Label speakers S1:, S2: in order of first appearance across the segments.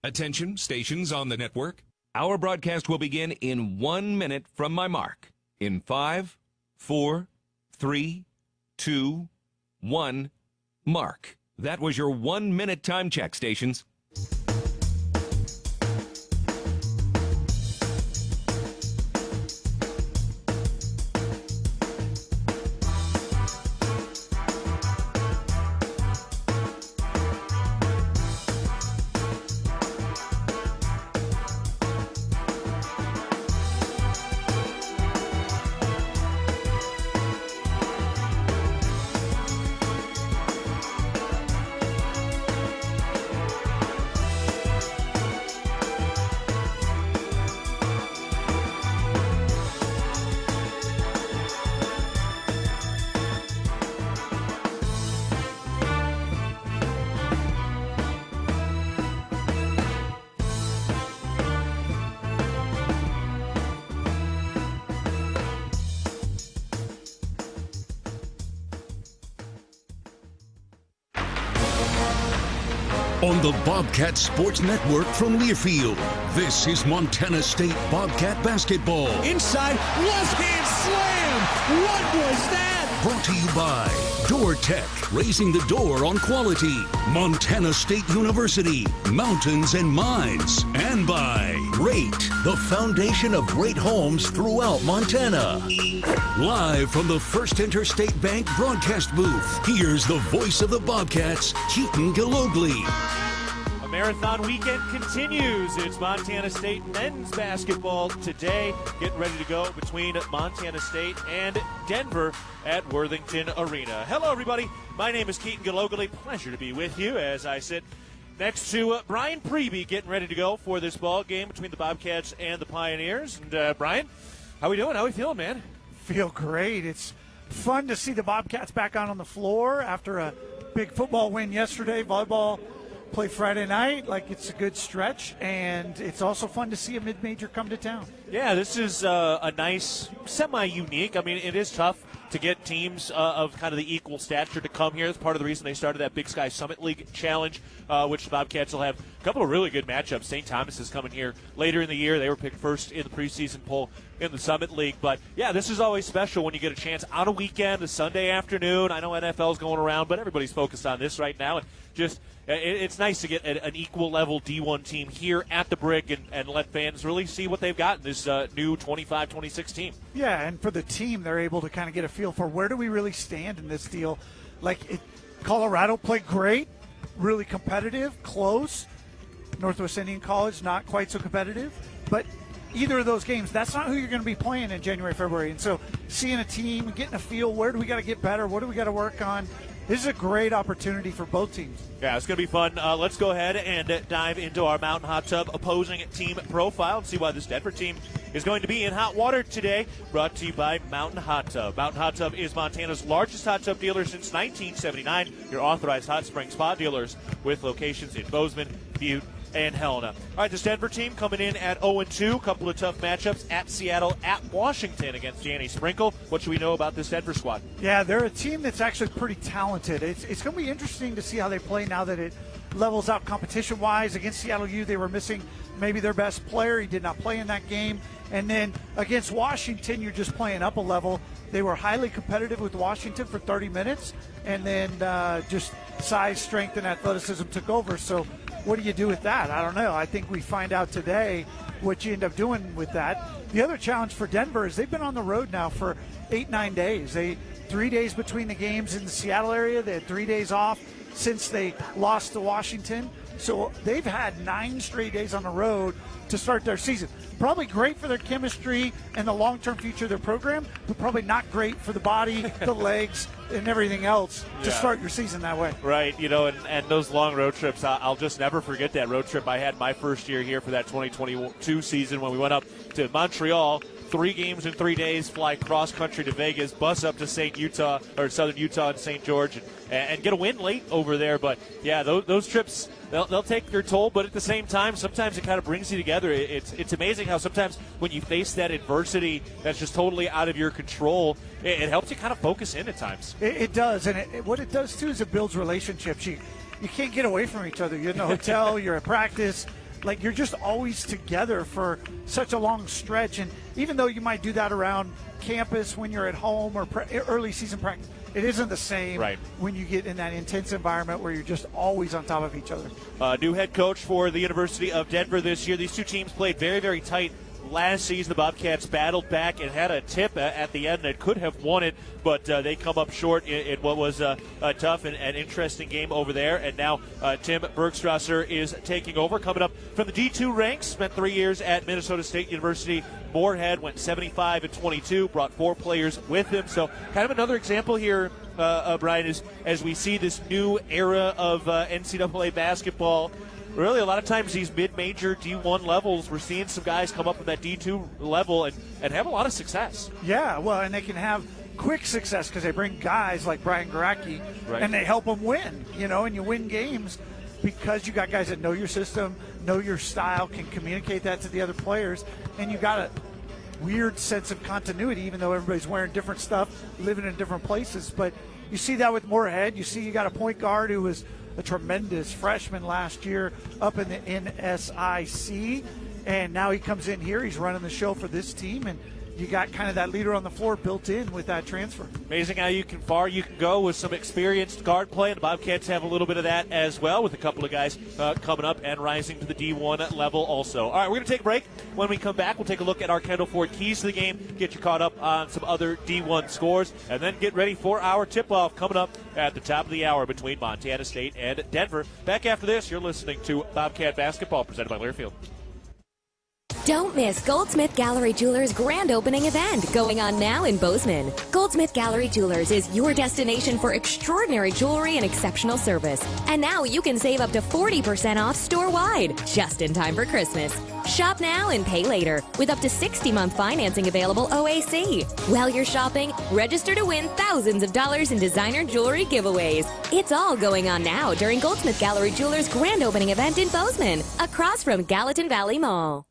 S1: Attention, stations on the network. Our broadcast will begin in 1 minute from my mark. In 5, 4, 3, 2, 1, mark. That was your 1 minute time check, stations.
S2: On the Bobcat Sports Network from Learfield, this is Montana State Bobcat basketball.
S3: Inside, left-hand slam! What was that?
S2: Brought to you by Door Tech, raising the door on quality. Montana State University, Mountains and Mines. And by Rate, the foundation of great homes throughout Montana. Live from the First Interstate Bank broadcast booth, here's the voice of the Bobcats, Keaton Gillogly.
S4: Marathon weekend continues. It's Montana State men's basketball today. Getting ready to go between Montana State and Denver at Worthington Arena. Hello, everybody. My name is Keaton Gillogly. Pleasure to be with you as I sit next to Brian Preibe, getting ready to go for this ball game between the Bobcats and the Pioneers. And Brian, how we doing? How we feeling, man?
S5: Feel great. It's fun to see the Bobcats back on the floor after a big football win yesterday. Volleyball play Friday night. Like, it's a good stretch, and it's also fun to see a mid-major come to town.
S4: Yeah, this is a nice, semi-unique. I mean, it is tough to get teams of kind of the equal stature to come here. That's part of the reason they started that Big Sky Summit League Challenge, which the Bobcats will have a couple of really good matchups. St. Thomas is coming here later in the year. They were picked first in the preseason poll in the Summit League. But, yeah, this is always special when you get a chance on a weekend, a Sunday afternoon. I know NFL's going around, but everybody's focused on this right now. And just it's nice to get an equal-level D1 team here at the Brick and let fans really see what they've got in this new 25-26 team.
S5: Yeah, and for the team, they're able to kind of get a feel for where do we really stand in this deal. Colorado played great, really competitive, close. Northwest Indian College, not quite so competitive. But either of those games, that's not who you're going to be playing in January, February. And so seeing a team, getting a feel, where do we got to get better, what do we got to work on, this is a great opportunity for both teams.
S4: Yeah, it's going to be fun. Let's go ahead and dive into our Mountain Hot Tub opposing team profile and see why this Denver team is going to be in hot water today. Brought to you by Mountain Hot Tub. Mountain Hot Tub is Montana's largest hot tub dealer since 1979. Your authorized hot spring spa dealers with locations in Bozeman, Butte, and Helena. All right, this Denver team coming in at 0-2. Couple of tough matchups at Seattle, at Washington against Danny Sprinkle. What should we know about this Denver squad?
S5: Yeah, they're a team that's actually pretty talented. It's going to be interesting to see how they play now that it levels out competition-wise. Against Seattle U, they were missing maybe their best player. He did not play in that game. And then against Washington, you're just playing up a level. They were highly competitive with Washington for 30 minutes, and then just size, strength, and athleticism took over. So what do you do with that? I don't know. I think we find out today what you end up doing with that. The other challenge for Denver is they've been on the road now for 8-9 days. 3 days between the games in the Seattle area. They had 3 days off since they lost to Washington. So they've had 9 straight days on the road to start their season. Probably great for their chemistry and the long-term future of their program, but probably not great for the body, the legs, and everything else to start your season that way.
S4: Right, and those long road trips, I'll just never forget that road trip I had my first year here for that 2022 season when we went up to Montreal. 3 games in 3 days, fly cross-country to Vegas, bus up to Southern Utah and St. George, and get a win late over there. But, yeah, those trips, they'll take their toll, but at the same time, sometimes it kind of brings you together. It's amazing how sometimes when you face that adversity that's just totally out of your control, it helps you kind of focus in at times.
S5: It does, and what it does, too, is it builds relationships. You can't get away from each other. You're in the hotel, you're at practice, like you're just always together for such a long stretch. And even though you might do that around campus when you're at home or early season practice, it isn't the same when you get in that intense environment where you're just always on top of each other.
S4: New head coach for the University of Denver this year. These two teams played very, very tight last season. The Bobcats battled back and had a tip at the end that could have won it, but they come up short in what was a tough and interesting game over there. And now Tim Bergstrasser is taking over, coming up from the D2 ranks. Spent 3 years at Minnesota State University. Moorhead went 75-22, brought 4 players with him. So kind of another example here, Brian, is as we see this new era of NCAA basketball. Really, a lot of times these mid-major D1 levels, we're seeing some guys come up from that D2 level and have a lot of success.
S5: Yeah, well, and they can have quick success because they bring guys like Brian Garacki, and they help them win, and you win games because you got guys that know your system, know your style, can communicate that to the other players, and you got a weird sense of continuity, even though everybody's wearing different stuff, living in different places. But you see that with Moorhead. You see you got a point guard who was a tremendous freshman last year up in the NSIC, and now he comes in here. He's running the show for this team, and you got kind of that leader on the floor built in with that transfer.
S4: Amazing how far you can go with some experienced guard play, and the Bobcats have a little bit of that as well with a couple of guys coming up and rising to the D1 level also. All right, we're going to take a break. When we come back, we'll take a look at our Kendall Ford keys to the game, get you caught up on some other D1 scores, and then get ready for our tip-off coming up at the top of the hour between Montana State and Denver. Back after this, you're listening to Bobcat Basketball presented by Learfield.
S6: Don't miss Goldsmith Gallery Jewelers' grand opening event going on now in Bozeman. Goldsmith Gallery Jewelers is your destination for extraordinary jewelry and exceptional service. And now you can save up to 40% off store-wide, just in time for Christmas. Shop now and pay later with up to 60-month financing available OAC. While you're shopping, register to win thousands of dollars in designer jewelry giveaways. It's all going on now during Goldsmith Gallery Jewelers' grand opening event in Bozeman, across from Gallatin Valley Mall.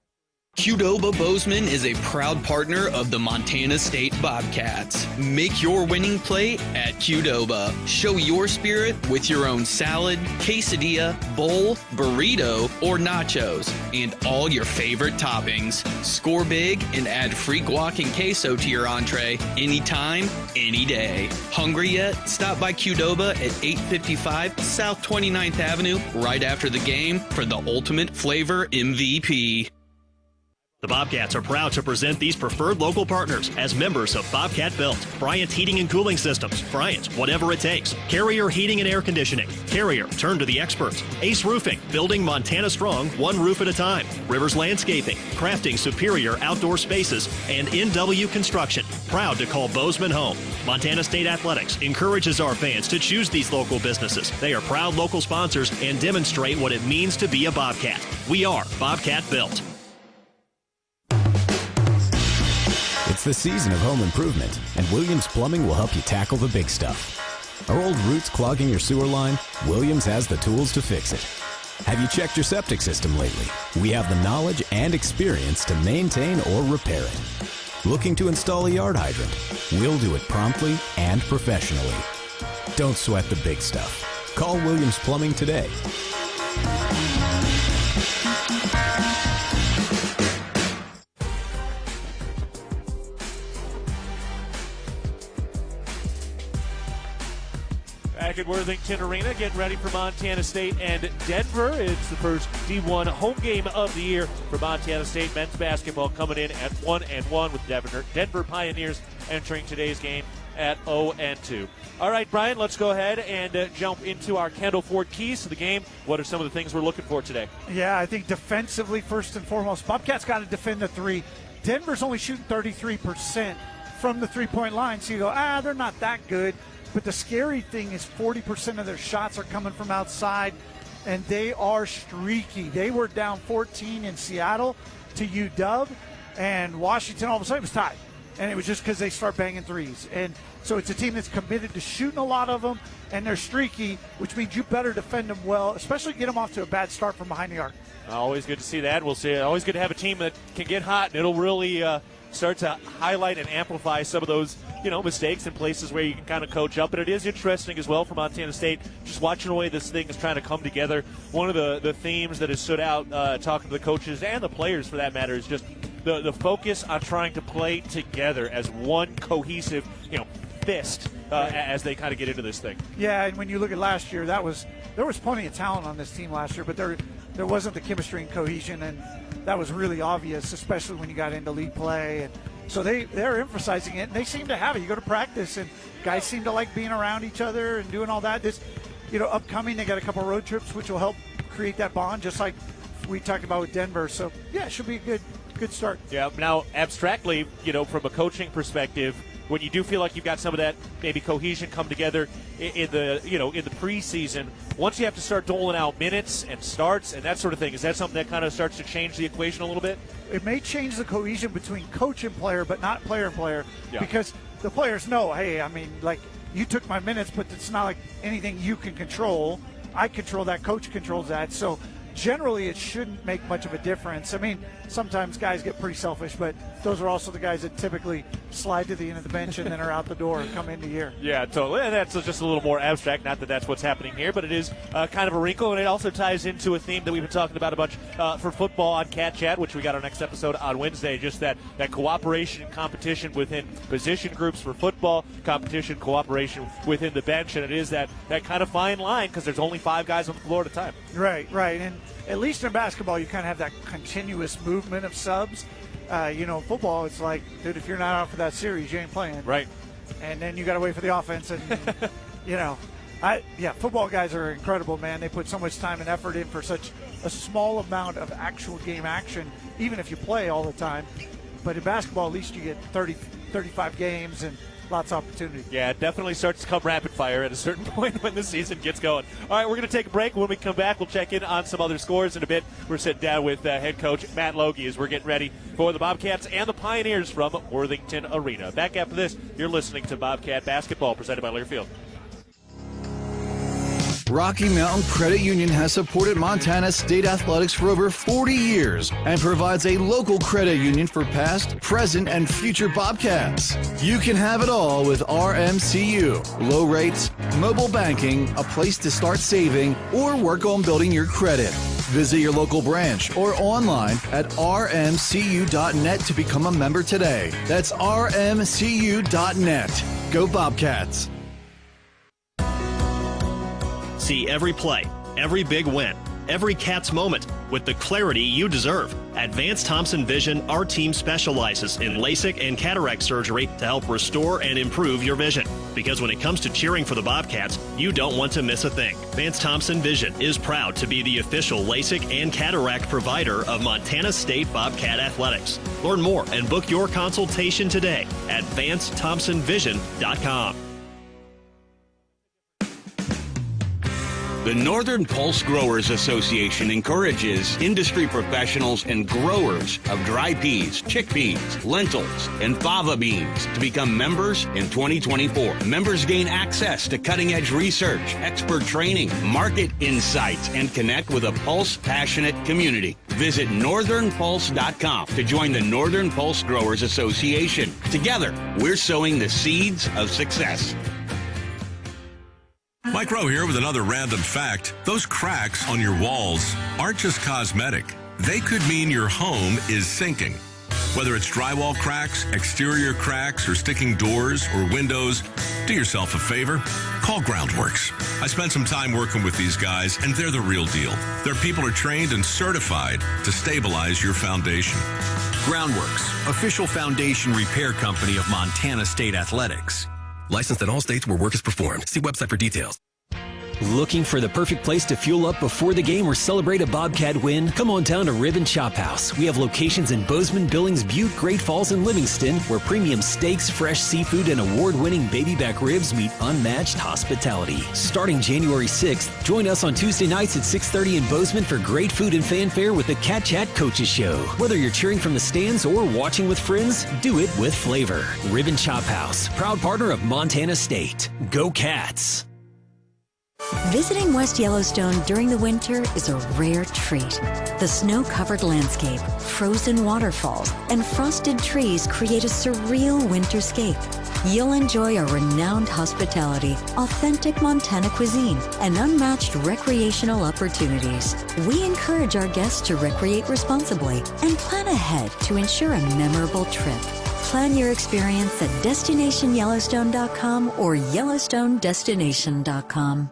S7: Qdoba Bozeman is a proud partner of the Montana State Bobcats. Make your winning play at Qdoba. Show your spirit with your own salad, quesadilla, bowl, burrito, or nachos, and all your favorite toppings. Score big and add free guac and queso to your entree anytime, any day. Hungry yet? Stop by Qdoba at 855 South 29th Avenue right after the game for the ultimate flavor MVP.
S8: The Bobcats are proud to present these preferred local partners as members of Bobcat Built, Bryant Heating and Cooling Systems, Bryant, whatever it takes, Carrier Heating and Air Conditioning, Carrier, turn to the experts, Ace Roofing, building Montana strong, one roof at a time, Rivers Landscaping, crafting superior outdoor spaces, and NW Construction, proud to call Bozeman home. Montana State Athletics encourages our fans to choose these local businesses. They are proud local sponsors and demonstrate what it means to be a Bobcat. We are Bobcat Built.
S9: It's the season of home improvement, and Williams Plumbing will help you tackle the big stuff. Are old roots clogging your sewer line? Williams has the tools to fix it. Have you checked your septic system lately? We have the knowledge and experience to maintain or repair it. Looking to install a yard hydrant? We'll do it promptly and professionally. Don't sweat the big stuff. Call Williams Plumbing today.
S4: Back at Worthington Arena, getting ready for Montana State and Denver. It's the first D1 home game of the year for Montana State men's basketball, coming in at 1-1 with Denver Pioneers entering today's game at 0-2. All right, Brian, let's go ahead and jump into our Kendall Ford keys to the game. What are some of the things we're looking for today?
S5: Yeah, I think defensively, first and foremost, Bobcats got to defend the three. Denver's only shooting 33% from the three-point line, so you go, they're not that good. But the scary thing is 40% of their shots are coming from outside, and they are streaky. They were down 14 in Seattle to UW, and Washington all of a sudden was tied. And it was just because they start banging threes. And so it's a team that's committed to shooting a lot of them, and they're streaky, which means you better defend them well, especially get them off to a bad start from behind the arc.
S4: Always good to see that. We'll see. Always good to have a team that can get hot, and it'll really start to highlight and amplify some of those, mistakes in places where you can kind of coach up. And it is interesting as well for Montana State, just watching the way this thing is trying to come together. One of the themes that has stood out talking to the coaches and the players for that matter is just the focus on trying to play together as one cohesive, fist as they kind of get into this thing.
S5: Yeah, and when you look at last year, there was plenty of talent on this team last year, but there wasn't the chemistry and cohesion, and that was really obvious, especially when you got into league play. And so they're emphasizing it, and they seem to have it. You go to practice, and guys seem to like being around each other and doing all that. This, upcoming, they got a couple road trips, which will help create that bond, just like we talked about with Denver. So, yeah, it should be a good start.
S4: Yeah, now, abstractly, from a coaching perspective, when you do feel like you've got some of that maybe cohesion come together in the preseason, once you have to start doling out minutes and starts and that sort of thing, is that something that kind of starts to change the equation a little bit?
S5: It may change the cohesion between coach and player, but not player and player,
S4: yeah.
S5: Because the players know, hey, you took my minutes, but it's not like anything you can control. I control that, coach controls that. So generally it shouldn't make much of a difference. Sometimes guys get pretty selfish, but those are also the guys that typically slide to the end of the bench and then are out the door and come into year.
S4: Yeah, totally. And that's just a little more abstract. Not that that's what's happening here, but it is kind of a wrinkle, and it also ties into a theme that we've been talking about a bunch for football on Cat Chat, which we got our next episode on Wednesday. Just that cooperation and competition within position groups for football, competition, cooperation within the bench, and it is that kind of fine line because there's only 5 guys on the floor at a time.
S5: Right. And at least in basketball, you kind of have that continuous movement of subs. Football, it's like, dude, if you're not out for that series, you ain't playing.
S4: Right.
S5: And then you got to wait for the offense. And, football guys are incredible, man. They put so much time and effort in for such a small amount of actual game action, even if you play all the time. But in basketball, at least you get 30, 35 games and lots of opportunity.
S4: Yeah, it definitely starts to come rapid fire at a certain point when the season gets going. All right, we're going to take a break. When we come back, we'll check in on some other scores in a bit. We're sitting down with head coach Matt Logie as we're getting ready for the Bobcats and the Pioneers from Worthington Arena. Back after this, you're listening to Bobcat Basketball presented by Learfield.
S10: Rocky Mountain Credit Union has supported Montana State athletics for over 40 years and provides a local credit union for past, present, and future Bobcats. You can have it all with RMCU. Low rates, mobile banking, a place to start saving, or work on building your credit. Visit your local branch or online at rmcu.net to become a member today. That's rmcu.net. Go Bobcats.
S8: See every play, every big win, every Cats moment with the clarity you deserve. At Vance Thompson Vision, our team specializes in LASIK and cataract surgery to help restore and improve your vision. Because when it comes to cheering for the Bobcats, you don't want to miss a thing. Vance Thompson Vision is proud to be the official LASIK and cataract provider of Montana State Bobcat Athletics. Learn more and book your consultation today at VanceThompsonVision.com.
S11: The Northern Pulse Growers Association encourages industry professionals and growers of dry peas, chickpeas, lentils, and fava beans to become members in 2024. Members gain access to cutting-edge research, expert training, market insights, and connect with a Pulse-passionate community. Visit northernpulse.com to join the Northern Pulse Growers Association. Together, we're sowing the seeds of success.
S12: Mike Rowe here with another random fact. Those cracks on your walls aren't just cosmetic. They could mean your home is sinking. Whether it's drywall cracks, exterior cracks, or sticking doors or windows, do yourself a favor. Call Groundworks. I spent some time working with these guys, and they're the real deal. Their people are trained and certified to stabilize your foundation.
S13: Groundworks, official foundation repair company of Montana State Athletics. Licensed in all states where work is performed. See website for details.
S14: Looking for the perfect place to fuel up before the game or celebrate a Bobcat win? Come on down to Rib & Chop House. We have locations in Bozeman, Billings, Butte, Great Falls, and Livingston, where premium steaks, fresh seafood, and award-winning baby back ribs meet unmatched hospitality. Starting January 6th, join us on Tuesday nights at 6:30 in Bozeman for great food and fanfare with the Cat Chat Coaches Show. Whether you're cheering from the stands or watching with friends, do it with flavor. Rib & Chop House, proud partner of Montana State. Go Cats!
S15: Visiting West Yellowstone during the winter is a rare treat. The snow-covered landscape, frozen waterfalls, and frosted trees create a surreal winterscape. You'll enjoy our renowned hospitality, authentic Montana cuisine, and unmatched recreational opportunities. We encourage our guests to recreate responsibly and plan ahead to ensure a memorable trip. Plan your experience at DestinationYellowstone.com or YellowstoneDestination.com.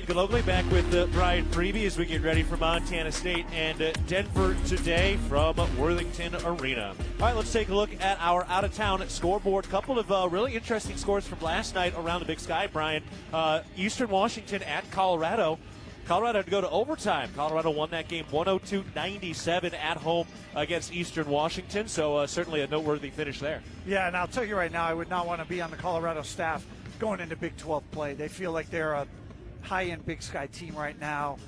S4: Gillogly back with Brian Preibe as we get ready for Montana State and Denver today from Worthington Arena. All right, let's take a look at our out-of-town scoreboard. A couple of really interesting scores from last night around the Big Sky, Brian. Eastern Washington at Colorado. Colorado had to go to overtime. Colorado won that game 102-97 at home against Eastern Washington, so certainly a noteworthy finish there.
S5: Yeah, and I'll tell you right now, I would not want to be on the Colorado staff going into Big 12 play. They feel like they're a high-end Big Sky team right now.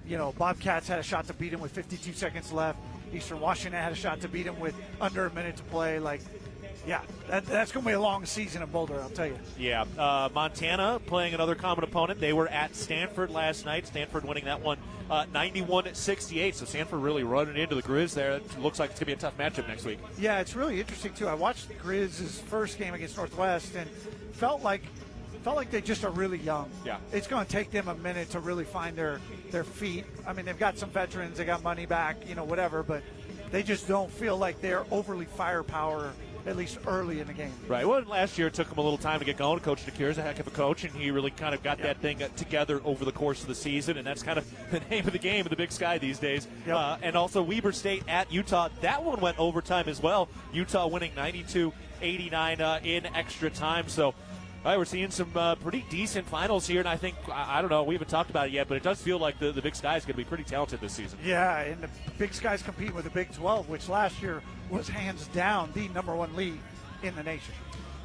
S5: You know, Bobcats had a shot to beat them with 52 seconds left. Eastern Washington had a shot to beat them with under a minute to play. Like, yeah, that's going to be a long season in Boulder, I'll tell you. Yeah,
S4: Montana playing another common opponent. They were at Stanford last night. Stanford winning that one 91-68. So Stanford really running into the Grizz there. It looks like it's going to be a tough matchup next week.
S5: Yeah, it's really interesting, too. I watched the Grizz's first game against Northwest and felt like they just are really young.
S4: Yeah.
S5: It's going to take them a minute to really find their feet. I mean, they've got some veterans, they got money back, whatever, but they just don't feel like they're overly firepower, at least early in the game.
S4: Right. Well, last year it took him a little time to get going. Coach DeCuire is a heck of a coach, and he really kind of got that thing together over the course of the season, and that's kind of the name of the game in the Big Sky these days.
S5: Yep.
S4: And also Weber State at Utah. That one went overtime as well. Utah winning 92-89 in extra time. So, all right, we're seeing some pretty decent finals here, and I think, I don't know, we haven't talked about it yet, but it does feel like the Big Sky is going to be pretty talented this season.
S5: Yeah, and the Big Sky's competing with the Big 12, which last year was hands down the #1 league in the nation.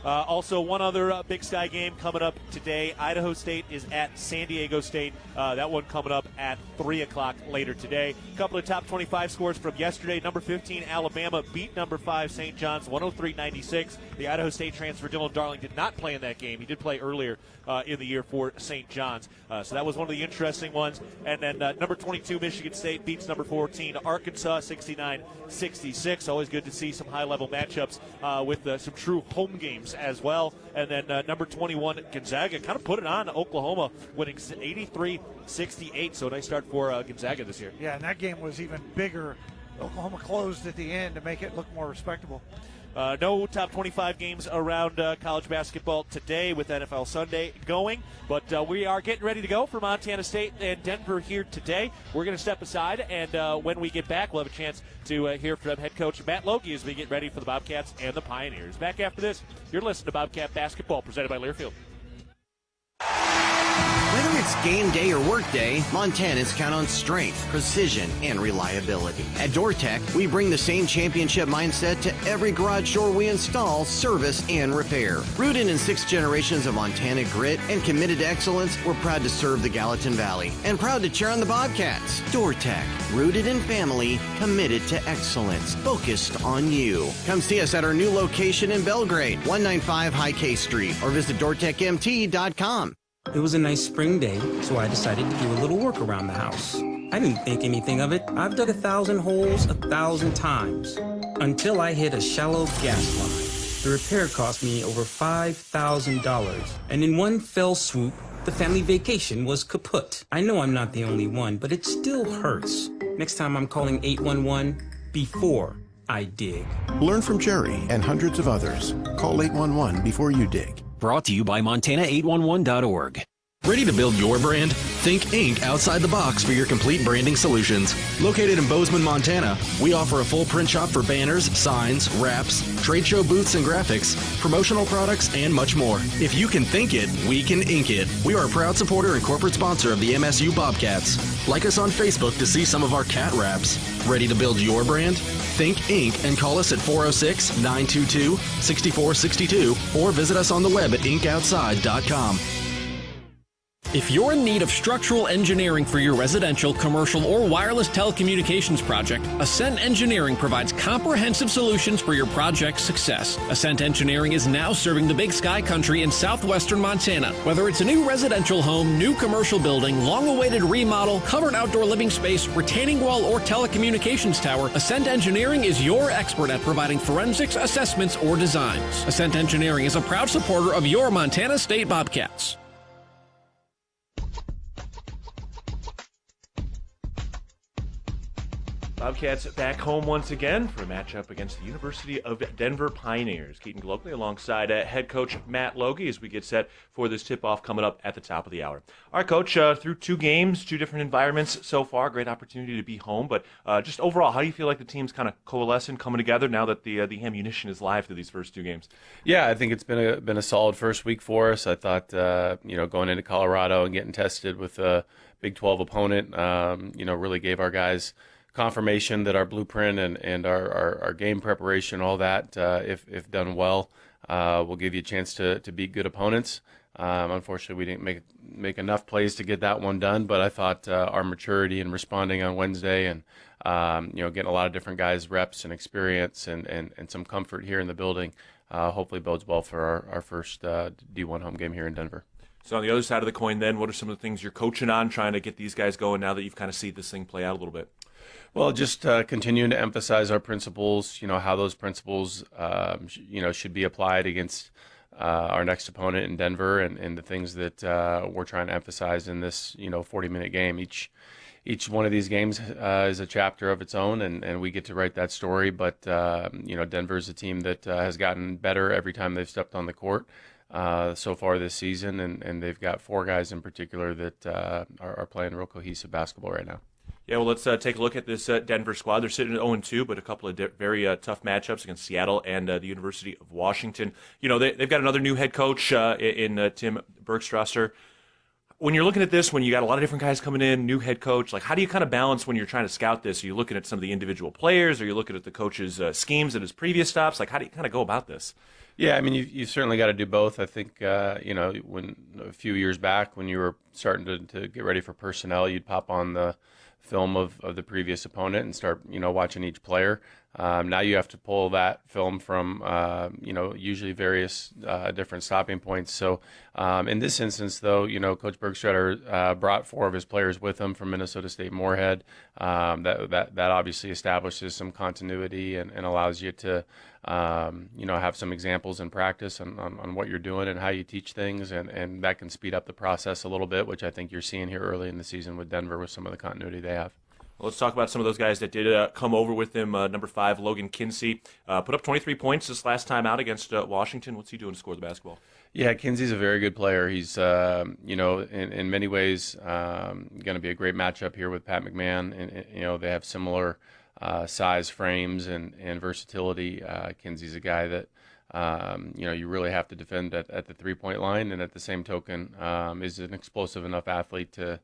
S4: Also, one other Big Sky game coming up today. Idaho State is at San Diego State. That one coming up at 3 o'clock later today. A couple of top 25 scores from yesterday. Number 15, Alabama beat number 5, St. John's, 103-96. The Idaho State transfer, Dylan Darling, did not play in that game. He did play earlier in the year for St. John's. So that was one of the interesting ones. And then number 22, Michigan State beats number 14, Arkansas, 69-66. Always good to see some high-level matchups with some true home games as well. And then number 21, Gonzaga, kind of put it on Oklahoma, winning 83-68. So a nice start for Gonzaga this year.
S5: Yeah, and that game was even bigger. Oklahoma closed at the end to make it look more respectable.
S4: No top 25 games around college basketball today with NFL Sunday going, but we are getting ready to go for Montana State and Denver here today. We're going to step aside, and when we get back, we'll have a chance to hear from head coach Matt Logie as we get ready for the Bobcats and the Pioneers. Back after this, you're listening to Bobcat Basketball, presented by Learfield.
S16: Whether it's game day or work day, Montanans count on strength, precision, and reliability. At DoorTech, we bring the same championship mindset to every garage door we install, service, and repair. Rooted in 6 generations of Montana grit and committed to excellence, we're proud to serve the Gallatin Valley and proud to cheer on the Bobcats. DoorTech, rooted in family, committed to excellence, focused on you. Come see us at our new location in Belgrade, 195 High K Street, or visit DoorTechMT.com.
S17: It was a nice spring day, so I decided to do a little work around the house. I didn't think anything of it. I've dug 1,000 holes 1,000 times until I hit a shallow gas line. The repair cost me over $5,000, and in one fell swoop, the family vacation was kaput. I know I'm not the only one, but it still hurts. Next time I'm calling 811 before I dig.
S18: Learn from Jerry and hundreds of others. Call 811 before you dig.
S14: Brought to you by Montana811.org.
S13: Ready to build your brand? Think Inc. outside the box for your complete branding solutions. Located in Bozeman, Montana, we offer a full print shop for banners, signs, wraps, trade show booths and graphics, promotional products, and much more. If you can think it, we can ink it. We are a proud supporter and corporate sponsor of the MSU Bobcats. Like us on Facebook to see some of our cat wraps. Ready to build your brand? Think Inc. and call us at 406-922-6462 or visit us on the web at inkoutside.com.
S19: If you're in need of structural engineering for your residential, commercial, or wireless telecommunications project, Ascent Engineering provides comprehensive solutions for your project's success. Ascent Engineering is now serving the Big Sky country in southwestern Montana. Whether it's a new residential home, new commercial building, long-awaited remodel, covered outdoor living space, retaining wall, or telecommunications tower, Ascent Engineering is your expert at providing forensics, assessments, or designs. Ascent Engineering is a proud supporter of your Montana State Bobcats.
S4: Bobcats back home once again for a matchup against the University of Denver Pioneers. Keaton Gillogly alongside head coach Matt Logie as we get set for this tip-off coming up at the top of the hour. All right, Coach, through 2 games, 2 different environments so far. Great opportunity to be home, but just overall, how do you feel like the team's kind of coalescing, coming together now that the ammunition is live through these first 2 games?
S20: Yeah, I think it's been a solid first week for us. I thought, going into Colorado and getting tested with a Big 12 opponent, really gave our guys confirmation that our blueprint and our game preparation, all that, if done well, will give you a chance to beat good opponents. Unfortunately, we didn't make enough plays to get that one done, but I thought our maturity in responding on Wednesday and getting a lot of different guys reps and experience and some comfort here in the building hopefully bodes well for our first D1 home game here in Denver.
S4: So on the other side of the coin then, what are some of the things you're coaching on, trying to get these guys going now that you've kind of seen this thing play out a little bit?
S20: Well, just continuing to emphasize our principles, how those principles, should be applied against our next opponent in Denver and the things that we're trying to emphasize in this, 40-minute game. Each one of these games is a chapter of its own, and we get to write that story. But, Denver is a team that has gotten better every time they've stepped on the court so far this season, and they've got 4 guys in particular that are playing real cohesive basketball right now.
S4: Yeah, well, let's take a look at this Denver squad. They're sitting at 0-2, but a couple of very tough matchups against Seattle and the University of Washington. They've got another new head coach in Tim Bergstrasser. When you're looking at this, when you got a lot of different guys coming in, new head coach, like how do you kind of balance when you're trying to scout this? Are you looking at some of the individual players? Are you looking at the coach's schemes at his previous stops? Like how do you kind of go about this?
S20: Yeah, I mean, you've certainly got to do both. I think, when a few years back when you were starting to get ready for personnel, you'd pop on the film of the previous opponent and start, watching each player. Now you have to pull that film from, usually various different stopping points. So in this instance, though, Coach Bergstrader brought 4 of his players with him from Minnesota State Moorhead. That obviously establishes some continuity and allows you to, have some examples in practice on what you're doing and how you teach things, and that can speed up the process a little bit, which I think you're seeing here early in the season with Denver with some of the continuity they have.
S4: Well, let's talk about some of those guys that did come over with him. Number 5, Logan Kinsey, put up 23 points this last time out against Washington. What's he doing to score the basketball?
S20: Yeah, Kinsey's a very good player. He's, in many ways going to be a great matchup here with Pat McMahon. And they have similar size frames and versatility. Kinsey's a guy that, you really have to defend at the three-point line, and at the same token is an explosive enough athlete to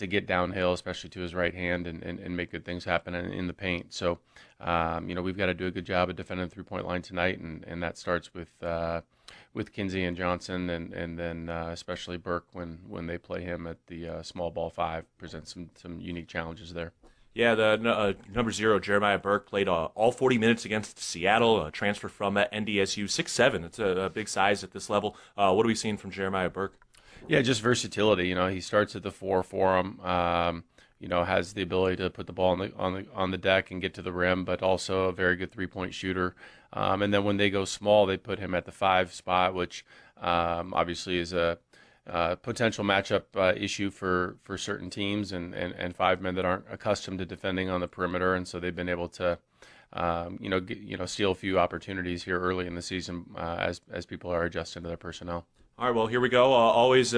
S20: get downhill, especially to his right hand, and make good things happen in the paint. So, we've got to do a good job of defending the three-point line tonight, and that starts with Kinsey and Johnson, and then especially Burke when they play him at the small ball 5 presents some unique challenges there.
S4: Yeah, the number 0, Jeremiah Burke, played all 40 minutes against Seattle, a transfer from NDSU, 6'7". It's a big size at this level. What are we seeing from Jeremiah Burke?
S20: Yeah, just versatility. He starts at the 4 for him. Has the ability to put the ball on the deck and get to the rim, but also a very good three-point shooter. And then when they go small, they put him at the 5 spot, which obviously is a potential matchup issue for certain teams and 5 men that aren't accustomed to defending on the perimeter, and so they've been able to steal a few opportunities here early in the season as people are adjusting to their personnel.
S4: All right, well, here we go. Always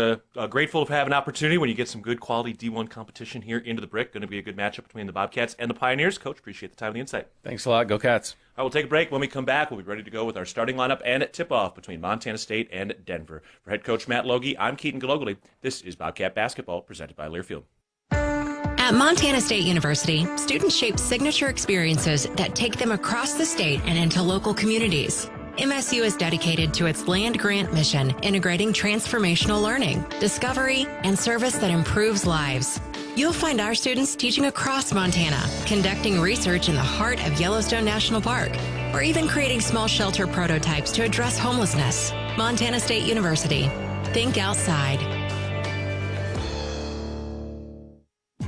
S4: grateful to have an opportunity when you get some good quality D1 competition here into the Brick. Going to be a good matchup between the Bobcats and the Pioneers. Coach, appreciate the time and the insight.
S20: Thanks a lot. Go Cats.
S4: I will take a break. When we come back, we'll be ready to go with our starting lineup and tip-off between Montana State and Denver. For head coach Matt Logie, I'm Keaton Gillogly. This is Bobcat Basketball, presented by Learfield.
S21: At Montana State University, students shape signature experiences that take them across the state and into local communities. MSU is dedicated to its land-grant mission, integrating transformational learning, discovery, and service that improves lives. You'll find our students teaching across Montana, conducting research in the heart of Yellowstone National Park, or even creating small shelter prototypes to address homelessness. Montana State University. Think outside.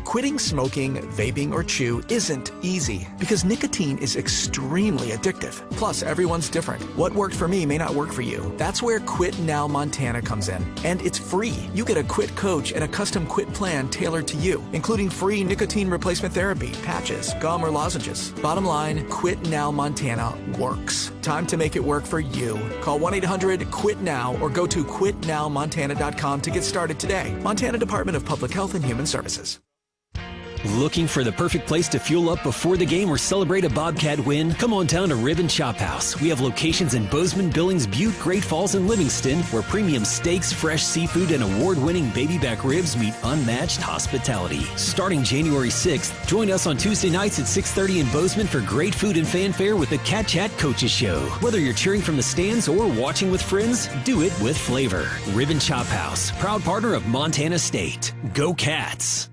S1: Quitting smoking, vaping, or chew isn't easy because nicotine is extremely addictive. Plus, everyone's different. What worked for me may not work for you. That's where Quit Now Montana comes in. And it's free. You get a quit coach and a custom quit plan tailored to you, including free nicotine replacement therapy, patches, gum, or lozenges. Bottom line, Quit Now Montana works. Time to make it work for you. Call 1-800-QUIT-NOW or go to quitnowmontana.com to get started today. Montana Department of Public Health and Human Services.
S14: Looking for the perfect place to fuel up before the game or celebrate a Bobcat win? Come on down to Rib & Chop House. We have locations in Bozeman, Billings, Butte, Great Falls, and Livingston, where premium steaks, fresh seafood, and award-winning baby back ribs meet unmatched hospitality. Starting January 6th, join us on Tuesday nights at 6:30 in Bozeman for great food and fanfare with the Cat Chat Coaches Show. Whether you're cheering from the stands or watching with friends, do it with flavor. Rib & Chop House, proud partner of Montana State. Go Cats!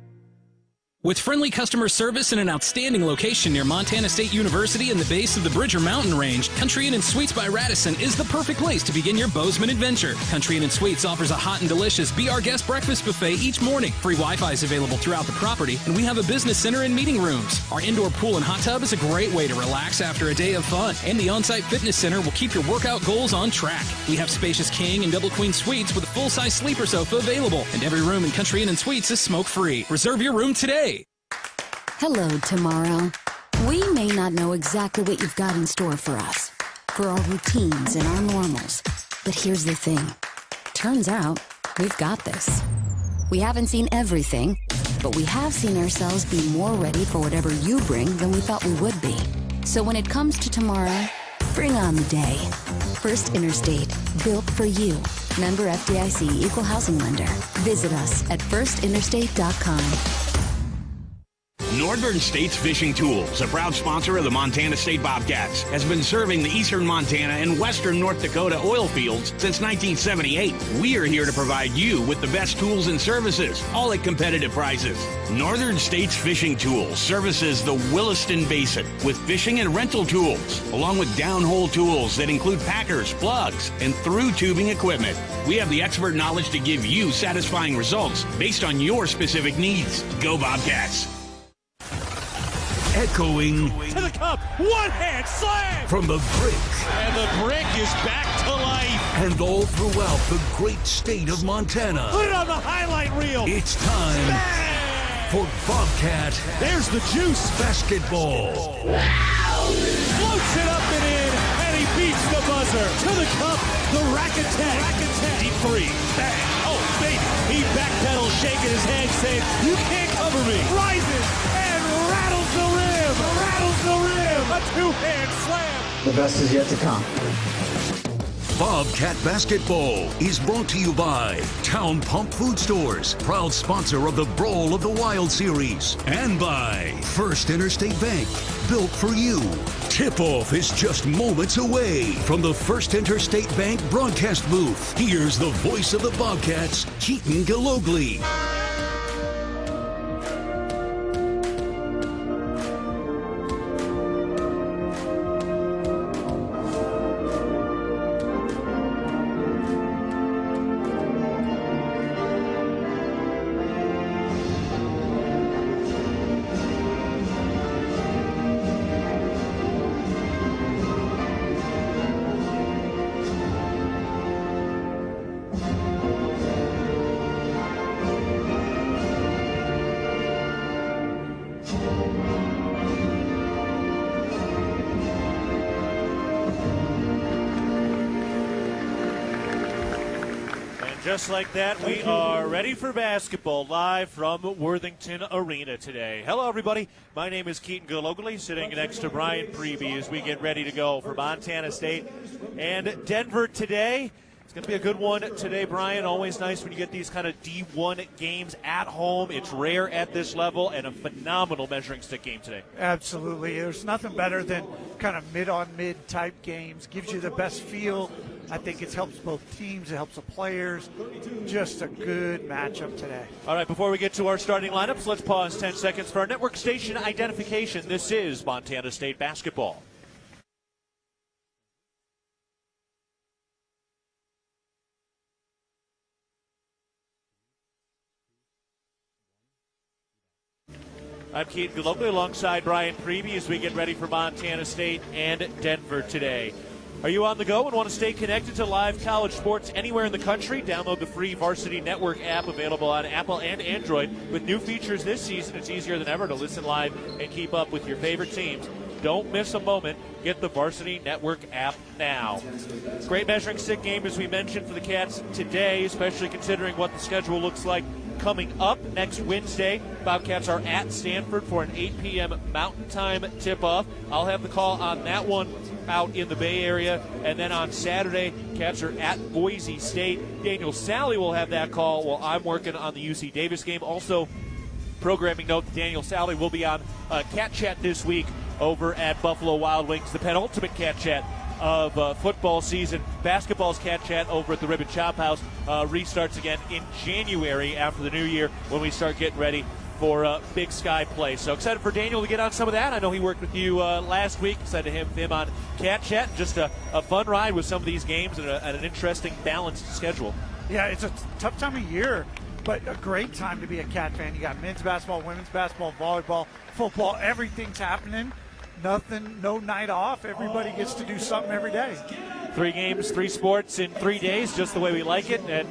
S22: With friendly customer service and an outstanding location near Montana State University and the base of the Bridger Mountain Range, Country Inn & Suites by Radisson is the perfect place to begin your Bozeman adventure. Country Inn & Suites offers a hot and delicious Be Our Guest breakfast buffet each morning. Free Wi-Fi is available throughout the property, and we have a business center and meeting rooms. Our indoor pool and hot tub is a great way to relax after a day of fun, and the on-site fitness center will keep your workout goals on track. We have spacious king and double queen suites with a full-size sleeper sofa available, and every room in Country Inn & Suites is smoke-free. Reserve your room today.
S15: Hello, tomorrow. We may not know exactly what you've got in store for us, for our routines and our normals. But here's the thing. Turns out, we've got this. We haven't seen everything, but we have seen ourselves be more ready for whatever you bring than we thought we would be. So when it comes to tomorrow, bring on the day. First Interstate, built for you. Member FDIC, Equal Housing Lender. Visit us at firstinterstate.com.
S11: Northern States Fishing Tools, a proud sponsor of the Montana State Bobcats, has been serving the eastern Montana and western North Dakota oil fields since 1978. We are here to provide you with the best tools and services, all at competitive prices. Northern States Fishing Tools services the Williston Basin with fishing and rental tools, along with downhole tools that include packers, plugs, and through tubing equipment. We have the expert knowledge to give you satisfying results based on your specific needs. Go Bobcats!
S2: Echoing
S3: To the cup, one-hand slam!
S2: from the brick
S3: And the brick is back to life.
S2: and all throughout the great state of Montana.
S3: Put it on the highlight reel.
S2: It's time for Bobcat.
S3: There's the juice.
S2: Basketball.
S3: Floats it up and in, and he beats the buzzer. To the cup, the rack attack. Deep three, bang. Oh, baby. He backpedals, shaking his head, saying, you can't cover me. Rises and rattles the rim. Rattles the rim. A two-hand slam.
S23: The best is yet to come.
S2: Bobcat Basketball is brought to you by Town Pump Food Stores, proud sponsor of the Brawl of the Wild Series, and by First Interstate Bank, built for you. Tip-off is just moments away from the First Interstate Bank broadcast booth. Here's the voice of the Bobcats, Keaton Gillogly.
S4: Just like that, we are ready for basketball live from Worthington Arena today. Hello, everybody. My name is Keaton Gillogly, sitting next to Brian Preibe as we get ready to go for Montana State and Denver today. It's going to be a good one today, Brian. Always nice when you get these kind of D1 games at home. It's rare at this level, and a phenomenal measuring stick game today.
S5: Absolutely. There's nothing better than kind of mid-on-mid type games. Gives you the best feel. I think it helps both teams. It helps the players. Just a good matchup today.
S4: All right, before we get to our starting lineups, let's pause 10 seconds for our network station identification. This is Montana State basketball. I'm Keaton Gillogly alongside Brian Preibe as we get ready for Montana State and Denver today. Are you on the go and want to stay connected to live college sports anywhere in the country? Download the free Varsity Network app available on Apple and Android. With new features this season, it's easier than ever to listen live and keep up with your favorite teams. Don't miss a moment. Get the Varsity Network app now. Great measuring stick game, as we mentioned, for the Cats today, especially considering what the schedule looks like coming up next Wednesday. Bobcats are at Stanford for an 8 p.m. Mountain Time tip-off. I'll have the call on that one out in the Bay Area. And then on Saturday, Cats are at Boise State. Daniel Sally will have that call while I'm working on the UC Davis game. Also, programming note that Daniel Sally will be on Cat Chat this week over at Buffalo Wild Wings, the penultimate Cat Chat of football season. Basketball's Cat Chat over at the Ribbon Chop House restarts again in January after the new year when we start getting ready for Big Sky play. So excited for Daniel to get on some of that. I know he worked with you last week. Excited to have him on Cat Chat. Just a fun ride with some of these games and an interesting balanced schedule.
S5: Yeah, it's a tough time of year, but a great time to be a Cat fan. You got men's basketball, women's basketball, volleyball, football. Everything's happening. Nothing, no night off. Everybody gets to do something every day.
S4: 3 games, 3 sports in 3 days, just the way we like it. And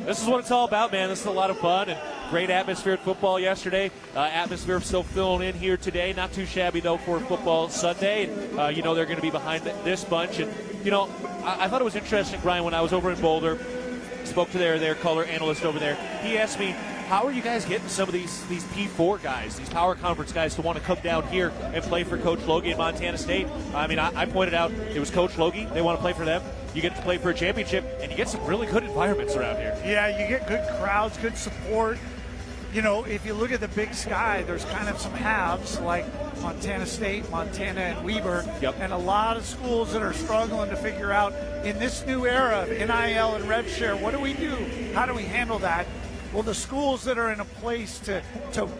S4: this is what it's all about, man. This is a lot of fun and great atmosphere at football yesterday. Atmosphere still filling in here today. Not too shabby, though, for football Sunday. And, you know, they're going to be behind this bunch. And, you know, I thought it was interesting, Brian, when I was over in Boulder, spoke to their color analyst over there. He asked me, how are you guys getting some of these P4 guys, these power conference guys, to want to come down here and play for Coach Logie at Montana State? I mean, I pointed out it was Coach Logie. They want to play for them. You get to play for a championship, and you get some really good environments around here.
S5: Yeah, you get good crowds, good support. You know, if you look at the Big Sky, there's kind of some halves like Montana State, Montana, and Weber, and a lot of schools that are struggling to figure out in this new era of NIL and rev share, what do we do? How do we handle that? Well, the schools that are in a place to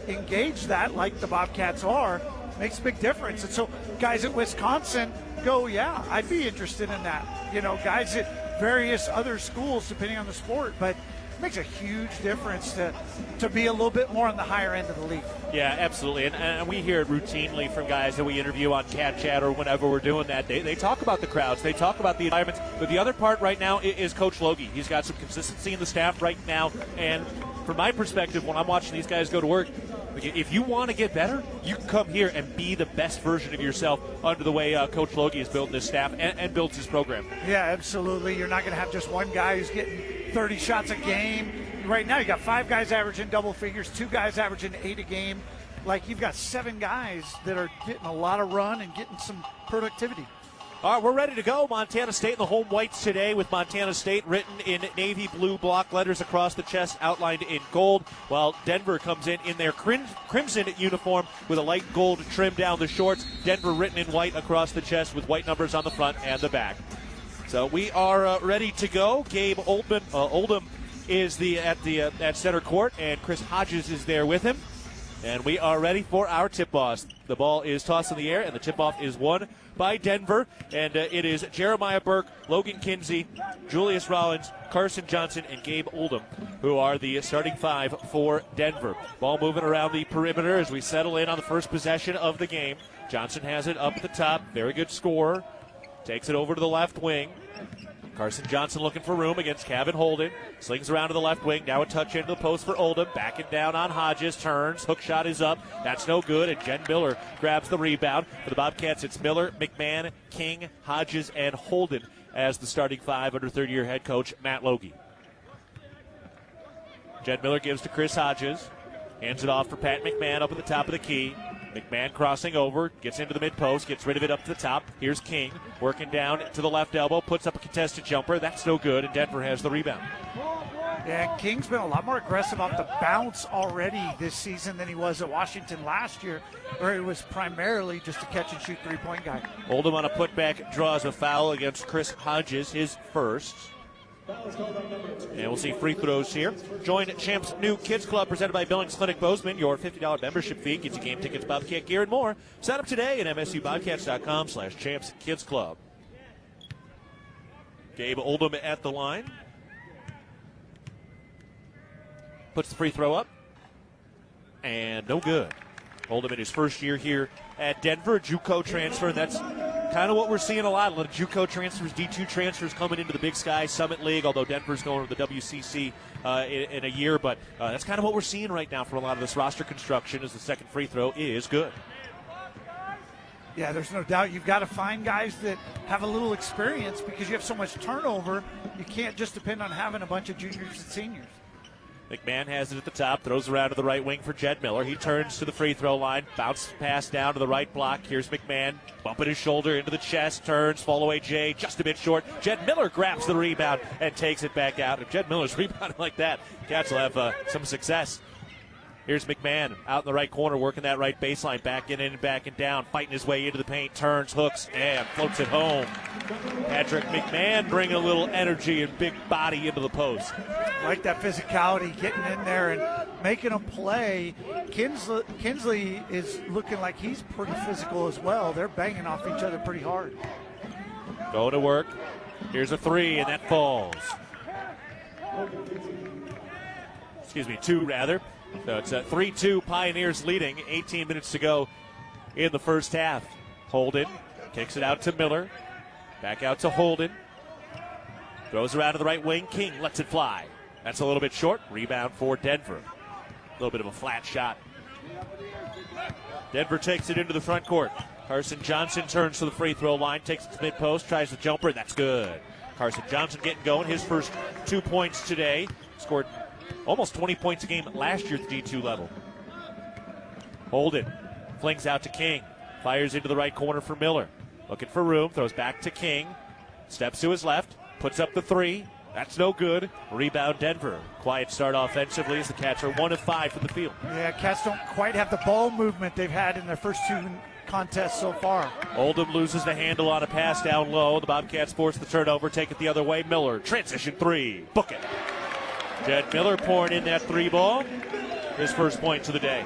S5: engage that, like the Bobcats are, makes a big difference. And so guys at Wisconsin go, yeah, I'd be interested in that. You know, guys at various other schools, depending on the sport, but it makes a huge difference to be a little bit more on the higher end of the league.
S4: Yeah, absolutely. And we hear it routinely from guys that we interview on Cat Chat or whenever we're doing that. They talk about the crowds. They talk about the environments. But the other part right now is Coach Logie. He's got some consistency in the staff right now. And from my perspective, when I'm watching these guys go to work, if you want to get better, you can come here and be the best version of yourself under the way Coach Logie has built this staff and built his program.
S5: Yeah, absolutely. You're not going to have just one guy who's getting 30 shots a game. Right now, you got 5 guys averaging double figures, 2 guys averaging 8 a game. Like, you've got 7 guys that are getting a lot of run and getting some productivity.
S4: All right, we're ready to go. Montana State in the home whites today with Montana State written in navy blue block letters across the chest outlined in gold, while Denver comes in their crimson uniform with a light gold trim down the shorts. Denver written in white across the chest with white numbers on the front and the back. So we are ready to go. Gabe Oldham is at center court, and Chris Hodges is there with him. And we are ready for our tip-off. The ball is tossed in the air, and the tip-off is won by Denver. And it is Jeremiah Burke, Logan Kinsey, Julius Rollins, Carson Johnson, and Gabe Oldham who are the starting 5 for Denver. Ball moving around the perimeter as we settle in on the first possession of the game. Johnson has it up at the top. Very good scorer. Takes it over to the left wing. Carson Johnson looking for room against Kevin Holden. Slings around to the left wing. Now a touch into the post for Oldham. Backing down on Hodges. Turns. Hook shot is up. That's no good. And Jen Miller grabs the rebound. For the Bobcats, it's Miller, McMahon, King, Hodges, and Holden as the starting 5 under third-year head coach Matt Logie. Jen Miller gives to Chris Hodges. Hands it off for Pat McMahon up at the top of the key. McMahon crossing over, gets into the mid-post, gets rid of it up to the top. Here's King working down to the left elbow, puts up a contested jumper. That's no good, and Denver has the rebound.
S5: Yeah, King's been a lot more aggressive off the bounce already this season than he was at Washington last year, where he was primarily just a catch-and-shoot three-point guy.
S4: Oldham on a putback draws a foul against Chris Hodges, his first. And we'll see free throws here. Join Champs New Kids Club presented by Billings Clinic Bozeman. Your $50 membership fee gets you game tickets, Bobcat gear, and more. Sign up today at msubobcats.com/Champs Kids Club. Gabe Oldham at the line. Puts the free throw up. And no good. Oldham in his first year here at Denver, JUCO transfer. That's kind of what we're seeing a lot. A lot of JUCO transfers, D2 transfers coming into the Big Sky Summit League, although Denver's going to the WCC in a year. But that's kind of what we're seeing right now from a lot of this roster construction, as the second free throw is good.
S5: Yeah, there's no doubt. You've got to find guys that have a little experience because you have so much turnover. You can't just depend on having a bunch of juniors and seniors.
S4: McMahon has it at the top, throws around to the right wing for Jed Miller. He turns to the free throw line, bounce pass down to the right block. Here's McMahon, bumping his shoulder into the chest, turns, fall away Jay, just a bit short. Jed Miller grabs the rebound and takes it back out. If Jed Miller's rebounding like that, Cats will have some success. Here's McMahon out in the right corner, working that right baseline, back in and back and down, fighting his way into the paint, turns, hooks, and floats it home. Patrick McMahon bringing a little energy and big body into the post.
S5: Like that physicality, getting in there and making them play. Kinsley is looking like he's pretty physical as well. They're banging off each other pretty hard.
S4: Going to work. Here's a three, and that falls. Excuse me, two rather. So it's a 3-2 Pioneers leading. 18 minutes to go in the first half. Holden kicks it out to Miller. Back out to Holden. Throws around to the right wing. King lets it fly. That's a little bit short. Rebound for Denver. A little bit of a flat shot. Denver takes it into the front court. Carson Johnson turns to the free throw line. Takes it to mid-post. Tries the jumper. That's good. Carson Johnson getting going. His first 2 points today. Scored almost 20 points a game last year at the D2 level. Holden flings out to King. Fires into the right corner for Miller. Looking for room. Throws back to King. Steps to his left. Puts up the three. That's no good. Rebound Denver. Quiet start offensively as the Cats are 1 of 5 from the field.
S5: Yeah, Cats don't quite have the ball movement they've had in their first two contests so far.
S4: Oldham loses the handle on a pass down low. The Bobcats force the turnover. Take it the other way. Miller. Transition three. Book it. Jed Miller pouring in that three ball. His first points of the day.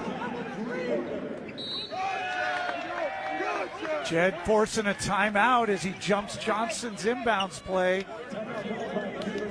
S5: Jed forcing a timeout as he jumps Johnson's inbounds play.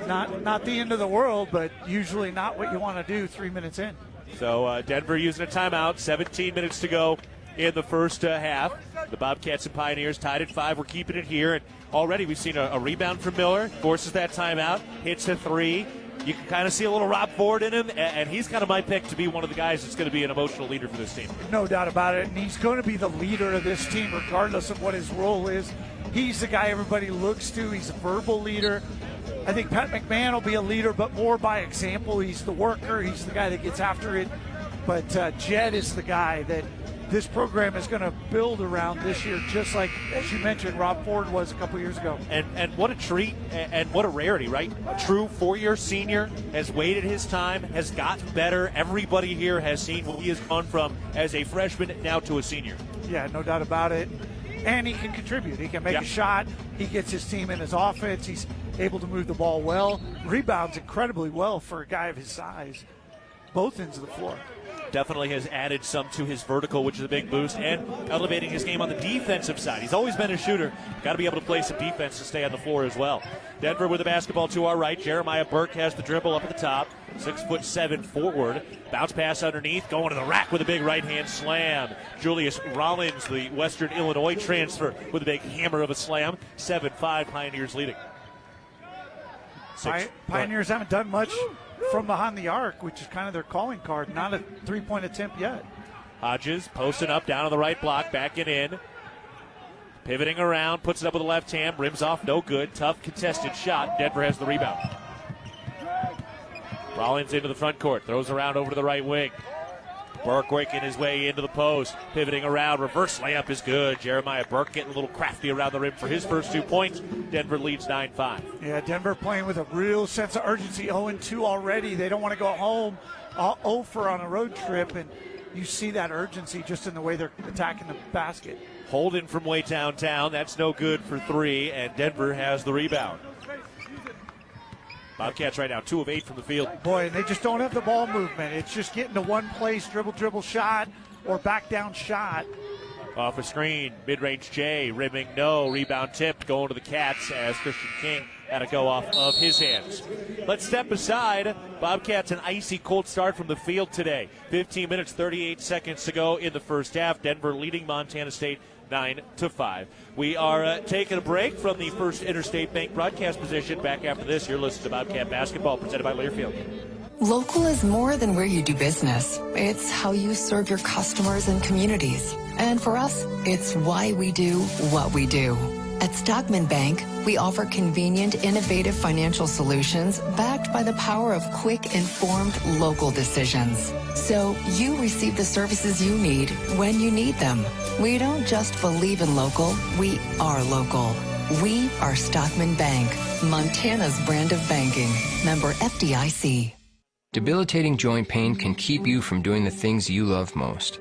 S5: Not the end of the world, but usually not what you want to do 3 minutes in.
S4: So Denver using a timeout. 17 minutes to go in the first half. The Bobcats and Pioneers tied at 5. We're keeping it here. And already we've seen a rebound from Miller. Forces that timeout. Hits a three. You can kind of see a little Rob Ford in him, and he's kind of my pick to be one of the guys that's going to be an emotional leader for this team.
S5: No doubt about it, and he's going to be the leader of this team regardless of what his role is. He's the guy everybody looks to. He's a verbal leader. I think Pat McMahon will be a leader, but more by example. He's the worker. He's the guy that gets after it. But Jed is the guy that this program is going to build around this year, just like, as you mentioned, Rob Ford was a couple years ago.
S4: And what a treat and what a rarity, right? A true four-year senior, has waited his time, has gotten better. Everybody here has seen what he has gone from as a freshman now to a senior.
S5: Yeah, no doubt about it. And he can contribute. He can make a shot. He gets his team in his offense. He's able to move the ball well. Rebounds incredibly well for a guy of his size. Both ends of the floor.
S4: Definitely has added some to his vertical, which is a big boost, and elevating his game on the defensive side. He's always been a shooter. Got to be able to play some defense to stay on the floor as well. Denver with the basketball to our right. Jeremiah Burke has the dribble up at the top. 6'7" forward. Bounce pass underneath. Going to the rack with a big right-hand slam. Julius Rollins, the Western Illinois transfer, with a big hammer of a slam. 7-5 Pioneers leading.
S5: Pioneers haven't done much from behind the arc, which is kind of their calling card. Not a three-point attempt yet.
S4: Hodges posting up down on the right block, backing in. Pivoting around, puts it up with the left hand, rims off, no good. Tough contested shot. Denver has the rebound. Rollins into the front court, throws around over to the right wing. Burke working his way into the post, pivoting around, reverse layup is good. Jeremiah Burke getting a little crafty around the rim for his first 2 points. Denver leads 9-5.
S5: Yeah, Denver playing with a real sense of urgency, 0-2 already. They don't want to go home 0-for on a road trip, and you see that urgency just in the way they're attacking the basket.
S4: Holden from way downtown, that's no good for 3, and Denver has the rebound. Bobcats right now 2 of 8 from the field.
S5: Boy, and they just don't have the ball movement. It's just getting to one place, dribble shot, or back down shot.
S4: Off a screen, mid-range Jay, rimming no, rebound tipped, going to the Cats as Christian King had to go off of his hands. Let's step aside. Bobcats an icy cold start from the field today. 15 minutes, 38 seconds to go in the first half. Denver leading Montana State 9-5. We are taking a break from the First Interstate Bank broadcast position. Back after this, you're listening to Bobcat Basketball, presented by Learfield.
S6: Local is more than where you do business. It's how you serve your customers and communities. And for us, it's why we do what we do. At Stockman Bank, we offer convenient, innovative financial solutions backed by the power of quick, informed local decisions. So you receive the services you need when you need them. We don't just believe in local, we are local. We are Stockman Bank, Montana's brand of banking. Member FDIC.
S7: Debilitating joint pain can keep you from doing the things you love most.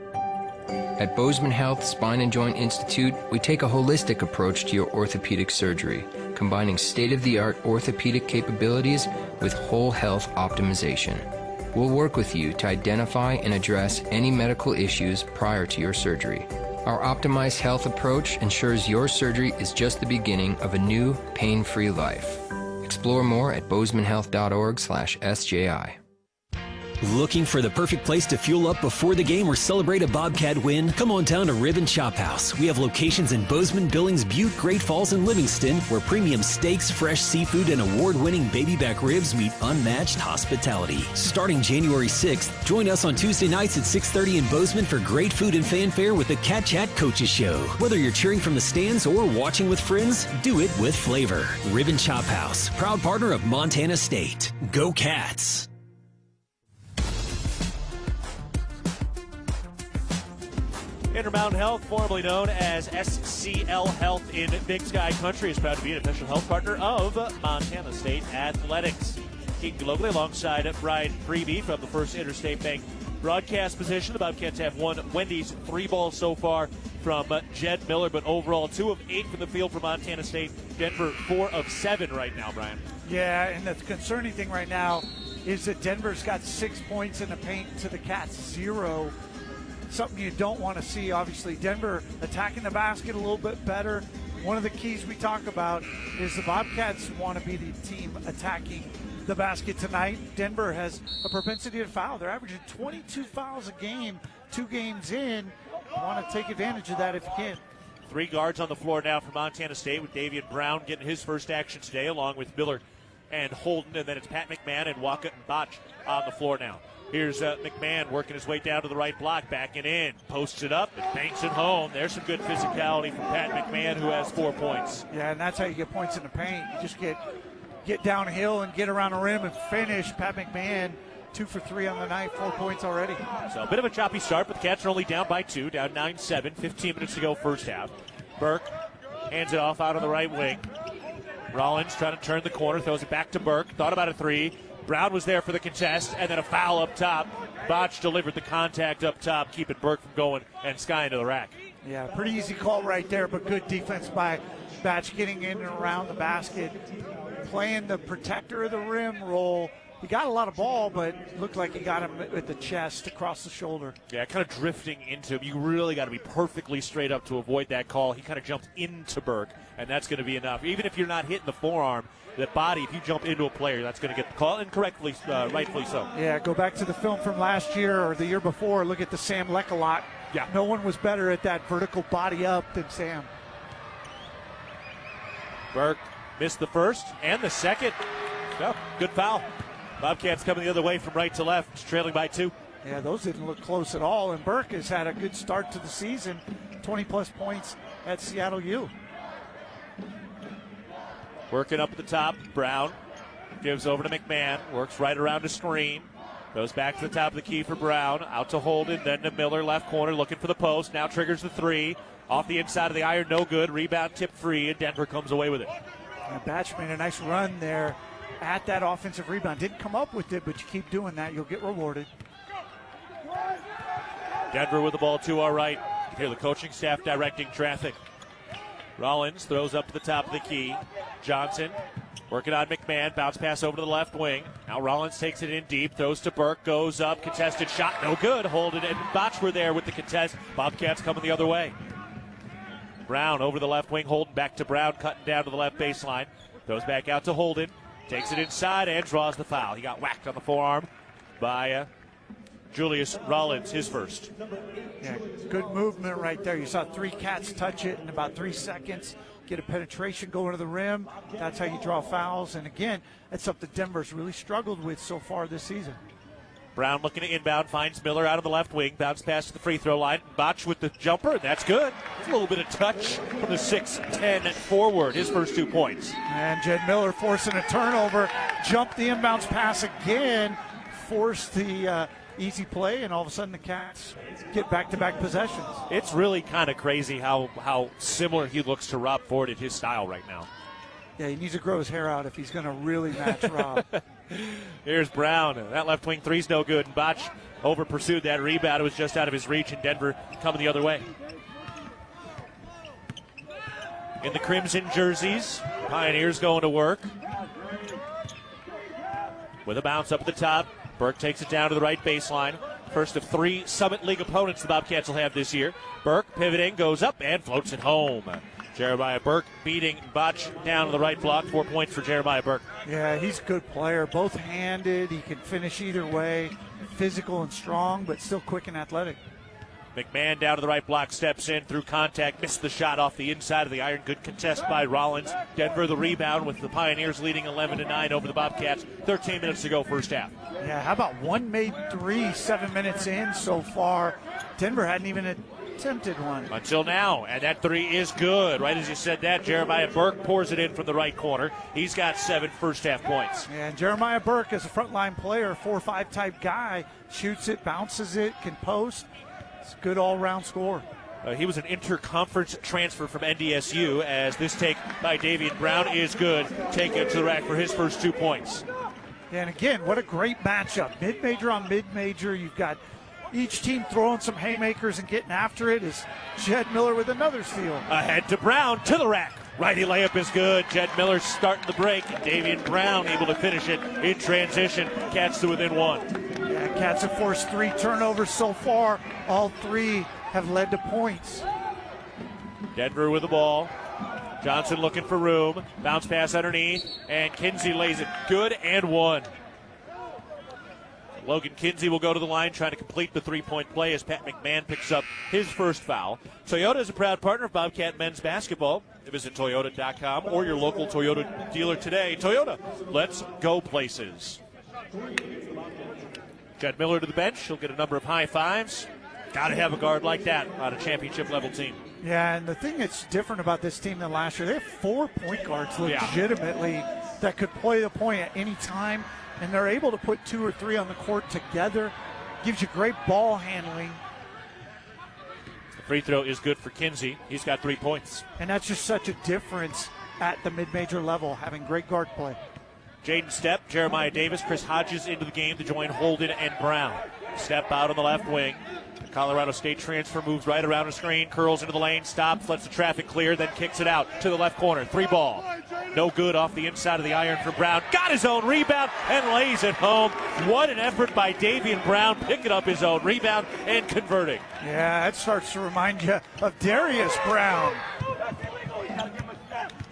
S7: At Bozeman Health Spine and Joint Institute, we take a holistic approach to your orthopedic surgery, combining state-of-the-art orthopedic capabilities with whole health optimization. We'll work with you to identify and address any medical issues prior to your surgery. Our optimized health approach ensures your surgery is just the beginning of a new, pain-free life. Explore more at bozemanhealth.org/SJI.
S14: Looking for the perfect place to fuel up before the game or celebrate a Bobcat win? Come on down to Rib & Chop House. We have locations in Bozeman, Billings, Butte, Great Falls, and Livingston, where premium steaks, fresh seafood, and award-winning baby back ribs meet unmatched hospitality. Starting January 6th, join us on Tuesday nights at 6:30 in Bozeman for great food and fanfare with the Cat Chat Coaches Show. Whether you're cheering from the stands or watching with friends, do it with flavor. Rib & Chop House, proud partner of Montana State. Go Cats!
S4: Intermountain Health, formerly known as SCL Health in Big Sky Country, is proud to be an official health partner of Montana State Athletics. Keaton Gillogly alongside Brian Preibe from the First Interstate Bank broadcast position. The Bobcats have won Wendy's 3 balls so far from Jed Miller, but overall 2 of 8 from the field for Montana State. Denver 4 of 7 right now, Brian.
S5: Yeah, and the concerning thing right now is that Denver's got 6 points in the paint to the Cats 0. Something you don't want to see. Obviously, Denver attacking the basket a little bit better. One of the keys we talk about is the Bobcats want to be the team attacking the basket tonight. Denver has a propensity to foul. They're averaging 22 fouls a game, 2 games in. You want to take advantage of that if you can.
S4: 3 guards on the floor now for Montana State, with Davian Brown getting his first action today, along with Miller and Holden. And then it's Pat McMahon and Wackett and Botch on the floor now. Here's McMahon working his way down to the right block, backing in, posts it up, and banks it home. There's some good physicality from Pat McMahon, who has 4 points.
S5: Yeah, and that's how you get points in the paint. You just get downhill and get around the rim and finish. Pat McMahon, 2 for 3 on the night, 4 points already.
S4: So a bit of a choppy start, but the Cats are only down by 2, down 9-7, 15 minutes to go first half. Burke hands it off out on the right wing. Rollins trying to turn the corner, throws it back to Burke, thought about a 3. Brown was there for the contest, and then a foul up top. Botch delivered the contact up top, keeping Burke from going and sky into the rack.
S5: Yeah, pretty easy call right there, but good defense by Batch, getting in and around the basket, playing the protector of the rim role. He got a lot of ball, but looked like he got him with the chest across the shoulder.
S4: Yeah, kind of drifting into him. You really got to be perfectly straight up to avoid that call. He kind of jumped into Burke, and that's going to be enough. Even if you're not hitting the forearm, the body, if you jump into a player, that's going to get the call, and correctly, rightfully so.
S5: Yeah, go back to the film from last year or the year before. Look at the Sam Leck-a-lot.
S4: Yeah.
S5: No one was better at that vertical body up than Sam.
S4: Burke missed the first and the second. Oh, good foul. Bobcats coming the other way from right to left, trailing by 2.
S5: Yeah, those didn't look close at all. And Burke has had a good start to the season, 20-plus points at Seattle U.
S4: Working up at the top, Brown gives over to McMahon, works right around the screen. Goes back to the top of the key for Brown. Out to Holden, then to Miller, left corner, looking for the post. Now triggers the three. Off the inside of the iron, no good. Rebound tip free, and Denver comes away with it.
S5: And Batch made a nice run there at that offensive rebound. Didn't come up with it, but you keep doing that, you'll get rewarded.
S4: Denver with the ball to our right. You hear the coaching staff directing traffic. Rollins throws up to the top of the key. Johnson working on McMahon. Bounce pass over to the left wing. Now Rollins takes it in deep. Throws to Burke. Goes up. Contested shot. No good. Holden and Botch were there with the contest. Bobcats coming the other way. Brown over the left wing. Holden back to Brown. Cutting down to the left baseline. Throws back out to Holden. Takes it inside and draws the foul. He got whacked on the forearm by Julius Rollins, his first.
S5: Yeah, good movement right there. You saw 3 Cats touch it in about 3 seconds, get a penetration going to the rim. That's how you draw fouls. And again, that's something Denver's really struggled with so far this season.
S4: Brown looking to inbound, finds Miller out of the left wing, bounce pass to the free throw line. Botch with the jumper, and that's good. A little bit of touch from the 6'10" forward, his first 2 points.
S5: And Jed Miller forcing a turnover, jumped the inbounds pass again, forced the easy play, and all of a sudden the Cats get back-to-back possessions.
S4: It's really kind of crazy how similar he looks to Rob Ford in his style right now.
S5: Yeah, he needs to grow his hair out if he's going to really match Rob.
S4: Here's Brown. That left wing three's no good. And Botch over pursued that rebound. It was just out of his reach, and Denver coming the other way. In the crimson jerseys, Pioneers going to work. With a bounce up at the top. Burke takes it down to the right baseline. First of 3 Summit League opponents the Bobcats will have this year. Burke pivoting, goes up, and floats it home. Jeremiah Burke beating Botch down to the right block. 4 points for Jeremiah Burke.
S5: Yeah, he's a good player. Both-handed. He can finish either way. Physical and strong, but still quick and athletic.
S4: McMahon down to the right block, steps in through contact, missed the shot off the inside of the iron. Good contest by Rollins. Denver the rebound with the Pioneers leading 11-9 over the Bobcats. 13 minutes to go first half.
S5: Yeah, how about one made three 7 minutes in so far? Denver hadn't even attempted one.
S4: Until now, and that three is good. Right as you said that, Jeremiah Burke pours it in from the right corner. He's got 7 first half points.
S5: And Jeremiah Burke is a frontline player, 4-5 type guy. Shoots it, bounces it, can post. It's a good all-around score.
S4: He was an interconference transfer from NDSU, as this take by Davian Brown is good. Take it to the rack for his first 2 points.
S5: And again, what a great matchup. Mid-major on mid-major. You've got each team throwing some haymakers and getting after it. Is Jed Miller with another steal.
S4: Ahead to Brown, to the rack. Righty layup is good. Jed Miller starting the break. Davian Brown able to finish it in transition. Cats to within 1.
S5: Yeah, Cats have forced 3 turnovers so far. All 3 have led to points.
S4: Denver with the ball. Johnson looking for room. Bounce pass underneath. And Kinsey lays it good and 1. Logan Kinsey will go to the line trying to complete the 3-point play as Pat McMahon picks up his first foul. Toyota is a proud partner of Bobcat men's basketball. Visit Toyota.com or your local Toyota dealer today. Toyota, let's go places. Jed Miller to the bench. He'll get a number of high fives. Got to have a guard like that on a championship-level team.
S5: Yeah, and the thing that's different about this team than last year, they have 4 point guards legitimately that could play the point at any time, and they're able to put 2 or 3 on the court together. Gives you great ball handling.
S4: The free throw is good for Kinsey. He's got 3 points.
S5: And that's just such a difference at the mid-major level, having great guard play.
S4: Jaden Stepp, Jeremiah Davis, Chris Hodges into the game to join Holden and Brown. Stepp out on the left wing. The Colorado State transfer moves right around the screen, curls into the lane, stops, lets the traffic clear, then kicks it out to the left corner. 3 ball. No good off the inside of the iron for Brown. Got his own rebound and lays it home. What an effort by Davian Brown, picking up his own rebound and converting.
S5: Yeah, that starts to remind you of Darius Brown.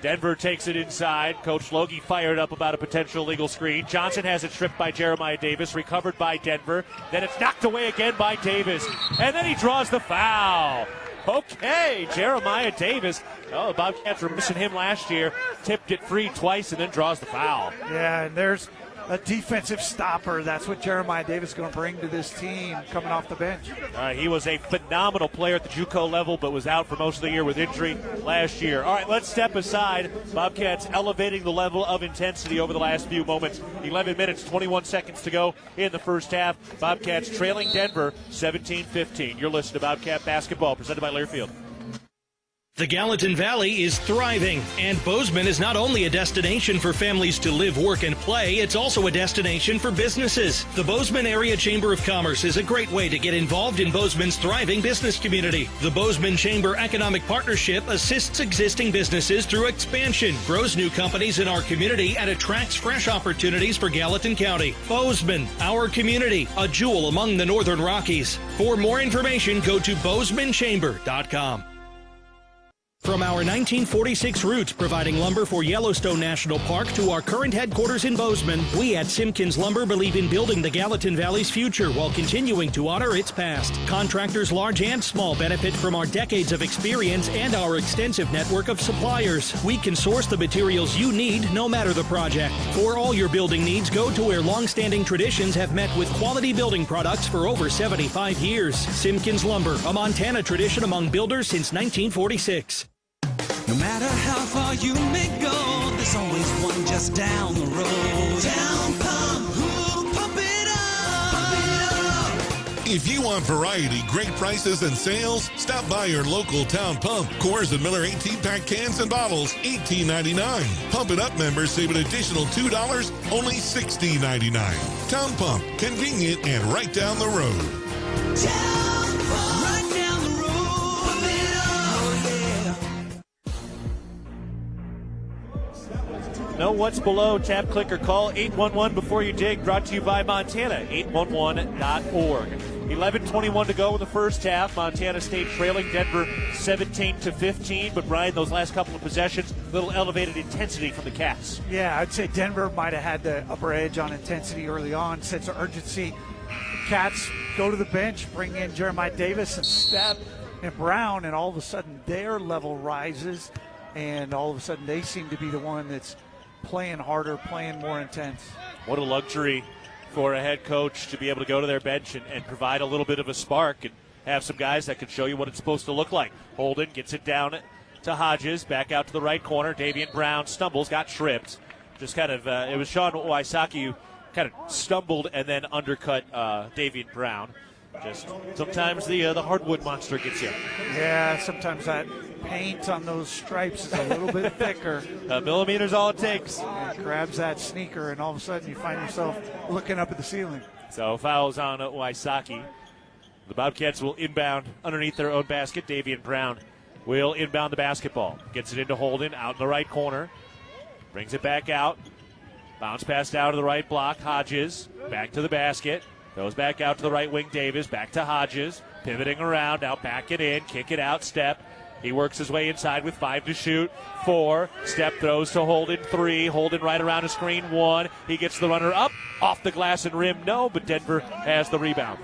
S4: Denver takes it inside. Coach Logie fired up about a potential illegal screen. Johnson has it stripped by Jeremiah Davis, recovered by Denver. Then it's knocked away again by Davis. And then he draws the foul. Okay, Jeremiah Davis. Oh, the Bobcats were missing him last year. Tipped it free twice and then draws the foul.
S5: Yeah, and there's a defensive stopper. That's what Jeremiah Davis is going to bring to this team coming off the bench.
S4: He was a phenomenal player at the JUCO level, but was out for most of the year with injury last year. All right, let's step aside. Bobcats elevating the level of intensity over the last few moments. 11 minutes, 21 seconds to go in the first half. Bobcats trailing Denver 17-15. You're listening to Bobcat Basketball, presented by Learfield.
S8: The Gallatin Valley is thriving, and Bozeman is not only a destination for families to live, work, and play, it's also a destination for businesses. The Bozeman Area Chamber of Commerce is a great way to get involved in Bozeman's thriving business community. The Bozeman Chamber Economic Partnership assists existing businesses through expansion, grows new companies in our community, and attracts fresh opportunities for Gallatin County. Bozeman, our community, a jewel among the Northern Rockies. For more information, go to bozemanchamber.com. From our 1946 roots providing lumber for Yellowstone National Park to our current headquarters in Bozeman, we at Simpkins Lumber believe in building the Gallatin Valley's future while continuing to honor its past. Contractors large and small benefit from our decades of experience and our extensive network of suppliers. We can source the materials you need no matter the project. For all your building needs, go to where long-standing traditions have met with quality building products for over 75 years. Simpkins Lumber, a Montana tradition among builders since 1946.
S9: No matter how far you may go, there's always one just down the road. Town Pump, ooh, pump it up, pump it up.
S10: If you want variety, great prices, and sales, stop by your local Town Pump. Coors and Miller 18-pack cans and bottles, $18.99. Pump It Up members save an additional $2, only $16.99. Town Pump, convenient and right down the road.
S9: Town Pump, right down the road. Pump it up, oh yeah.
S4: Know what's below? Tap, click, or call 811 before you dig. Brought to you by Montana, 811.org. 11:21 to go in the first half. Montana State trailing Denver 17-15. But Brian, those last couple of possessions, a little elevated intensity from the Cats.
S5: Yeah, I'd say Denver might have had the upper edge on intensity early on, sense of urgency. Cats go to the bench, bring in Jeremiah Davis and Step and Brown, and all of a sudden their level rises, and all of a sudden they seem to be the one that's playing harder, playing more intense.
S4: What a luxury for a head coach to be able to go to their bench and provide a little bit of a spark and have some guys that can show you what it's supposed to look like. Holden gets it down to Hodges, back out to the right corner. Davian Brown stumbles, got tripped. Just kind of, it was Sean Wysocki who kind of stumbled and then undercut Davian Brown. Just sometimes the hardwood monster gets you.
S5: Yeah, sometimes that paint on those stripes is a little bit thicker.
S4: A millimeter's all it takes.
S5: And grabs that sneaker, and all of a sudden you find yourself looking up at the ceiling.
S4: So fouls on Wysocki. The Bobcats will inbound underneath their own basket. Davian Brown will inbound the basketball. Gets it into Holden out in the right corner. Brings it back out. Bounce pass down to the right block. Hodges back to the basket. Goes back out to the right wing. Davis back to Hodges. Pivoting around. Now back it in. Kick it out. Step. He works his way inside with 5 to shoot. 4. Step throws to Holden. 3. Holden right around a screen. 1. He gets the runner up. Off the glass and rim. No, but Denver has the rebound.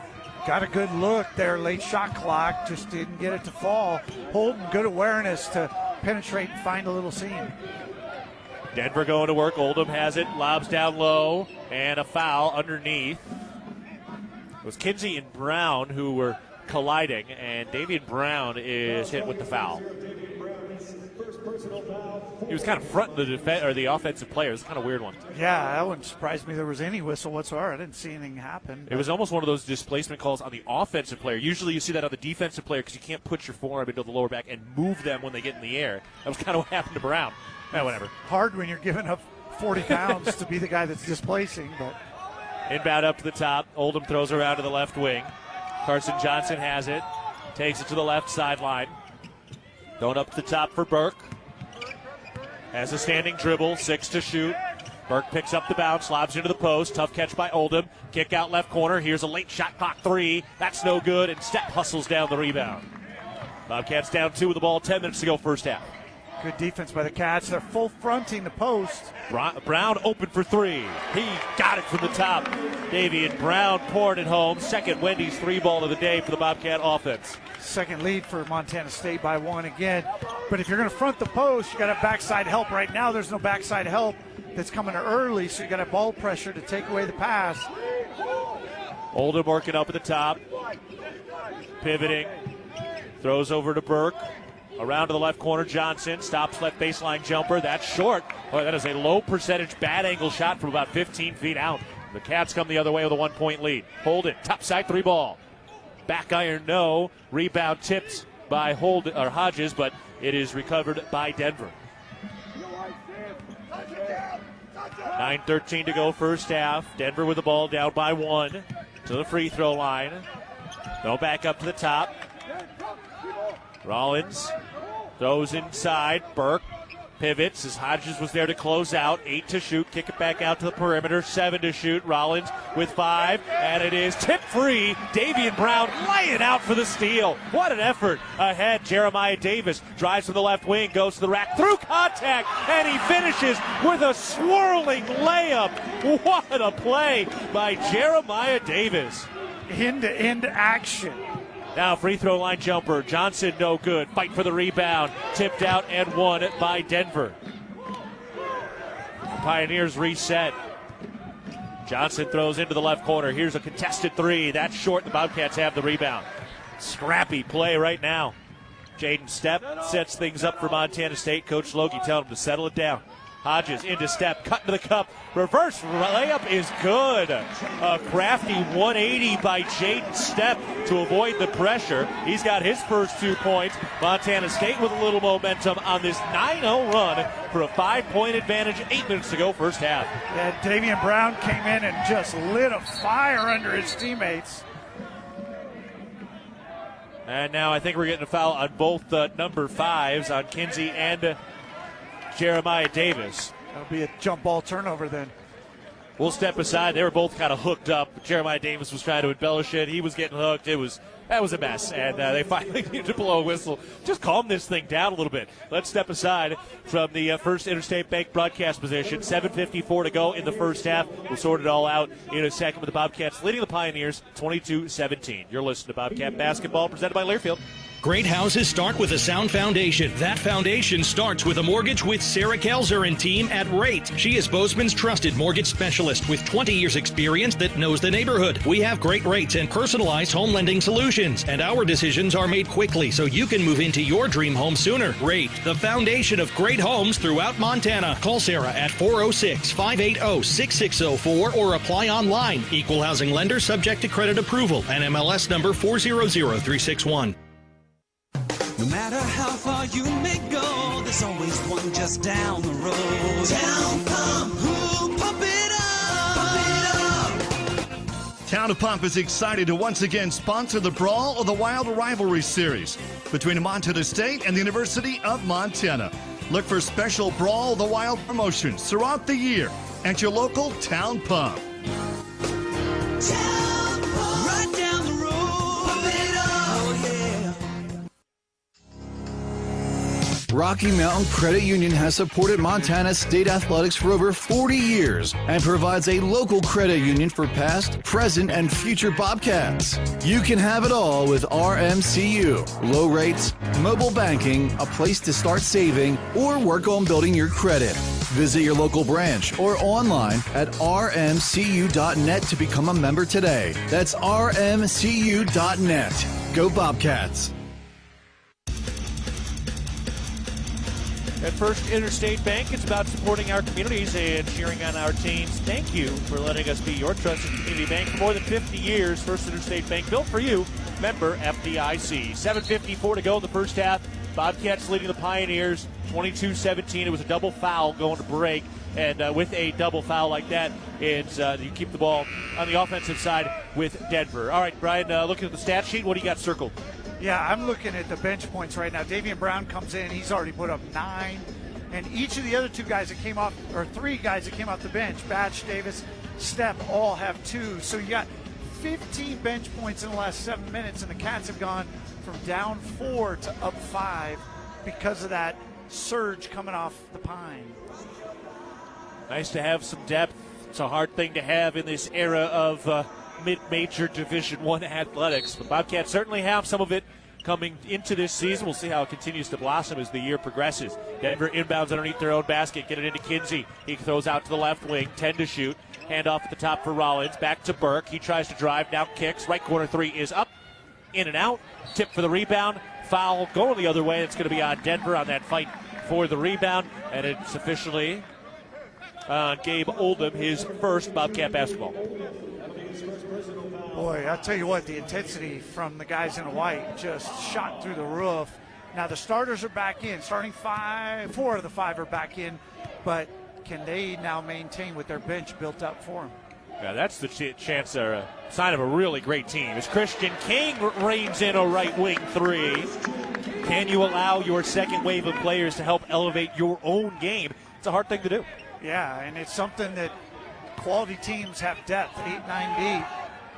S5: Got a good look there. Late shot clock. Just didn't get it to fall. Holden, good awareness to penetrate and find a little seam.
S4: Denver going to work. Oldham has it. Lobs down low. And a foul underneath. It was Kinsey and Brown who were colliding, and Davian Brown is hit with the foul. He was kind of fronting the offensive player. It's kind of a weird one.
S5: Yeah, that wouldn't surprise me there was any whistle whatsoever. I didn't see anything happen.
S4: It was almost one of those displacement calls on the offensive player. Usually you see that on the defensive player because you can't put your forearm into the lower back and move them when they get in the air. That was kind of what happened to Brown. Whatever.
S5: Hard when you're giving up 40 pounds to be the guy that's displacing, but...
S4: Inbound up to the top. Oldham throws around to the left wing. Carson Johnson has it. Takes it to the left sideline. Going up to the top for Burke. Has a standing dribble. 6 to shoot. Burke picks up the bounce. Lobs into the post. Tough catch by Oldham. Kick out left corner. Here's a late shot clock 3. That's no good. And Step hustles down the rebound. Bobcats down 2 with the ball. 10 minutes to go first half.
S5: Good defense by the Cats. They're full fronting the post.
S4: Brown open for 3. He got it from the top. Davian Brown poured it home. Second Wendy's 3-ball of the day for the Bobcat offense.
S5: Second lead for Montana State by 1 again. But if you're going to front the post, you got to have backside help. Right now, there's no backside help. that's coming early, so you got a ball pressure to take away the pass.
S4: Oldham working up at the top. Pivoting. Throws over to Burke. Around to the left corner, Johnson. Stops left baseline jumper. That's short. Boy, that is a low percentage, bad angle shot from about 15 feet out. The Cats come the other way with a 1-point lead. Hold it. Top side 3 ball. Back iron, no. Rebound tipped by Hodges, but it is recovered by Denver. 9:13 to go first half. Denver with the ball down by 1 to the free throw line. They'll back up to the top. Rollins throws inside. Burke pivots as Hodges was there to close out. 8 to shoot. Kick it back out to the perimeter. 7 to shoot. Rollins with 5. And it is tip free. Davian Brown laying out for the steal. What an effort ahead. Jeremiah Davis drives from the left wing. Goes to the rack through contact. And he finishes with a swirling layup. What a play by Jeremiah Davis.
S5: End-to-end action.
S4: Now free throw line jumper. Johnson no good. Fight for the rebound. Tipped out and won by Denver. The Pioneers reset. Johnson throws into the left corner. Here's a contested 3. That's short. The Bobcats have the rebound. Scrappy play right now. Jaden Stepp sets things up for Montana State. Coach Logie telling him to settle it down. Hodges into Stepp, cut into the cup. Reverse layup is good. A crafty 180 by Jaden Stepp to avoid the pressure. He's got his first 2 points. Montana State with a little momentum on this 9-0 run for a 5-point advantage. 8 minutes to go first half.
S5: Yeah, Davian Brown came in and just lit a fire under his teammates.
S4: And now I think we're getting a foul on both number 5s, on Kinsey and Jeremiah Davis.
S5: That'll be a jump ball turnover then.
S4: We'll step aside. They were both kind of hooked up. Jeremiah Davis was trying to embellish it. He was getting hooked. That was a mess, and they finally needed to blow a whistle. Just calm this thing down a little bit. Let's step aside from the First Interstate Bank broadcast position. 7:54 to go in the first half. We'll sort it all out in a second with the Bobcats leading the Pioneers 22-17. You're listening to Bobcat Basketball presented by Learfield.
S8: Great houses start with a sound foundation. That foundation starts with a mortgage with Sarah Kelzer and team at Rate. She is Bozeman's trusted mortgage specialist with 20 years experience that knows the neighborhood. We have great rates and personalized home lending solutions, and our decisions are made quickly so you can move into your dream home sooner. Rate, the foundation of great homes throughout Montana. Call Sarah at 406-580-6604 or apply online. Equal housing lender subject to credit approval. NMLS number 400361.
S9: No matter how far you may go, there's always one just down the road. Town Pump, who pump it up, pump it up.
S12: Town of Pump is excited to once again sponsor the Brawl of the Wild Rivalry Series between Montana State and the University of Montana. Look for special Brawl of the Wild promotions throughout the year at your local Town Pump.
S9: Town Pump, right down the road, pump it up, oh yeah.
S16: Rocky Mountain Credit Union has supported Montana State athletics for over 40 years and provides a local credit union for past, present, and future Bobcats. You can have it all with RMCU. Low rates, mobile banking, a place to start saving, or work on building your credit. Visit your local branch or online at rmcu.net to become a member today. That's rmcu.net. Go Bobcats.
S4: At First Interstate Bank, it's about supporting our communities and cheering on our teams. Thank you for letting us be your trusted community bank for more than 50 years. First Interstate Bank, built for you. Member FDIC. 7:54 to go in the first half. Bobcats leading the Pioneers 22-17. It was a double foul going to break. And with a double foul like that, it's you keep the ball on the offensive side with Denver. All right, Brian, looking at the stat sheet, what do you got circled?
S5: Yeah, I'm looking at the bench points right now. Davian Brown comes in. He's already put up 9. And each of the other 2 guys that came off, or 3 guys that came off the bench, Batch, Davis, Stepp, all have 2. So you got 15 bench points in the last 7 minutes, and the Cats have gone from down 4 to up 5 because of that surge coming off the Pine.
S4: Nice to have some depth. It's a hard thing to have in this era of mid-major Division I athletics. The Bobcats certainly have some of it coming into this season. We'll see how it continues to blossom as the year progresses. Denver inbounds underneath their own basket. Get it into Kinsey. He throws out to the left wing. 10 to shoot. Handoff at the top for Rollins. Back to Burke. He tries to drive. Now kicks. Right corner three is up. In and out. Tip for the rebound. Foul going the other way. It's going to be on Denver on that fight for the rebound. And it's officially Gabe Oldham, his first Bobcat basketball.
S5: Boy, I'll tell you what, the intensity from the guys in white just shot through the roof. Now the starters are back in. Starting four of the five are back in. But can they now maintain with their bench built up for them?
S4: Yeah, that's the chance or a sign of a really great team. As Christian King reins in a right wing three. Can you allow your second wave of players to help elevate your own game? It's a hard thing to do.
S5: Yeah, and it's something that quality teams have depth, 8-9 deep.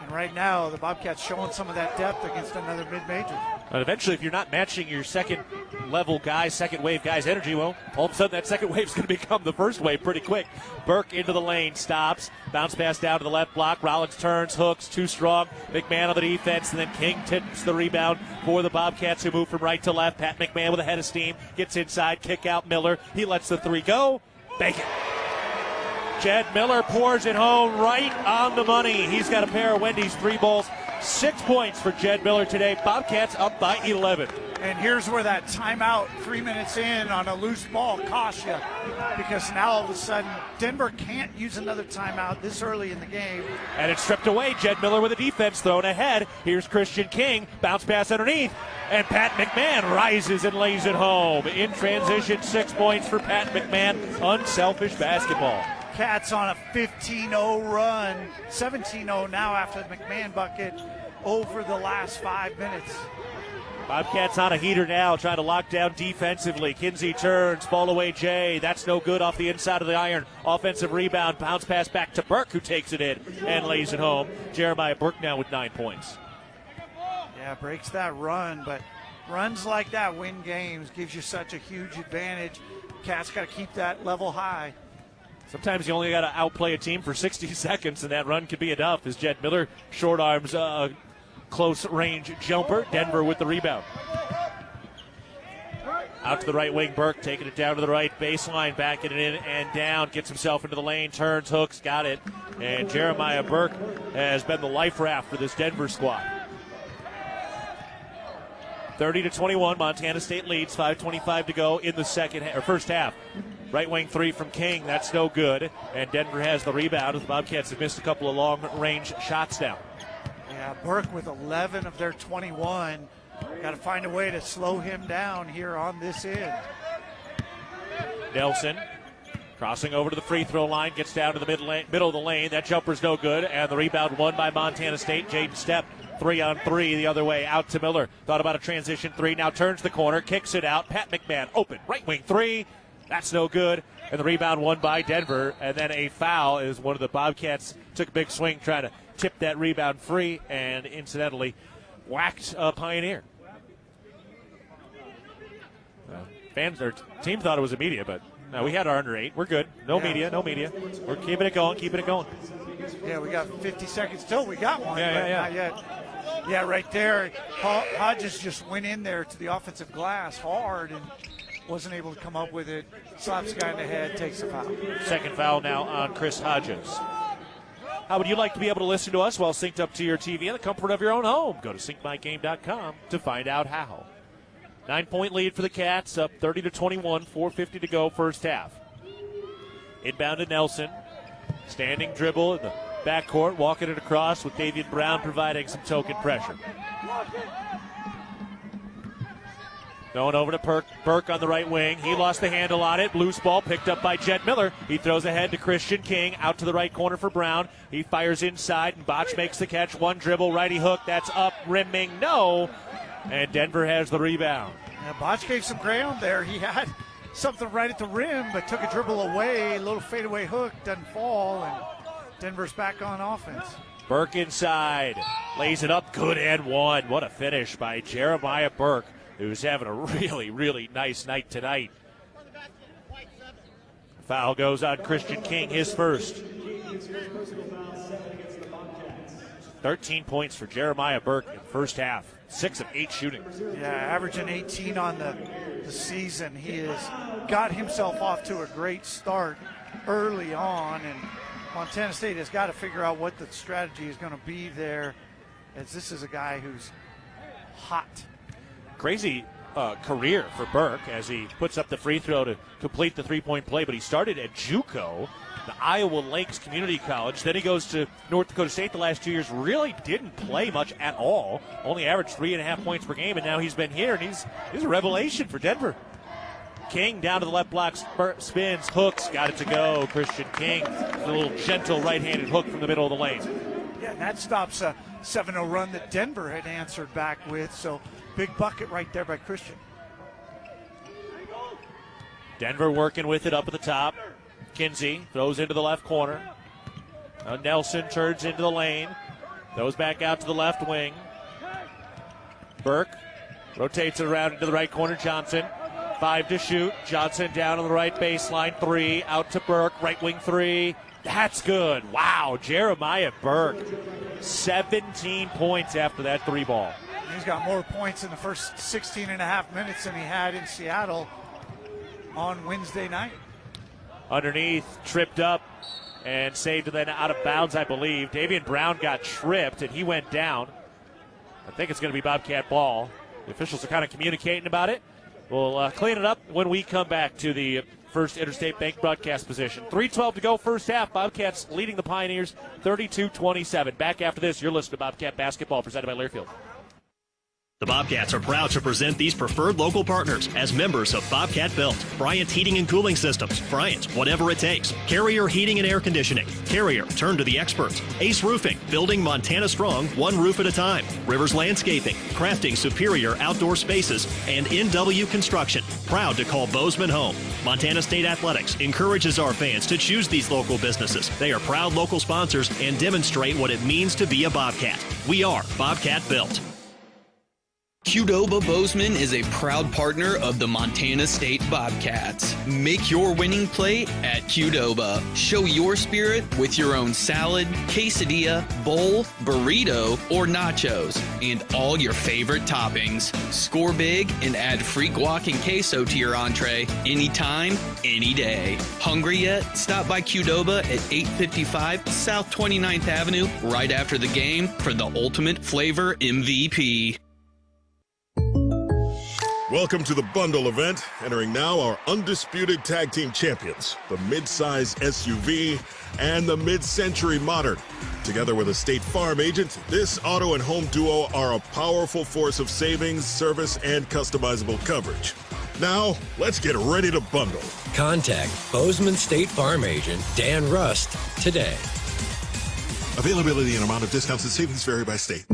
S5: And right now, the Bobcats showing some of that depth against another mid-major.
S4: But eventually, if you're not matching your second level guys, second wave guys' energy, well, all of a sudden that second wave is going to become the first wave pretty quick. Burke into the lane, stops, bounce pass down to the left block. Rollins turns, hooks, too strong. McMahon on the defense, and then King tips the rebound for the Bobcats, who move from right to left. Pat McMahon with a head of steam, gets inside, kick out Miller. He lets the three go. Bank it. Jed Miller pours it home right on the money. He's got a pair of Wendy's 3 balls. 6 points for Jed Miller today. Bobcats up by 11.
S5: And here's where that timeout 3 minutes in on a loose ball costs you, because now all of a sudden Denver can't use another timeout this early in the game.
S4: And it's stripped away. Jed Miller with a defense thrown ahead. Here's Christian King. Bounce pass underneath. And Pat McMahon rises and lays it home. In transition, 6 points for Pat McMahon. Unselfish basketball.
S5: Cats on a 15-0 run, 17-0 now after the McMahon bucket over the last 5 minutes.
S4: Bobcats on a heater now, trying to lock down defensively. Kinsey turns, fall away Jay. That's no good off the inside of the iron. Offensive rebound, bounce pass back to Burke, who takes it in and lays it home. Jeremiah Burke now with 9 points.
S5: Yeah, breaks that run, but runs like that win games, gives you such a huge advantage. Cats got to keep that level high.
S4: Sometimes you only got to outplay a team for 60 seconds, and that run could be enough as Jed Miller short arms a close-range jumper. Denver with the rebound. Out to the right wing, Burke taking it down to the right baseline, backing it in and down, gets himself into the lane, turns, hooks, got it. And Jeremiah Burke has been the life raft for this Denver squad. 30-21, Montana State leads, 5:25 to go in the first half. Right wing three from King, that's no good. And Denver has the rebound as the Bobcats have missed a couple of long-range shots now.
S5: Yeah, Burke with 11 of their 21. Got to find a way to slow him down here on this end.
S4: Nelson crossing over to the free throw line, gets down to the middle of the lane. That jumper's no good, and the rebound won by Montana State. Jaden Stepp, 3-on-3 the other way, out to Miller. Thought about a transition three, now turns the corner, kicks it out. Pat McMahon open, right wing three. That's no good, and the rebound won by Denver. And then a foul as one of the Bobcats took a big swing trying to tip that rebound free and incidentally whacked Pioneer. Fans, their team thought it was a media, but no, we had our under 8. We're good. No media. We're keeping it going.
S5: Yeah, we got 50 seconds till we got one.
S4: Yeah.
S5: Not yet. Yeah, right there. Hodges just went in there to the offensive glass hard and wasn't able to come up with it. Slaps the guy in the head, takes a foul.
S4: Second foul now on Chris Hodges. How would you like to be able to listen to us while synced up to your TV in the comfort of your own home? Go to syncmygame.com to find out how. 9-point lead for the Cats, up 30-21, 4:50 to go first half. Inbound to Nelson. Standing dribble in the backcourt, walking it across with Davian Brown providing some token pressure. Going over to Burke on the right wing. He lost the handle on it. Loose ball picked up by Jed Miller. He throws ahead to Christian King. Out to the right corner for Brown. He fires inside, and Botch makes the catch. One dribble, righty hook. That's up, rimming, no. And Denver has the rebound.
S5: Yeah, Botch gave some ground there. He had something right at the rim, but took a dribble away. A little fadeaway hook, doesn't fall, and Denver's back on offense.
S4: Burke inside. Lays it up, good and one. What a finish by Jeremiah Burke, who's having a really, really nice night tonight. Foul goes on Christian King, his first. 13 points for Jeremiah Burke in the first half. 6 of 8 shooting.
S5: Yeah, averaging 18 on the season. He has got himself off to a great start early on, and Montana State has got to figure out what the strategy is going to be there, as this is a guy who's hot.
S4: Crazy career for Burke as he puts up the free throw to complete the three-point play, but he started at JUCO, the Iowa Lakes Community College. Then he goes to North Dakota State the last 2 years. Really didn't play much at all. Only averaged 3.5 points per game, and now he's been here, and he's a revelation for Denver. King down to the left block, spins, hooks, got it to go. Christian King, a little gentle right-handed hook from the middle of the lane.
S5: Yeah, and that stops a 7-0 run that Denver had answered back with, so big bucket right there by Christian.
S4: Denver working with it up at the top. Kinsey throws into the left corner. Nelson turns into the lane. Throws back out to the left wing. Burke rotates it around into the right corner. Johnson, 5 to shoot. Johnson down on the right baseline. 3 out to Burke. Right wing 3. That's good. Wow, Jeremiah Burke. 17 points after that 3 ball.
S5: He's got more points in the first 16 and a half minutes than he had in Seattle on Wednesday night.
S4: Underneath, tripped up and saved, and then out of bounds, I believe. Davian Brown got tripped, and he went down. I think it's going to be Bobcat ball. The officials are kind of communicating about it. We'll clean it up when we come back to the First Interstate Bank broadcast position. 3:12 to go, first half. Bobcats leading the Pioneers 32-27. Back after this, you're listening to Bobcat Basketball, presented by Learfield.
S8: The Bobcats are proud to present these preferred local partners as members of Bobcat Built. Bryant Heating and Cooling Systems. Bryant, whatever it takes. Carrier Heating and Air Conditioning. Carrier, turn to the experts. Ace Roofing, building Montana strong, one roof at a time. Rivers Landscaping, crafting superior outdoor spaces. And NW Construction, proud to call Bozeman home. Montana State Athletics encourages our fans to choose these local businesses. They are proud local sponsors and demonstrate what it means to be a Bobcat. We are Bobcat Built.
S17: Qdoba Bozeman is a proud partner of the Montana State Bobcats. Make your winning play at Qdoba. Show your spirit with your own salad, quesadilla, bowl, burrito, or nachos, and all your favorite toppings. Score big and add free guac and queso to your entree anytime, any day. Hungry yet? Stop by Qdoba at 855 South 29th Avenue right after the game for the ultimate flavor MVP.
S10: Welcome to the Bundle event. Entering now our undisputed tag team champions, the mid-size SUV and the mid-century modern. Together with a State Farm agent, this auto and home duo are a powerful force of savings, service, and customizable coverage. Now, let's get ready to bundle.
S18: Contact Bozeman State Farm agent Dan Rust today.
S10: Availability and amount of discounts and savings vary by state.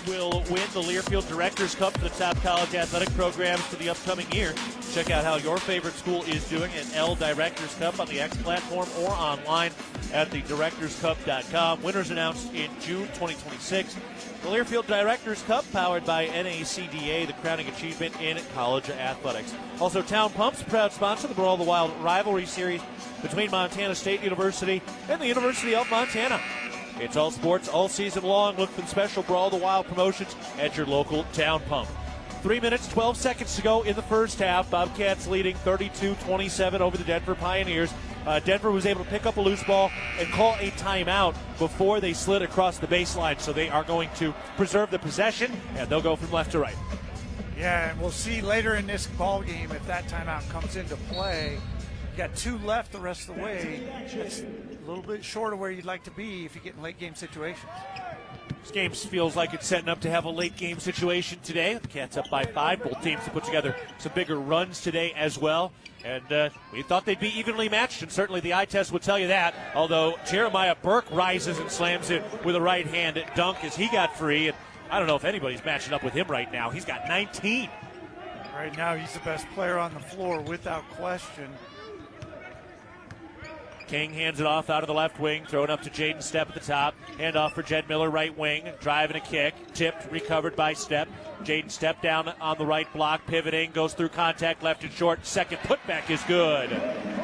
S4: Will win the Learfield Directors Cup for the top college athletic programs for the upcoming year. Check out how your favorite school is doing at L Directors Cup on the X platform or online at thedirectorscup.com. Winners announced in June 2026. The Learfield Directors Cup, powered by NACDA, the crowning achievement in college athletics. Also, Town Pump's proud sponsor, the Brawl the Wild rivalry series between Montana State University and the University of Montana. It's all sports all season long. Look for the special Brawl the Wild promotions at your local Town Pump. 3 minutes, 12 seconds to go in the first half. Bobcats leading 32-27 over the Denver Pioneers. Denver was able to pick up a loose ball and call a timeout before they slid across the baseline. So they are going to preserve the possession, and they'll go from left to right.
S5: Yeah, and we'll see later in this ball game if that timeout comes into play. You got 2 left the rest of the way. That's a little bit short of where you'd like to be if you get in late game situations.
S4: This game feels like it's setting up to have a late game situation today. The Cats up by 5. Both teams have put together some bigger runs today as well. And we thought they'd be evenly matched, and certainly the eye test would tell you that. Although Jeremiah Burke rises and slams it with a right hand dunk as he got free. And I don't know if anybody's matching up with him right now. He's got 19.
S5: Right now he's the best player on the floor without question.
S4: King hands it off out of the left wing, thrown up to Jaden Stepp at the top. Hand off for Jed Miller, right wing. Drive and a kick. Tipped, recovered by Stepp. Jaden Stepp down on the right block, pivoting, goes through contact, left and short. Second putback is good.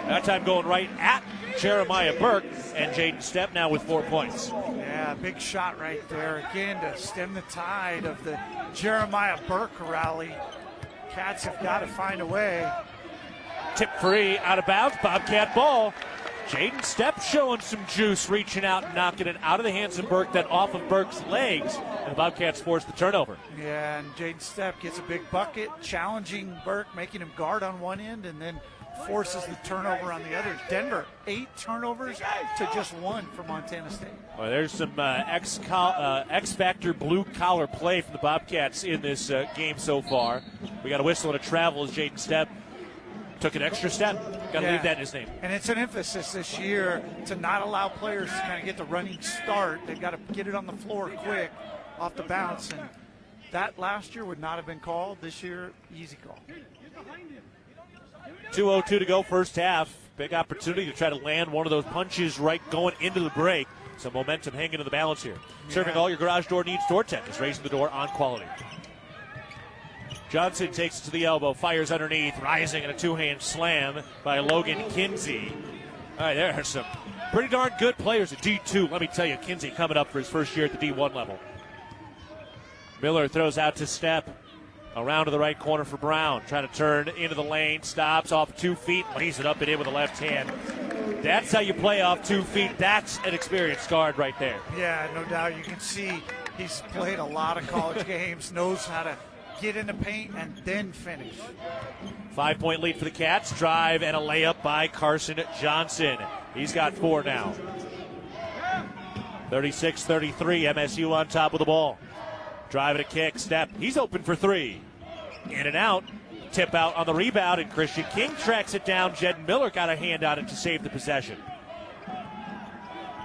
S4: That time going right at Jeremiah Burke, and Jaden Stepp now with 4 points.
S5: Yeah, big shot right there. Again, to stem the tide of the Jeremiah Burke rally. Cats have got to find a way.
S4: Tip free, out of bounds, Bobcat ball. Jaden Stepp showing some juice, reaching out and knocking it out of the hands of Burke, then off of Burke's legs, and the Bobcats force the turnover.
S5: Yeah, and Jaden Stepp gets a big bucket, challenging Burke, making him guard on one end, and then forces the turnover on the other. Denver, 8 turnovers to just 1 for Montana State.
S4: Well, there's some X-Factor blue-collar play from the Bobcats in this game so far. We got a whistle and a travel as Jaden Stepp took an extra step. Got to leave that in his name.
S5: And it's an emphasis this year to not allow players to kind of get the running start. They've got to get it on the floor quick off the bounce. And that last year would not have been called. This year, easy call.
S4: 2:02 to go first half. Big opportunity to try to land one of those punches right going into the break. Some momentum hanging in the balance here. Yeah. Serving all your garage door needs, DoorTech is raising the door on quality. Johnson takes it to the elbow, fires underneath, rising in a two-hand slam by Logan Kinsey. All right, there are some pretty darn good players at D2. Let me tell you, Kinsey coming up for his first year at the D1 level. Miller throws out to Stepp. Around to the right corner for Brown. Trying to turn into the lane, stops off 2 feet, lays it up and in with the left hand. That's how you play off 2 feet. That's an experienced guard right there.
S5: Yeah, no doubt. You can see he's played a lot of college games, knows how to get in the paint and then finish.
S4: 5-point lead for the Cats. Drive and a layup by Carson Johnson. He's got 4 now. 36-33, MSU on top of the ball. Drive and a kick, Stepp. He's open for 3. In and out. Tip out on the rebound, and Christian King tracks it down. Jed Miller got a hand on it to save the possession.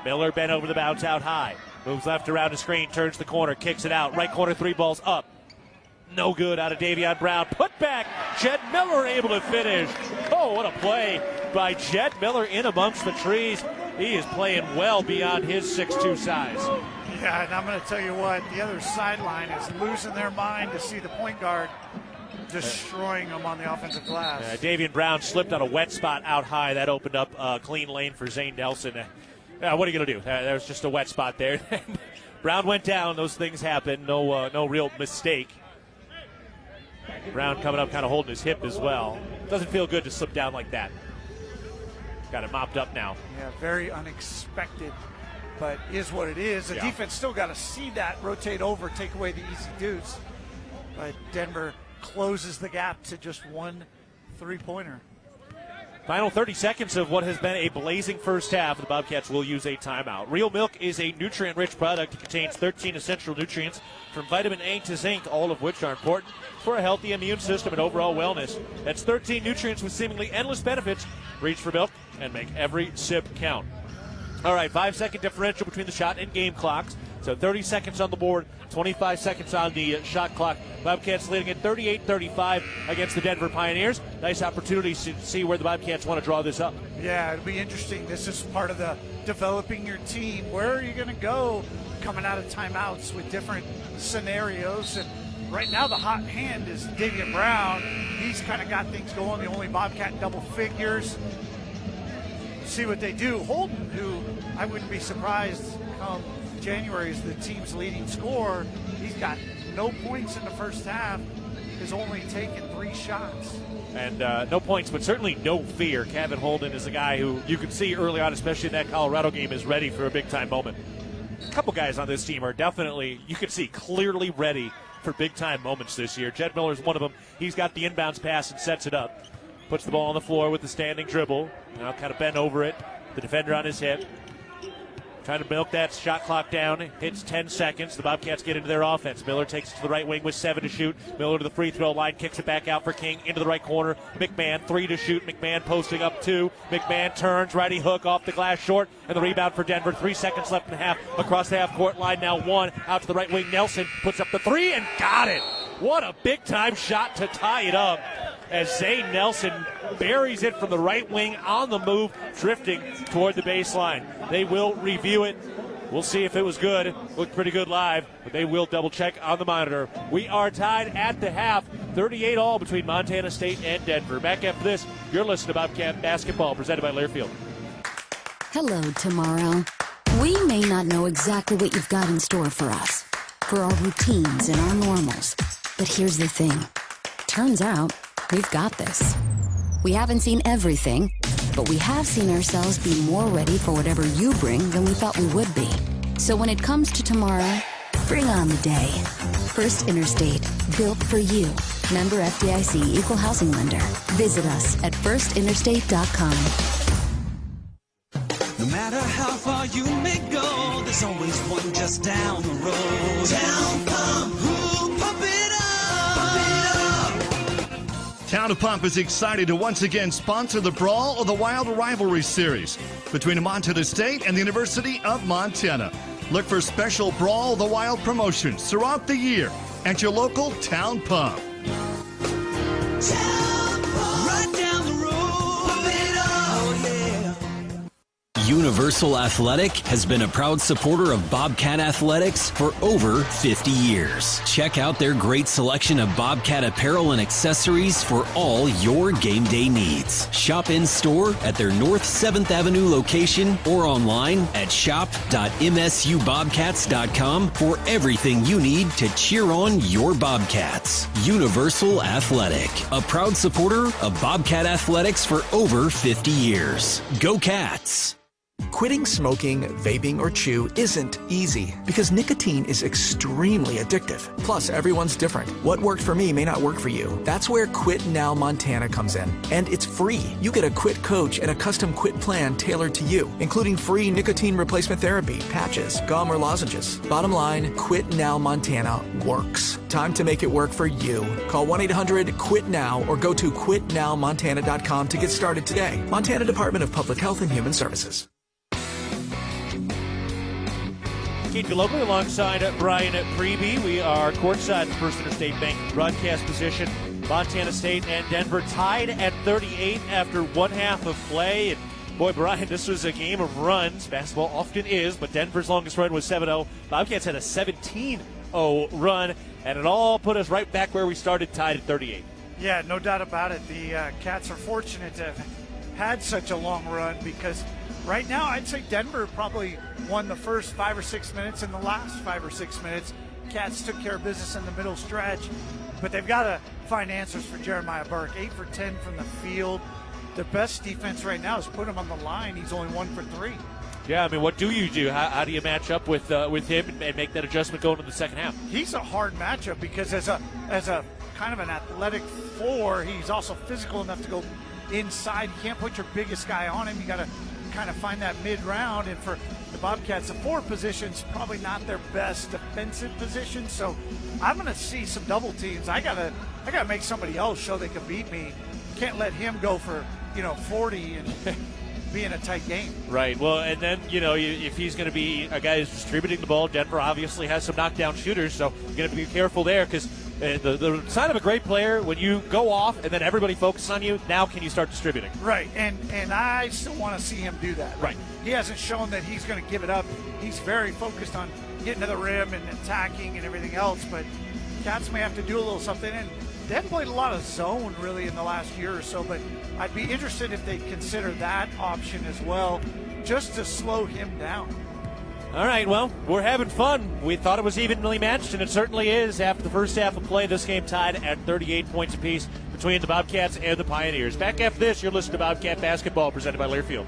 S4: Miller bent over the bounce out high. Moves left around the screen, turns the corner, kicks it out. Right corner, 3 balls up. No good out of Davion Brown. Put back. Jed Miller able to finish. Oh, what a play by Jed Miller in amongst the trees. He is playing well beyond his 6'2 size.
S5: Yeah, and I'm going to tell you what, the other sideline is losing their mind to see the point guard destroying them on the offensive glass.
S4: Davion Brown slipped on a wet spot out high. That opened up a clean lane for Zane Nelson. What are you going to do? There was just a wet spot there. Brown went down. Those things happen. No real mistake. Brown coming up kind of holding his hip as well. Doesn't feel good to slip down like that. Got it mopped up now.
S5: Yeah, very unexpected, but is what it is. The defense still got to see that, rotate over, take away the easy deuce. But Denver closes the gap to just 1 3-pointer.
S4: Final 30 seconds of what has been a blazing first half. The Bobcats will use a timeout. Real Milk is a nutrient-rich product. It contains 13 essential nutrients from vitamin A to zinc, all of which are important for a healthy immune system and overall wellness. That's 13 nutrients with seemingly endless benefits. Reach for milk and make every sip count. All right, 5-second differential between the shot and game clocks. So 30 seconds on the board, 25 seconds on the shot clock. Bobcats leading at 38-35 against the Denver Pioneers. Nice opportunity to see where the Bobcats want to draw this up.
S5: Yeah, it'll be interesting. This is part of the developing your team. Where are you going to go coming out of timeouts with different scenarios? And right now the hot hand is Davion Brown. He's kind of got things going, the only Bobcat in double figures. See what they do. Holden, who I wouldn't be surprised come January is the team's leading scorer. He's got no points in the first half, has only taken 3 shots.
S4: And no points, but certainly no fear. Kevin Holden is a guy who you can see early on, especially in that Colorado game, is ready for a big-time moment. A couple guys on this team are definitely, you can see, clearly ready for big-time moments this year. Jed Miller's one of them. He's got the inbounds pass and sets it up. Puts the ball on the floor with the standing dribble. Now kind of bent over it. The defender on his hip. Trying to milk that shot clock down. Hits 10 seconds. The Bobcats get into their offense. Miller takes it to the right wing with 7 to shoot. Miller to the free throw line. Kicks it back out for King. Into the right corner. McMahon 3 to shoot. McMahon posting up 2. McMahon turns. Righty hook off the glass short. And the rebound for Denver. 3 seconds left in the half. Across the half court line now 1. Out to the right wing. Nelson puts up the 3 and got it. What a big time shot to tie it up. As Zane Nelson buries it from the right wing on the move, drifting toward the baseline. They will review it. We'll see if it was good. Looked pretty good live, but they will double check on the monitor. We are tied at the half, 38-all between Montana State and Denver. Back after this, you're listening to Bobcat Basketball, presented by Learfield.
S15: Hello, tomorrow. We may not know exactly what you've got in store for us, for our routines and our normals. But here's the thing. Turns out, we've got this. We haven't seen everything, but we have seen ourselves be more ready for whatever you bring than we thought we would be. So when it comes to tomorrow, bring on the day. First Interstate, built for you. Member FDIC, Equal Housing Lender. Visit us at firstinterstate.com.
S9: No matter how far you may go, there's always one just down the road. Town Pump, ooh, pump it up, pump it up.
S12: Town of Pump is excited to once again sponsor the Brawl of the Wild Rivalry Series between Montana State and the University of Montana. Look for special Brawl of the Wild promotions throughout the year at your local Town Pump.
S9: Town Pump, right down the road, pump it up, oh yeah.
S14: Universal Athletic has been a proud supporter of Bobcat Athletics for over 50 years. Check out their great selection of Bobcat apparel and accessories for all your game day needs. Shop in store at their North 7th Avenue location or online at shop.msubobcats.com for everything you need to cheer on your Bobcats. Universal Athletic, a proud supporter of Bobcat Athletics for over 50 years. Go Cats!
S1: Quitting smoking, vaping, or chew isn't easy because nicotine is extremely addictive. Plus, everyone's different. What worked for me may not work for you. That's where Quit Now Montana comes in. And it's free. You get a quit coach and a custom quit plan tailored to you, including free nicotine replacement therapy, patches, gum, or lozenges. Bottom line, Quit Now Montana works. Time to make it work for you. Call 1-800-QUIT-NOW or go to quitnowmontana.com to get started today. Montana Department of Public Health and Human Services.
S4: Keaton Gillogly alongside Brian Preibe. We are courtside at First Interstate Bank broadcast position. Montana State and Denver tied at 38 after one half of play. And boy, Brian, this was a game of runs. Basketball often is, but Denver's longest run was 7-0. Bobcats had a 17-0 run, and it all put us right back where we started, tied at 38.
S5: Yeah, no doubt about it. The Cats are fortunate to have had such a long run because right now I'd say Denver probably won the first 5 or 6 minutes, and the last 5 or 6 minutes Cats took care of business in the middle stretch. But they've got to find answers for Jeremiah Burke. 8 for 10 from the field. Their best defense right now is put him on the line. He's only 1 for 3.
S4: Yeah, I mean, what do you do? How do you match up with him and make that adjustment going into the second half?
S5: He's a hard matchup because as a kind of an athletic 4, he's also physical enough to go inside. You can't put your biggest guy on him. You got to kind of find that mid-round, and for the Bobcats, the 4 position's probably not their best defensive position, so I'm going to see some double teams. I gotta make somebody else show they can beat me. Can't let him go for 40 and be in a tight game. Right. Well, and then if he's going to be a guy who's distributing the ball, Denver obviously has some knockdown shooters, so you're going to be careful there because the sign of a great player, when you go off and then everybody focuses on you, now can you start distributing? Right, and I still want to see him do that. Right. He hasn't shown that he's going to give it up. He's very focused on getting to the rim and attacking and everything else, but Cats may have to do a little something. And they haven't played a lot of zone really in the last year or so, but I'd be interested if they consider that option as well, just to slow him down. All right, well, we're having fun. We thought it was evenly matched, and it certainly is. After the first half of play, this game tied at 38 points apiece between the Bobcats and the Pioneers. Back after this, you're listening to Bobcat Basketball, presented by Learfield.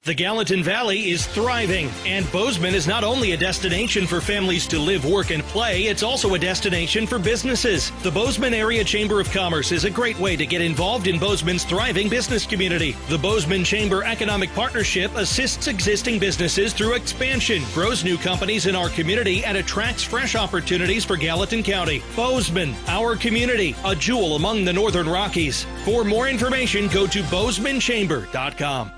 S8: The Gallatin Valley is thriving, and Bozeman is not only a destination for families to live, work, and play, it's also a destination for businesses. The Bozeman Area Chamber of Commerce is a great way to get involved in Bozeman's thriving business community. The Bozeman Chamber Economic Partnership assists existing businesses through expansion, grows new companies in our community, and attracts fresh opportunities for Gallatin County. Bozeman, our community, a jewel among the Northern Rockies. For more information, go to bozemanchamber.com.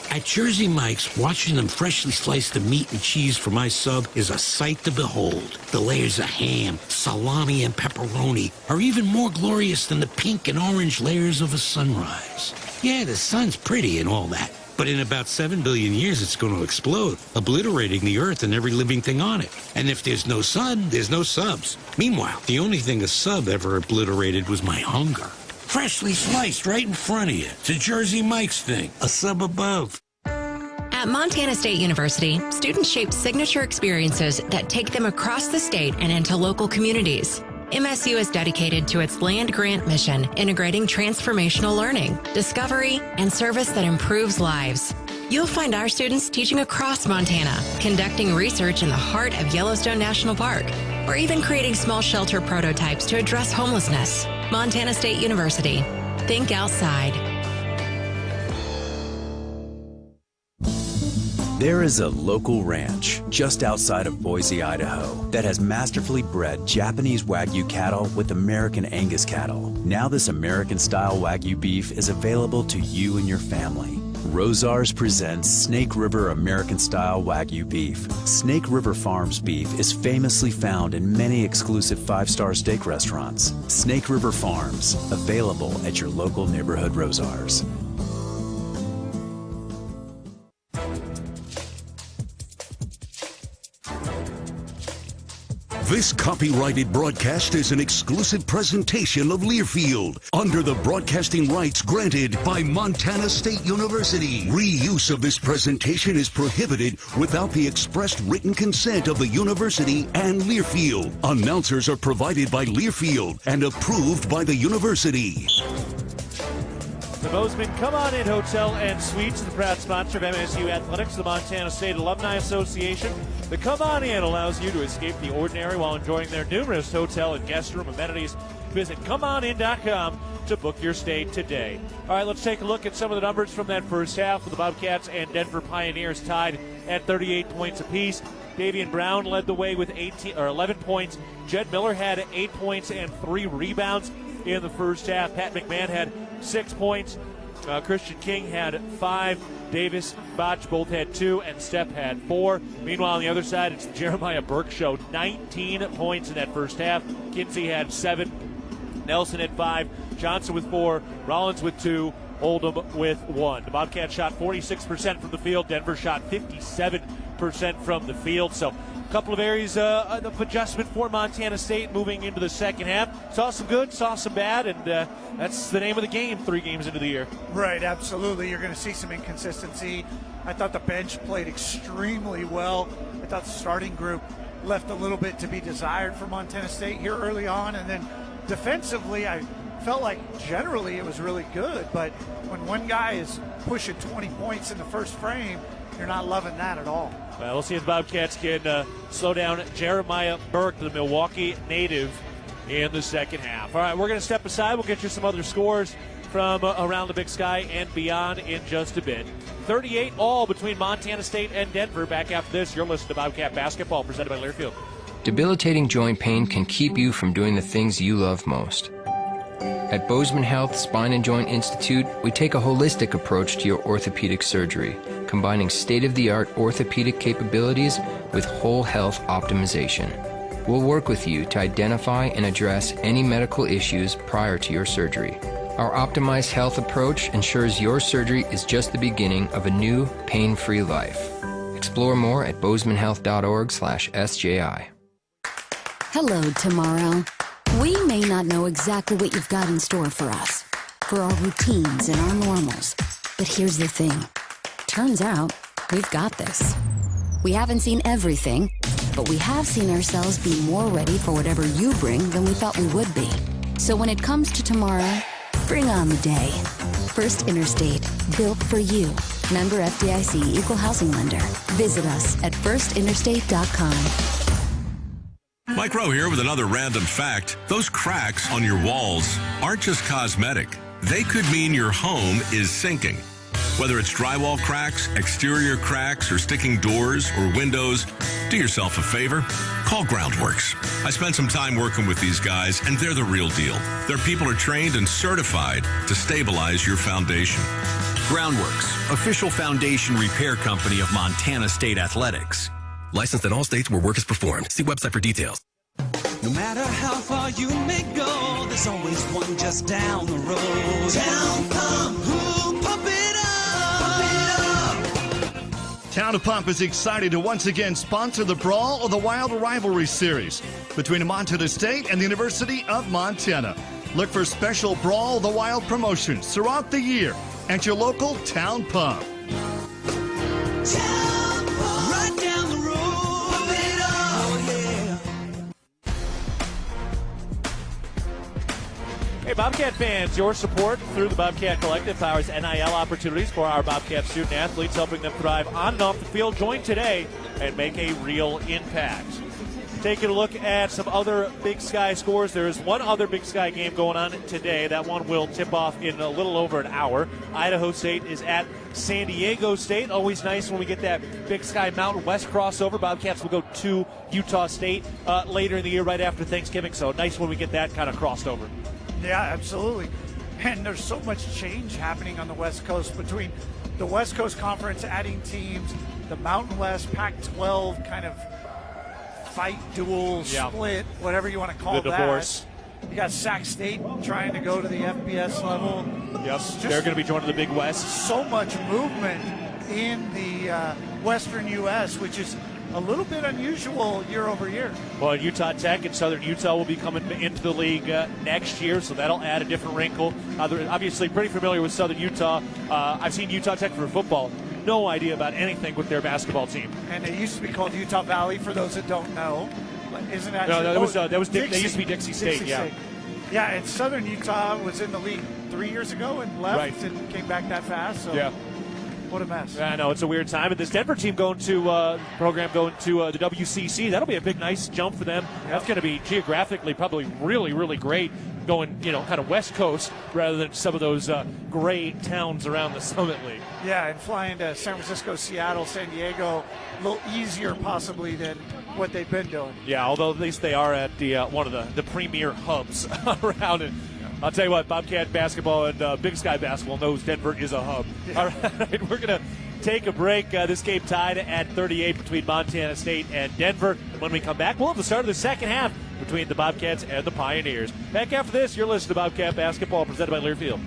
S13: At Jersey Mike's, watching them freshly slice the meat and cheese for my sub is a sight to behold. The layers of ham, salami, and pepperoni are even more glorious than the pink and orange layers of a sunrise. Yeah, the sun's pretty and all that, But in about 7 billion years, it's going to explode, obliterating the Earth and every living thing on it. And if there's no sun, there's no subs. Meanwhile, the only thing a sub ever obliterated was my hunger. Freshly sliced right in front of you. It's a Jersey Mike's thing, a sub above.
S21: At Montana State University, students shape signature experiences that take them across the state and into local communities. MSU is dedicated to its land-grant mission, integrating transformational learning, discovery, and service that improves lives. You'll find our students teaching across Montana, conducting research in the heart of Yellowstone National Park, or even creating small shelter prototypes to address homelessness. Montana State University. Think outside.
S19: There is a local ranch just outside of Boise, Idaho, that has masterfully bred Japanese Wagyu cattle with American Angus cattle. Now this American-style Wagyu beef is available to you and your family. Rosars presents Snake River American-style Wagyu beef. Snake River Farms beef is famously found in many exclusive 5-star steak restaurants. Snake River Farms, available at your local neighborhood Rosars.
S2: This copyrighted broadcast is an exclusive presentation of Learfield under the broadcasting rights granted by Montana State University. Reuse of this presentation is prohibited without the expressed written consent of the university and Learfield. Announcers are provided by Learfield and approved by the university.
S4: The Bozeman Come On In Hotel and Suites, the proud sponsor of MSU Athletics, the Montana State Alumni Association. The Come On In allows you to escape the ordinary while enjoying their numerous hotel and guest room amenities. Visit ComeOnIn.com to book your stay today. All right, let's take a look at some of the numbers from that first half with the Bobcats and Denver Pioneers tied at 38 points apiece. Davian Brown led the way with 11 points. Jed Miller had 8 points and 3 rebounds in the first half. Pat McMahon had 6 points. Christian King had 5. Davis, Botch both had 2, and Stepp had 4. Meanwhile, on the other side, it's the Jeremiah Burke show. 19 points in that first half. Kinsey had 7. Nelson had 5. Johnson with 4. Rollins with 2. Oldham with 1. The Bobcats shot 46% from the field. Denver shot 57% from the field. So a couple of areas of adjustment for Montana State moving into the second half. Saw some good, saw some bad, and that's the name of the game 3 games into the year.
S5: Right, absolutely. You're going to see some inconsistency. I thought the bench played extremely well. I thought the starting group left a little bit to be desired for Montana State here early on. And then defensively, I felt like generally it was really good. But when one guy is pushing 20 points in the first frame, you're not loving that at all.
S4: Well, we'll see if the Bobcats can slow down Jeremiah Burke, the Milwaukee native, in the second half. All right, we're going to step aside. We'll get you some other scores from around the Big Sky and beyond in just a bit. 38 all between Montana State and Denver. Back after this, you're listening to Bobcat Basketball, presented by Learfield.
S7: Debilitating joint pain can keep you from doing the things you love most. At Bozeman Health Spine and Joint Institute, we take a holistic approach to your orthopedic surgery, combining state-of-the-art orthopedic capabilities with whole health optimization. We'll work with you to identify and address any medical issues prior to your surgery. Our optimized health approach ensures your surgery is just the beginning of a new, pain-free life. Explore more at bozemanhealth.org/SJI.
S20: Hello, tomorrow. We may not know exactly what you've got in store for us, for our routines and our normals. But here's the thing. Turns out, we've got this. We haven't seen everything, but we have seen ourselves be more ready for whatever you bring than we thought we would be. So when it comes to tomorrow, bring on the day. First Interstate, built for you. Member FDIC, Equal Housing Lender. Visit us at firstinterstate.com.
S23: Mike Rowe here with another random fact. Those cracks on your walls aren't just cosmetic. They could mean your home is sinking. Whether it's drywall cracks, exterior cracks, or sticking doors or windows, do yourself a favor. Call Groundworks. I spent some time working with these guys, and they're the real deal. Their people are trained and certified to stabilize your foundation.
S24: Groundworks, official foundation repair company of Montana State Athletics. Licensed in all states where work is performed. See website for details.
S9: No matter how far you may go, there's always one just down the road. Down come who? Pump it up! Pump it up!
S12: Town of Pump is excited to once again sponsor the Brawl of the Wild Rivalry Series between Montana State and the University of Montana. Look for special Brawl of the Wild promotions throughout the year at your local Town Pump.
S9: Right down the road, pump it up, yeah.
S4: Hey, Bobcat fans, your support through the Bobcat Collective powers NIL opportunities for our Bobcat student athletes, helping them thrive on and off the field. Join today and make a real impact. Taking a look at some other Big Sky scores. There is one other Big Sky game going on today. That one will tip off in a little over an hour. Idaho State is at San Diego State. Always nice when we get that Big Sky Mountain West crossover. Bobcats will go to Utah State later in the year, right after Thanksgiving. So nice when we get that kind of crossed over.
S5: Yeah, absolutely. And there's so much change happening on the West Coast between the West Coast Conference adding teams, the Mountain West, Pac-12 kind of fight, duel, split, whatever you want to call
S4: the divorce.
S5: that. You got Sac State trying to go to the FBS level.
S4: Yep, they're going to be joining the Big West.
S5: So much movement in the Western U.S., which is a little bit unusual year over year.
S4: Well, Utah Tech and Southern Utah will be coming into the league next year, so that'll add a different wrinkle. They're obviously pretty familiar with Southern Utah. I've seen Utah Tech for football. No idea about anything with their basketball team.
S5: And it used to be called Utah Valley, for those that don't know. Isn't that
S4: no,
S5: true?
S4: that was they used to be Dixie State, yeah.
S5: Yeah, and Southern Utah was in the league 3 years ago and left and came back that fast. So.
S4: Yeah.
S5: What a mess.
S4: I know, it's a weird time. And this Denver team going to the WCC, that'll be a big, nice jump for them. Yep. That's going to be geographically probably really, really great, going, kind of West Coast rather than some of those gray towns around the Summit League.
S5: Yeah, and flying to San Francisco, Seattle, San Diego, a little easier possibly than what they've been doing.
S4: Yeah, although at least they are at the one of the premier hubs around it. I'll tell you what, Bobcat basketball and Big Sky basketball knows Denver is a hub. Yeah. All right, we're going to take a break. This game tied at 38 between Montana State and Denver. When we come back, we'll have the start of the second half between the Bobcats and the Pioneers. Back after this, you're listening to Bobcat basketball presented by Learfield.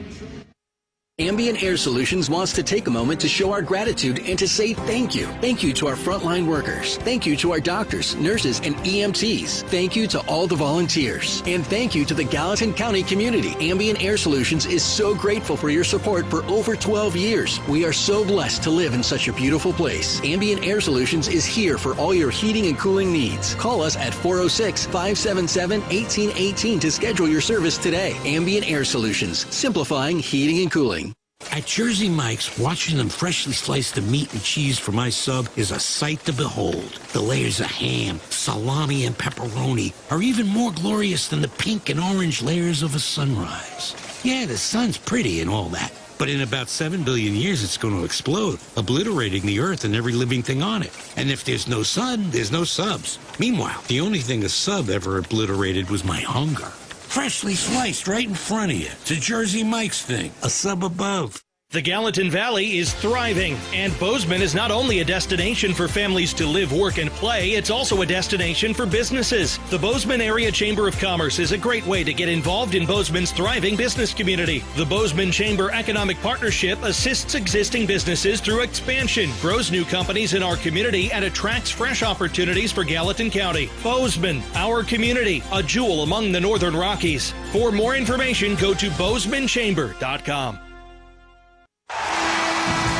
S14: Ambient Air Solutions wants to take a moment to show our gratitude and to say thank you. Thank you to our frontline workers. Thank you to our doctors, nurses, and EMTs. Thank you to all the volunteers. And thank you to the Gallatin County community. Ambient Air Solutions is so grateful for your support for over 12 years. We are so blessed to live in such a beautiful place. Ambient Air Solutions is here for all your heating and cooling needs. Call us at 406-577-1818 to schedule your service today. Ambient Air Solutions, simplifying heating and cooling.
S13: At Jersey Mike's, watching them freshly slice the meat and cheese for my sub is a sight to behold. The layers of ham, salami, and pepperoni are even more glorious than the pink and orange layers of a sunrise. Yeah, the sun's pretty and all that, but in about 7 billion years it's going to explode, obliterating the earth and every living thing on it. And if there's no sun, there's no subs. Meanwhile, the only thing a sub ever obliterated was my hunger. Freshly sliced right in front of you. It's a Jersey Mike's thing. A sub above.
S3: The Gallatin Valley is thriving, and Bozeman is not only a destination for families to live, work, and play, it's also a destination for businesses. The Bozeman Area Chamber of Commerce is a great way to get involved in Bozeman's thriving business community. The Bozeman Chamber Economic Partnership assists existing businesses through expansion, grows new companies in our community, and attracts fresh opportunities for Gallatin County. Bozeman, our community, a jewel among the Northern Rockies. For more information, go to bozemanchamber.com.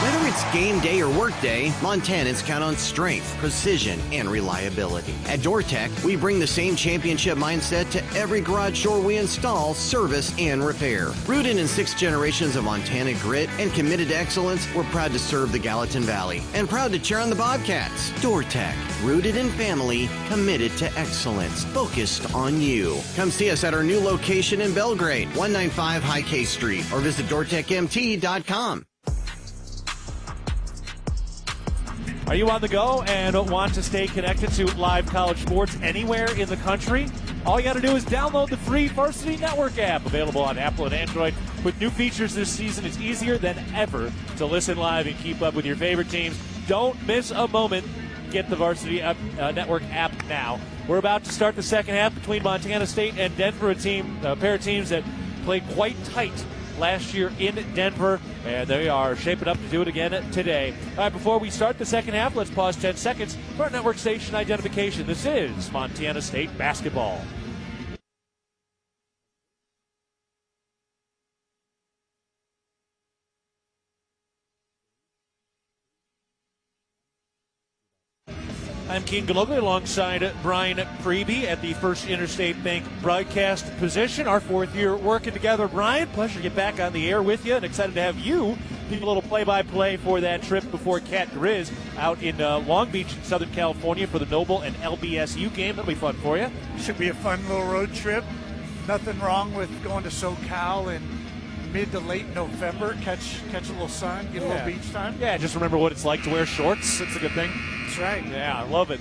S6: Whether it's game day or work day, Montanans count on strength, precision, and reliability. At DoorTech, we bring the same championship mindset to every garage door we install, service, and repair. Rooted in 6 generations of Montana grit and committed to excellence, we're proud to serve the Gallatin Valley and proud to cheer on the Bobcats. DoorTech, rooted in family, committed to excellence, focused on you. Come see us at our new location in Belgrade, 195 High K Street, or visit DoorTechMT.com.
S4: Are you on the go and want to stay connected to live college sports anywhere in the country? All you got to do is download the free Varsity Network app, available on Apple and Android. With new features this season, it's easier than ever to listen live and keep up with your favorite teams. Don't miss a moment. Get the Varsity Network app now. We're about to start the second half between Montana State and Denver, a pair of teams that played quite tight last year in Denver, and they are shaping up to do it again today. All right, before we start the second half, let's pause 10 seconds for our network station identification. This is Montana State basketball. I'm Keaton Gillogly alongside Brian Preibe at the First Interstate Bank broadcast position. Our fourth year working together. Brian, pleasure to get back on the air with you, and excited to have you do a little play-by-play for that trip before Cat Grizz out in Long Beach, Southern California for the Noble and LBSU game. That'll be fun for you.
S5: Should be a fun little road trip. Nothing wrong with going to SoCal in mid to late November. Catch a little sun, get a little beach time.
S4: Yeah, just remember what it's like to wear shorts. It's a good thing.
S5: That's right.
S4: Yeah, I love it.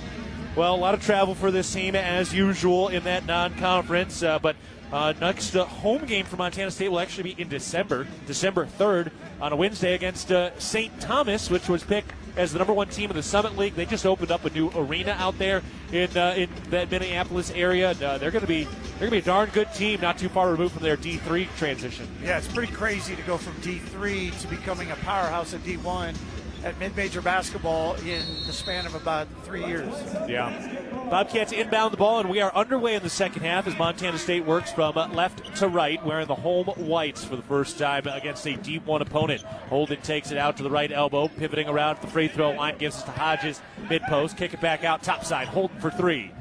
S4: Well, a lot of travel for this team as usual in that non-conference, but next home game for Montana State will actually be in December 3rd on a Wednesday against St. Thomas, which was picked as the number one team in the Summit League. They just opened up a new arena out there in that Minneapolis area. They're going to be a darn good team, not too far removed from their D3 transition.
S5: Yeah, it's pretty crazy to go from D3 to becoming a powerhouse at D1 at mid-major basketball in the span of about 3 years.
S4: Yeah. Bobcats inbound the ball, and we are underway in the second half as Montana State works from left to right, wearing the home whites for the first time against a D1 opponent. Holden takes it out to the right elbow, pivoting around the free throw line, gives it to Hodges, mid-post, kick it back out topside, Holden for three.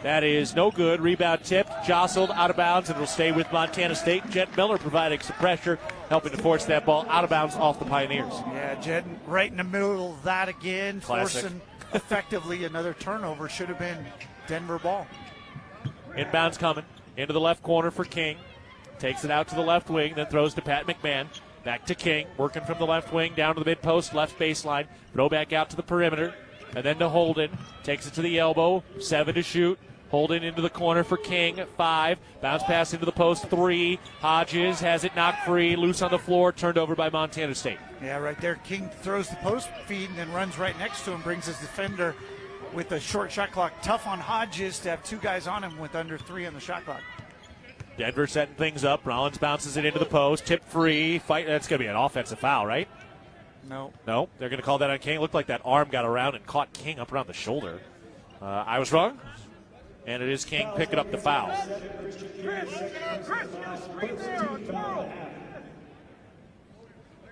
S4: That is no good. Rebound tipped, jostled, out of bounds, and it'll stay with Montana State. Jed Miller providing some pressure, helping to force that ball out of bounds off the Pioneers.
S5: Yeah, Jed right in the middle of that again,
S4: Classic.
S5: forcing effectively another turnover. Should have been Denver ball.
S4: Inbounds coming into the left corner for King. Takes it out to the left wing, then throws to Pat McMahon. Back to King, working from the left wing down to the mid-post, left baseline. Throw back out to the perimeter, and then to Holden. Takes it to the elbow, 7 to shoot. Holden into the corner for King, 5. Bounce pass into the post, 3. Hodges has it knocked free, loose on the floor, turned over by Montana State.
S5: Yeah, right there. King throws the post feed and then runs right next to him, brings his defender with a short shot clock. Tough on Hodges to have 2 guys on him with under 3 on the shot clock.
S4: Denver setting things up. Rollins bounces it into the post, tip free. Fight. That's going to be an offensive foul, right?
S5: No.
S4: No, they're going to call that on King. It looked like that arm got around and caught King up around the shoulder. I was wrong. And it is King picking up the foul.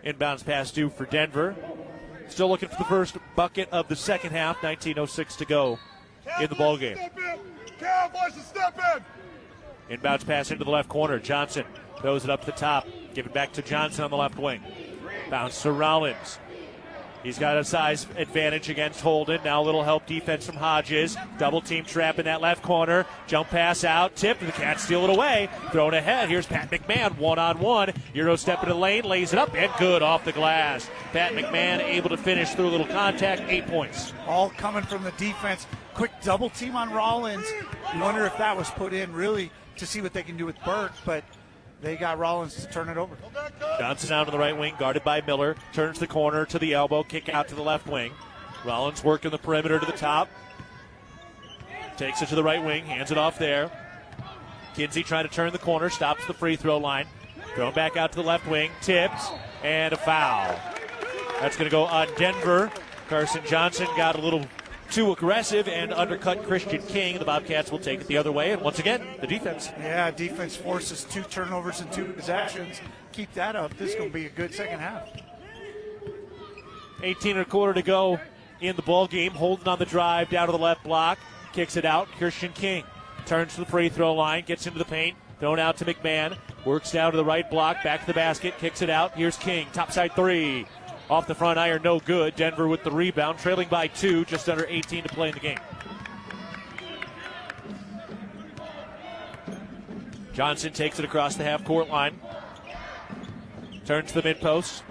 S4: Inbounds pass due for Denver. Still looking for the first bucket of the second half. 19:06 to go in the ballgame. Inbounds pass into the left corner. Johnson throws it up to the top. Give it back to Johnson on the left wing. Bounce to Rollins. He's got a size advantage against Holden. Now a little help defense from Hodges. Double team trap in that left corner. Jump pass out. Tip. The Cats steal it away. Thrown ahead. Here's Pat McMahon one-on-one. Euro step into the lane. Lays it up and good off the glass. Pat McMahon able to finish through a little contact. 8 points.
S5: All coming from the defense. Quick double team on Rollins. You wonder if that was put in really to see what they can do with Burke, but they got Rollins to turn it over.
S4: Johnson out to the right wing, guarded by Miller. Turns the corner to the elbow, kick out to the left wing. Rollins working the perimeter to the top. Takes it to the right wing, hands it off there. Kinsey trying to turn the corner, stops the free throw line. Thrown back out to the left wing, tips, and a foul. That's going to go on Denver. Carson Johnson got a little too aggressive and undercut Christian King. The Bobcats will take it the other way, and once again, the defense.
S5: Yeah, defense forces 2 turnovers and 2 possessions. Keep that up. This is going to be a good second half.
S4: 18 and a quarter to go in the ball game. Holden on the drive, down to the left block, kicks it out. Christian King turns to the free throw line, gets into the paint, thrown out to McMahon, works down to the right block, back to the basket, kicks it out. Here's King, topside 3. Off the front iron, no good. Denver with the rebound, trailing by 2, just under 18 to play in the game. Johnson takes it across the half-court line. Turns to the mid-post.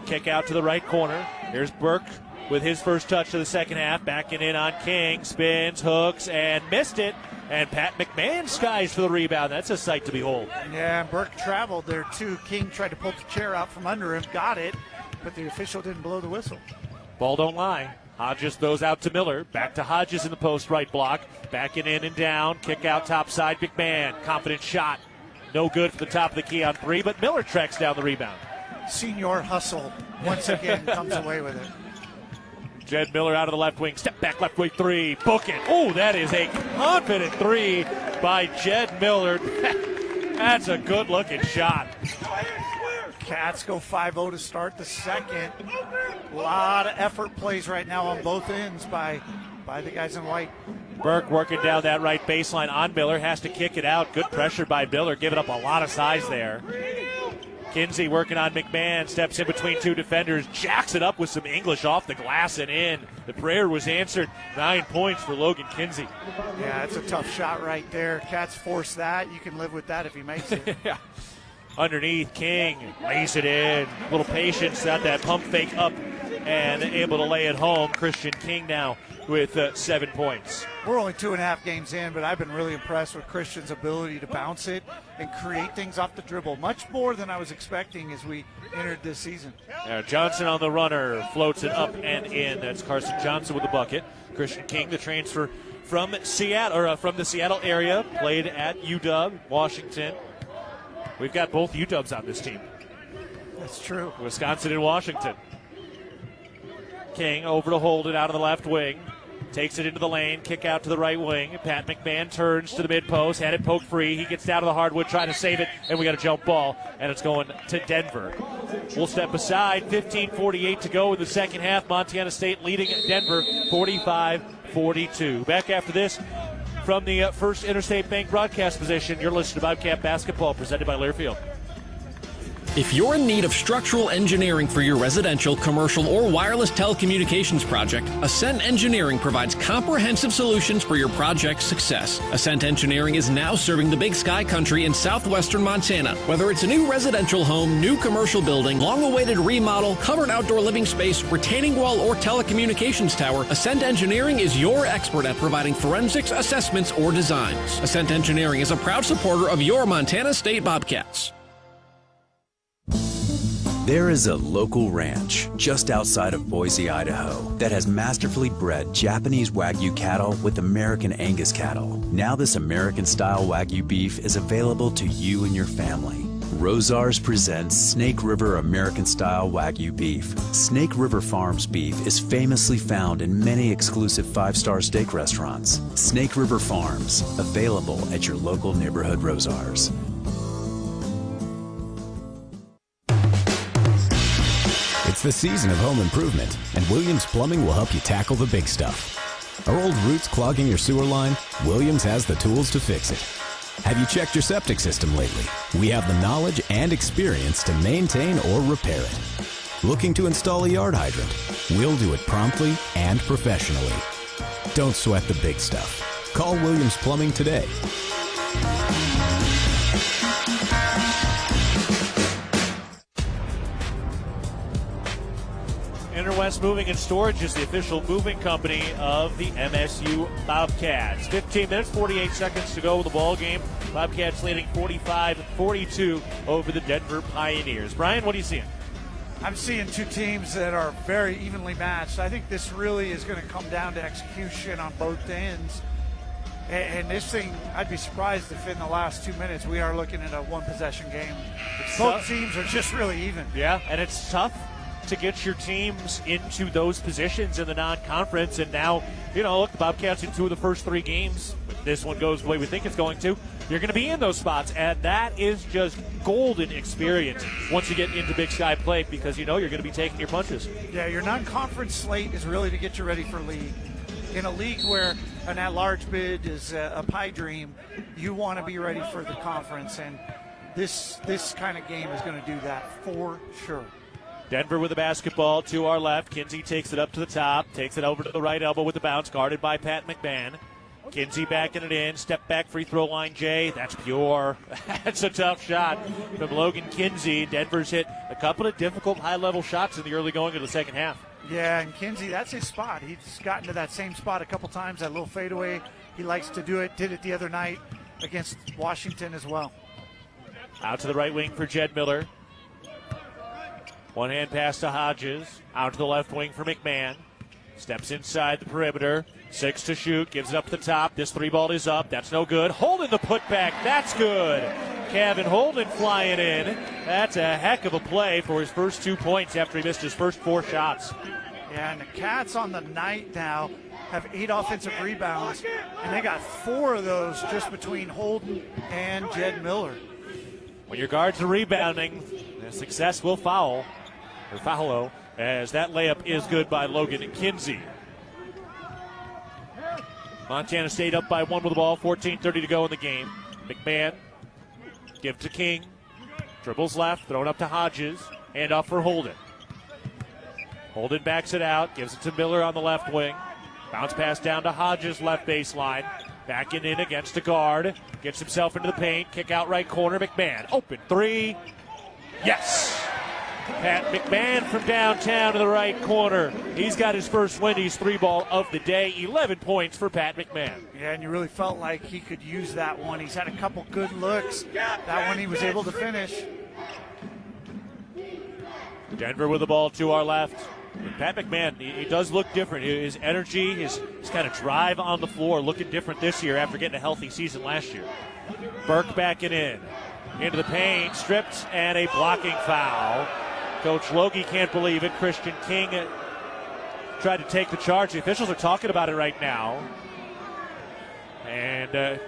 S4: Kick out to the right corner. Here's Burke with his first touch of the second half. Backing in on King. Spins, hooks, and missed it. And Pat McMahon skies for the rebound. That's a sight to behold.
S5: Yeah, Burke traveled there, too. King tried to pull the chair out from under him. Got it. But the official didn't blow the whistle.
S4: Ball don't lie. Hodges throws out to Miller. Back to Hodges in the post right block. Backing in and down. Kick out topside. McMahon. Confident shot. No good for the top of the key on three, but Miller tracks down the rebound.
S5: Senior hustle once again comes away with it.
S4: Jed Miller out of the left wing, step back left wing three, book it. Oh, that is a confident three by Jed Miller. That's a good looking shot.
S5: Cats go 5-0 to start the second. A lot of effort plays right now on both ends by the guys in white.
S4: Burke working down that right baseline on Miller, has to kick it out. Good pressure by Miller, giving up a lot of size there. Kinsey working on McMahon, steps in between two defenders, jacks it up with some English off the glass and in. The prayer was answered. 9 points for Logan Kinsey.
S5: Yeah, it's a tough shot right there. Cats force that. You can live with that if he makes it.
S4: Yeah. Underneath, King lays it in. A little patience, got that pump fake up and able to lay it home. Christian King now with 7 points.
S5: We're only 2.5 games in, but I've been really impressed with Christian's ability to bounce it and create things off the dribble. Much more than I was expecting as we entered this season.
S4: Johnson on the runner, floats it up and in. That's Carson Johnson with the bucket. Christian King, the transfer from Seattle, or from the Seattle area, played at UW, Washington. We've got both UWs on this team.
S5: That's true.
S4: Wisconsin and Washington. King over to hold it out of the left wing. Takes it into the lane, kick out to the right wing. Pat McMahon turns to the mid post, had it poked free. He gets down to the hardwood, trying to save it, and we got a jump ball, and it's going to Denver. We'll step aside. 15:48 to go in the second half. Montana State leading Denver 45-42. Back after this from the First Interstate Bank broadcast position. You're listening to Bobcat Basketball, presented by Learfield.
S11: If you're in need of structural engineering for your residential, commercial, or wireless telecommunications project, Ascent Engineering provides comprehensive solutions for your project's success. Ascent Engineering is now serving the Big Sky country in southwestern Montana. Whether it's a new residential home, new commercial building, long-awaited remodel, covered outdoor living space, retaining wall, or telecommunications tower, Ascent Engineering is your expert at providing forensics, assessments, or designs. Ascent Engineering is a proud supporter of your Montana State Bobcats.
S19: There is a local ranch just outside of Boise, Idaho, that has masterfully bred Japanese Wagyu cattle with American Angus cattle. Now this American-style Wagyu beef is available to you and your family. Rosars presents Snake River American-style Wagyu beef. Snake River Farms beef is famously found in many exclusive 5-star steak restaurants. Snake River Farms, available at your local neighborhood Rosars.
S16: It's the season of home improvement, and Williams Plumbing will help you tackle the big stuff. Are old roots clogging your sewer line? Williams has the tools to fix it. Have you checked your septic system lately? We have the knowledge and experience to maintain or repair it. Looking to install a yard hydrant? We'll do it promptly and professionally. Don't sweat the big stuff. Call Williams Plumbing today.
S4: Interwest Moving and Storage is the official moving company of the MSU Bobcats. 15 minutes, 48 seconds to go in the ball game. Bobcats leading 45-42 over the Denver Pioneers. Brian, what are you seeing?
S5: I'm seeing two teams that are very evenly matched. I think this really is going to come down to execution on both ends. And this thing, I'd be surprised if in the last 2 minutes we are looking at a one-possession game. Both teams are just really even.
S4: Yeah, and it's tough to get your teams into those positions in the non-conference. And now, look, the Bobcats in 2 of the first 3 games. If this one goes the way we think it's going to, you're going to be in those spots. And that is just golden experience once you get into Big Sky play, because you're going to be taking your punches.
S5: Yeah, your non-conference slate is really to get you ready for league. In a league where an at-large bid is a pie dream, you want to be ready for the conference. And this kind of game is going to do that for sure.
S4: Denver with the basketball to our left. Kinsey takes it up to the top, takes it over to the right elbow with the bounce, guarded by Pat McMahon. Kinsey backing it in, step back free throw line, Jay. That's pure. That's a tough shot from Logan Kinsey. Denver's hit a couple of difficult high-level shots in the early going of the second half.
S5: Yeah, and Kinsey, that's his spot. He's gotten to that same spot a couple times, that little fadeaway. He likes to do it, did it the other night against Washington as well.
S4: Out to the right wing for Jed Miller. One-hand pass to Hodges. Out to the left wing for McMahon. Steps inside the perimeter. 6 to shoot. Gives it up to the top. This 3-ball is up. That's no good. Holding the putback. That's good. Kevin Holden flying in. That's a heck of a play for his first 2 points after he missed his first 4 shots.
S5: Yeah, and the Cats on the night now have 8 offensive rebounds, and they got 4 of those just between Holden and Jed Miller.
S4: When your guards are rebounding, success will follow, as that layup is good by Logan Kinsey. Montana State up by 1 with the ball, 14:30 to go in the game. McMahon, give to King, dribbles left, thrown up to Hodges, hand off for Holden. Holden backs it out, gives it to Miller on the left wing. Bounce pass down to Hodges, left baseline. Backing in against a guard, gets himself into the paint, kick out right corner, McMahon. Open 3, yes! Pat McMahon from downtown to the right corner. He's got his first Wendy's 3-ball of the day. 11 points for Pat McMahon.
S5: Yeah, and you really felt like he could use that one. He's had a couple good looks. That one he was able to finish.
S4: Denver with the ball to our left. Pat McMahon, he does look different. His energy, his kind of drive on the floor looking different this year after getting a healthy season last year. Burke backing in. Into the paint, stripped, and a blocking foul. Coach Logie can't believe it. Christian King tried to take the charge. The officials are talking about it right now. And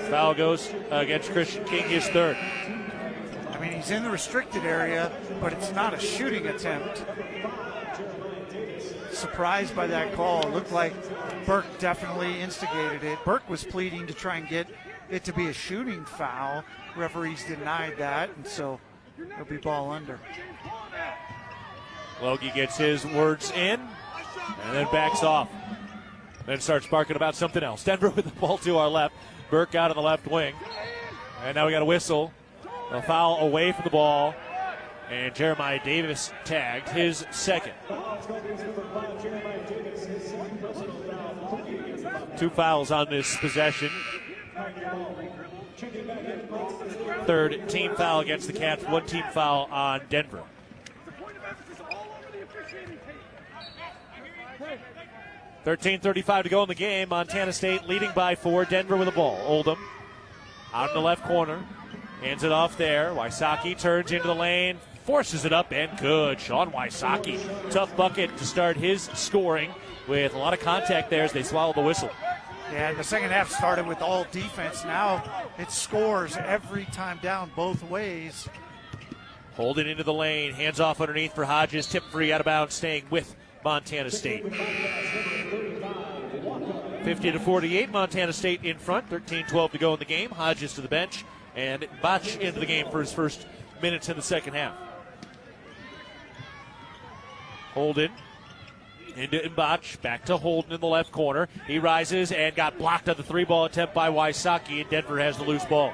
S4: foul goes against Christian King, his third.
S5: I mean, he's in the restricted area, but it's not a shooting attempt. Surprised by that call. It looked like Burke definitely instigated it. Burke was pleading to try and get it to be a shooting foul. Referees denied that, and so it'll be ball under.
S4: Logie gets his words in and then backs off. Then starts barking about something else. Denver with the ball to our left. Burke out on the left wing. And now we got a whistle. A foul away from the ball. And Jeremiah Davis tagged his second. 2 fouls on this possession. Third team foul against the Cats. 1 team foul on Denver. .35 to go in the game. Montana State leading by 4. Denver with the ball. Oldham out in the left corner. Hands it off there. Wysocki turns into the lane. Forces it up and good. Sean Wysocki. Tough bucket to start his scoring with a lot of contact there as they swallow the whistle.
S5: Yeah, the second half started with all defense. Now it scores every time down both ways.
S4: Holden into the lane. Hands off underneath for Hodges. Tip free out of bounds, staying with Montana State. 50-48, Montana State in front. 13-12 to go in the game. Hodges to the bench. And Bach into the game for his first minutes in the second half. Holden into Bach, back to Holden in the left corner. He rises and got blocked on the 3-ball attempt by Wysocki, and Denver has the loose ball.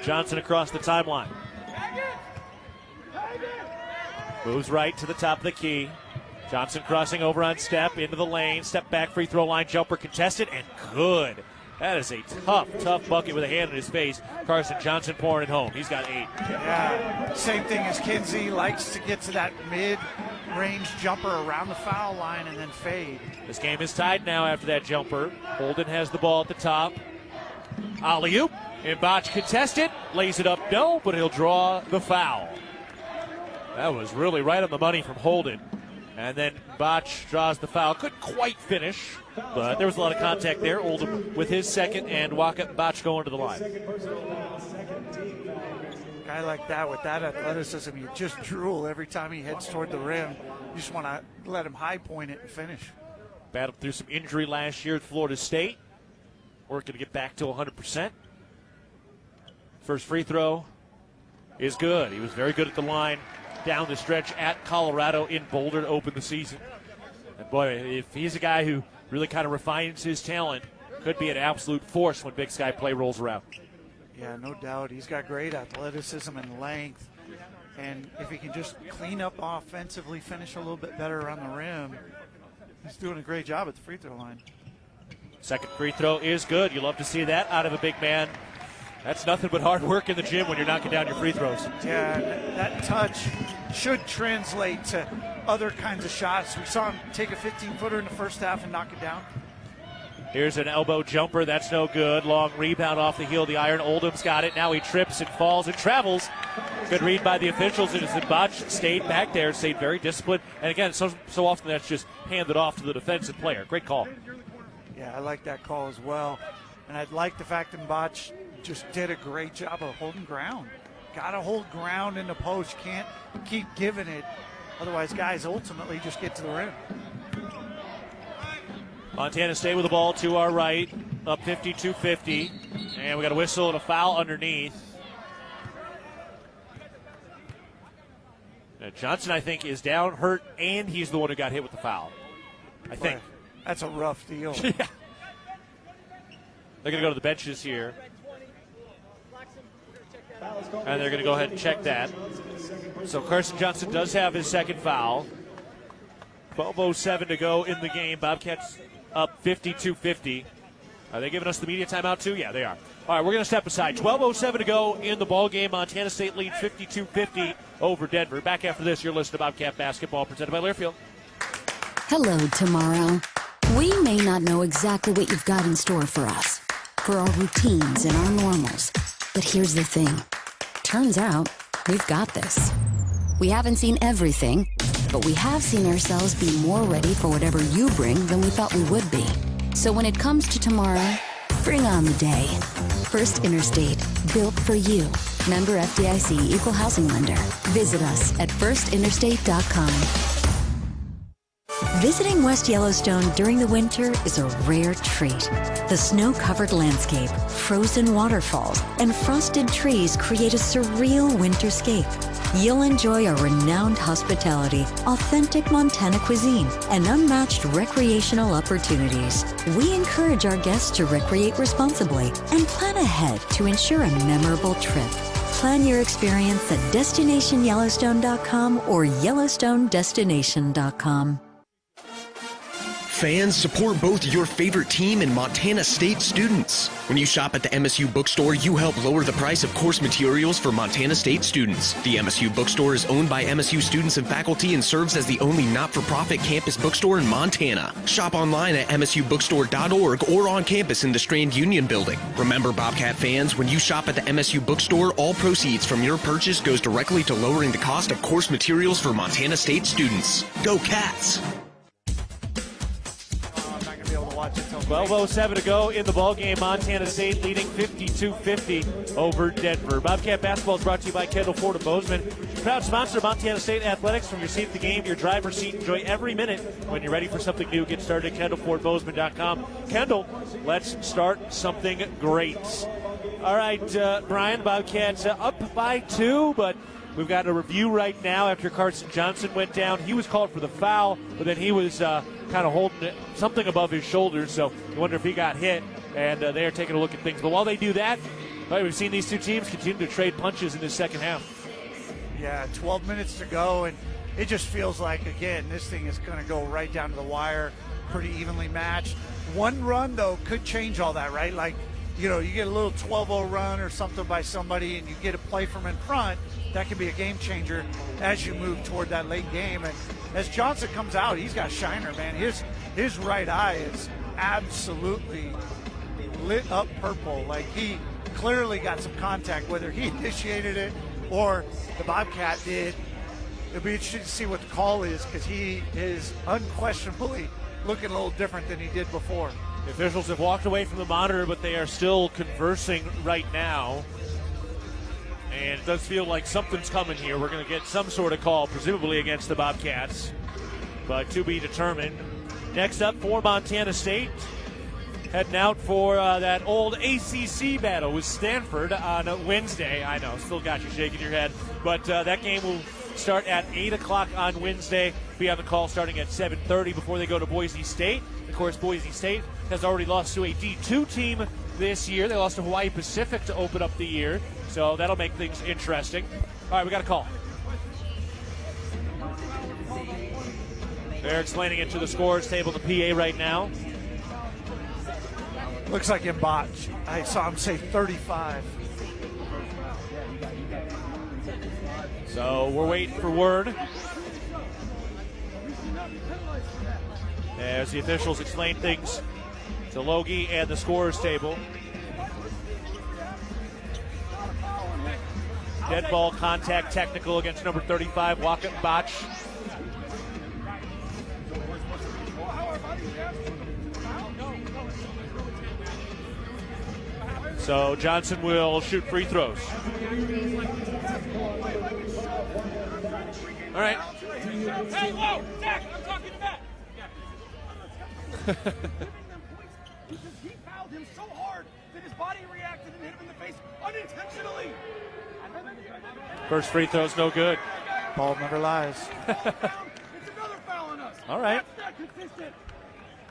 S4: Johnson across the timeline. Moves right to the top of the key. Johnson crossing over on step, into the lane. Step back, free throw line, jumper contested, and good. That is a tough bucket with a hand in his face. Carson Johnson pouring it home. He's got 8.
S5: Yeah, same thing as Kinsey. Likes to get to that mid-range jumper around the foul line and then fade.
S4: This game is tied now after that jumper. Holden has the ball at the top. Alley-oop. And Bach contested. Lays it up, no, but he'll draw the foul. That was really right on the money from Holden. And then Bach draws the foul. Couldn't quite finish, but there was a lot of contact there. Oldham with his second, and Bach going to the line.
S5: A guy like that with that athleticism, you just drool every time he heads toward the rim. You just want to let him high point it and finish.
S4: Battled through some injury last year at Florida State. Working to get back to 100%. First free throw is good. He was very good at the line down the stretch at Colorado in Boulder to open the season. And boy, if he's a guy who really kind of refines his talent, could be an absolute force when Big Sky play rolls around.
S5: Yeah, no doubt. He's got great athleticism and length. And if he can just clean up offensively, finish a little bit better around the rim, he's doing a great job at the free throw line.
S4: Second free throw is good. You love to see that out of a big man. That's nothing but hard work in the gym when you're knocking down your free throws.
S5: Yeah, that touch should translate to other kinds of shots. We saw him take a 15-footer in the first half and knock it down.
S4: Here's an elbow jumper. That's no good. Long rebound off the heel of the iron. Oldham's got it. Now he trips and falls and travels. Good read by the officials. It is the botch. Stayed back there. Stayed very disciplined. And again, so often that's just handed off to the defensive player. Great call.
S5: Yeah, I like that call as well. And I like the fact that Botch just did a great job of holding ground. Got to hold ground in the post. Can't keep giving it. Otherwise, guys ultimately just get to the rim.
S4: Montana State with the ball to our right, up 52-50. And we got a whistle and a foul underneath. Now Johnson, I think, is down, hurt, and he's the one who got hit with the foul. I think.
S5: Boy, that's a rough deal.
S4: Yeah. They're going to go to the benches here. And they're going to go ahead and check that. So Carson Johnson does have his second foul. 12:07 to go in the game. Bobcats up 52-50. Are they giving us the media timeout too? Yeah, they are. All right, we're going to step aside. 12:07 to go in the ball game. Montana State leads 52-50 over Denver. Back after this, you're listening to Bobcat Basketball, presented by Learfield.
S20: Hello, tomorrow. We may not know exactly what you've got in store for us, for our routines and our normals. But here's the thing. Turns out, we've got this. We haven't seen everything, but we have seen ourselves be more ready for whatever you bring than we thought we would be. So when it comes to tomorrow, bring on the day. First Interstate, built for you. Member FDIC, Equal Housing Lender. Visit us at firstinterstate.com.
S15: Visiting West Yellowstone during the winter is a rare treat. The snow-covered landscape, frozen waterfalls, and frosted trees create a surreal winterscape. You'll enjoy our renowned hospitality, authentic Montana cuisine, and unmatched recreational opportunities. We encourage our guests to recreate responsibly and plan ahead to ensure a memorable trip. Plan your experience at DestinationYellowstone.com or YellowstoneDestination.com.
S10: Fans, support both your favorite team and Montana State students. When you shop at the MSU Bookstore, you help lower the price of course materials for Montana State students. The MSU Bookstore is owned by MSU students and faculty and serves as the only not-for-profit campus bookstore in Montana. Shop online at msubookstore.org or on campus in the Strand Union Building. Remember, Bobcat fans, when you shop at the MSU Bookstore, all proceeds from your purchase goes directly to lowering the cost of course materials for Montana State students. Go Cats!
S4: 12:07 to go in the ball game. Montana State leading 52-50 over Denver. Bobcat basketball is brought to you by Kendall Ford of Bozeman. Proud sponsor of Montana State Athletics. From your seat at the game, your driver's seat. Enjoy every minute. When you're ready for something new, get started at KendallFordBozeman.com. Kendall, let's start something great. All right, Brian, Bobcats up by 2, but we've got a review right now after Carson Johnson went down. He was called for the foul, but then he was kind of holding something above his shoulders, so you wonder if he got hit, and they are taking a look at things. But while they do that, we've seen these two teams continue to trade punches in the second half.
S5: Yeah, 12 minutes to go, and it just feels like, again, this thing is going to go right down to the wire, pretty evenly matched. One run, though, could change all that, right? Like, you know, you get a little 12-0 run or something by somebody, and you get a play from in front, that could be a game changer as you move toward that late game. And as Johnson comes out, he's got shiner, man. His right eye is absolutely lit up purple. Like, he clearly got some contact, whether he initiated it or the Bobcat did. It'll be interesting to see what the call is, because he is unquestionably looking a little different than he did before.
S4: The officials have walked away from the monitor, but they are still conversing right now. And it does feel like something's coming here. We're going to get some sort of call, presumably against the Bobcats, but to be determined. Next up for Montana State, heading out for that old ACC battle with Stanford on Wednesday. I know, still got you shaking your head, but that game will start at 8 o'clock on Wednesday. Be on the call starting at 7:30 before they go to Boise State. Of course, Boise State has already lost to a D2 team this year. They lost to Hawaii Pacific to open up the year, so that'll make things interesting. All right, we got a call. They're explaining it to the scores table, the PA right now.
S5: Looks like in botch. I saw him say 35.
S4: So we're waiting for word. As the officials explain things Gillogly and the scorer's table. Dead ball contact technical against number 35, Waka Botch. So Johnson will shoot free throws. All right.
S9: Hey, whoa, Zach, I'm talking back. He fouled him so hard that his body reacted and hit him in the face unintentionally.
S4: First free throw's no good.
S5: Ball never lies.
S9: It's another foul on us.
S4: All right.
S9: That's not consistent.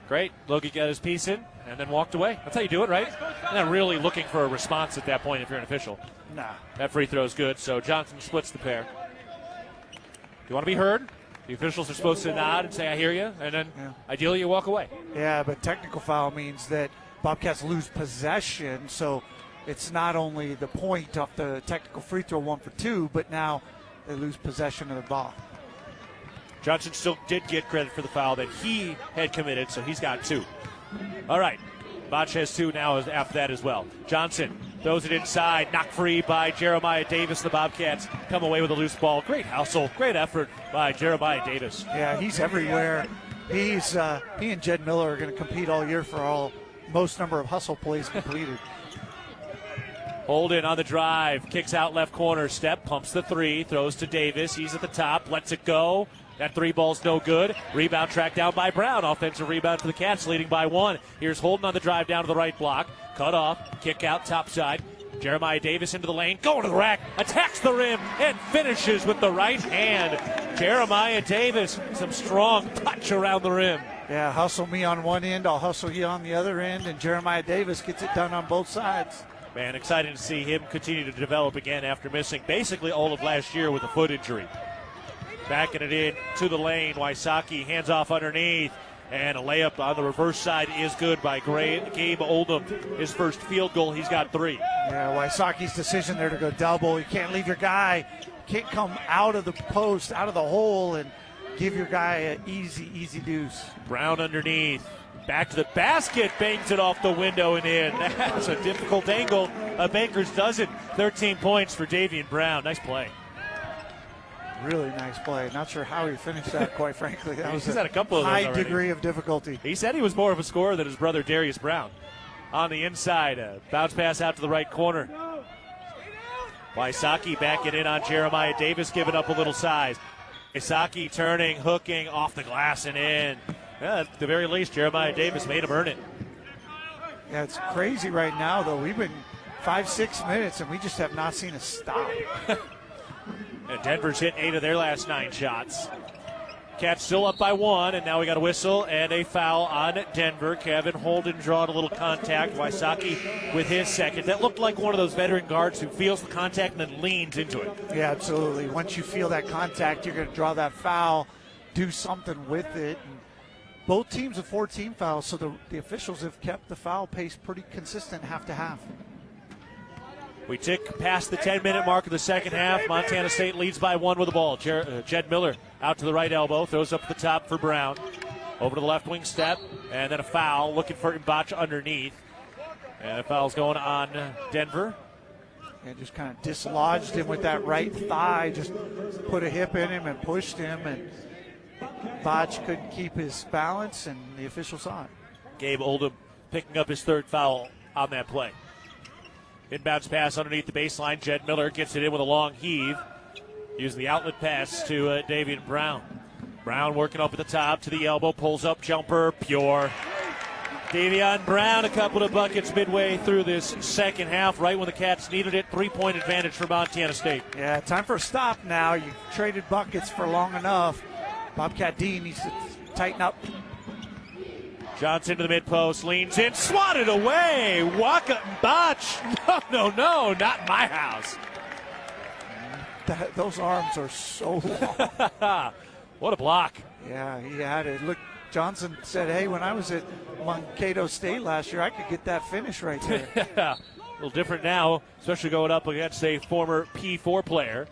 S4: Great. Logie got his piece in and then walked away. That's how you do it, right? You're not really looking for a response at that point if you're an official.
S5: Nah.
S4: That free throw's good, so Johnson splits the pair. You want to be heard? The officials are supposed to nod and say, I hear you, and then ideally you walk away.
S5: Yeah, but technical foul means that Bobcats lose possession, so it's not only the point off the technical free throw 1 for 2, but now they lose possession of the ball.
S4: Johnson still did get credit for the foul that he had committed, so he's got 2. All right. Botch has 2 now after that as well. Johnson throws it inside, knocked free by Jeremiah Davis. The Bobcats come away with a loose ball. Great hustle, great effort by Jeremiah Davis.
S5: Yeah, he's everywhere. He and Jed Miller are going to compete all year for most number of hustle plays completed.
S4: Holden on the drive, kicks out left corner, step, pumps the 3, throws to Davis. He's at the top, lets it go. That 3 ball's no good. Rebound tracked down by Brown. Offensive rebound for the Cats, leading by 1. Here's Holden on the drive down to the right block. Cut off, kick out top side. Jeremiah Davis into the lane, going to the rack, attacks the rim, and finishes with the right hand. Jeremiah Davis, some strong touch around the rim.
S5: Yeah, hustle me on one end, I'll hustle you on the other end, and Jeremiah Davis gets it done on both sides.
S4: Man, excited to see him continue to develop again after missing basically all of last year with a foot injury. Backing it in to the lane, Wysocki hands off underneath, and a layup on the reverse side is good by Gabe Oldham. His first field goal, he's got 3.
S5: Yeah, Wysocki's decision there to go double. You can't leave your guy, can't come out of the post, out of the hole, and give your guy an easy deuce.
S4: Brown underneath. Back to the basket, bangs it off the window and in. That's a difficult angle. Bankers does it. 13 points for Davian Brown. Nice play.
S5: Really nice play. Not sure how he finished that, quite frankly. That was
S4: had a couple of those
S5: high
S4: already.
S5: Degree of difficulty.
S4: He said he was more of a scorer than his brother Darius Brown. On the inside, bounce pass out to the right corner. Wysocki back it in on Jeremiah Davis, giving up a little size. Wysocki turning, hooking off the glass and in. Yeah, at the very least, Jeremiah Davis made him earn it.
S5: Yeah, it's crazy right now, though. We've been 5-6 minutes, and we just have not seen a stop.
S4: And Denver's hit 8 of their last 9 shots. Cats still up by 1, and now we got a whistle and a foul on Denver. Kevin Holden drawing a little contact. Wysocki with his second. That looked like one of those veteran guards who feels the contact and then leans into it.
S5: Yeah, absolutely. Once you feel that contact, you're going to draw that foul, do something with it. And both teams have 14 fouls, so the officials have kept the foul pace pretty consistent half to half.
S4: We tick past the 10-minute mark of the second half. Montana State leads by 1 with the ball. Jed Miller out to the right elbow, throws up the top for Brown. Over to the left wing step, and then a foul, looking for Mbach underneath. And the foul's going on Denver.
S5: And just kind of dislodged him with that right thigh, just put a hip in him and pushed him, and Botch couldn't keep his balance, and the official saw it.
S4: Gabe Oldham picking up his 3rd foul on that play. Inbounds pass underneath the baseline. Jed Miller gets it in with a long heave. Using the outlet pass to Davian Brown. Brown working up at the top to the elbow. Pulls up, jumper, pure. Davian Brown, a couple of buckets midway through this second half, right when the Cats needed it. 3-point advantage for Montana State.
S5: Yeah, time for a stop now. You've traded buckets for long enough. Bobcat D needs to tighten up.
S4: Johnson to the mid-post, leans in, swatted away. Waka Botch. No, not in my house.
S5: Those arms are so long.
S4: What a block.
S5: Yeah, he had it. Look, Johnson said, hey, when I was at Mankato State last year, I could get that finish right there.
S4: Yeah, a little different now, especially going up against a former P4 player.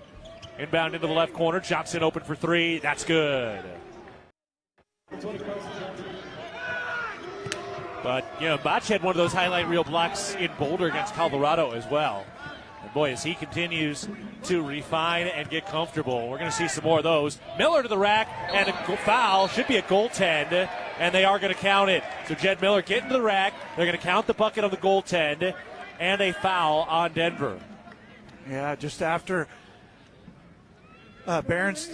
S4: Inbound into the left corner. Johnson open for 3. That's good. But, Botch had one of those highlight reel blocks in Boulder against Colorado as well. And boy, as he continues to refine and get comfortable, we're going to see some more of those. Miller to the rack, and a foul. Should be a goaltend, and they are going to count it. So Jed Miller getting to the rack. They're going to count the bucket on the goaltend, and a foul on Denver.
S5: Yeah, just after Barron's,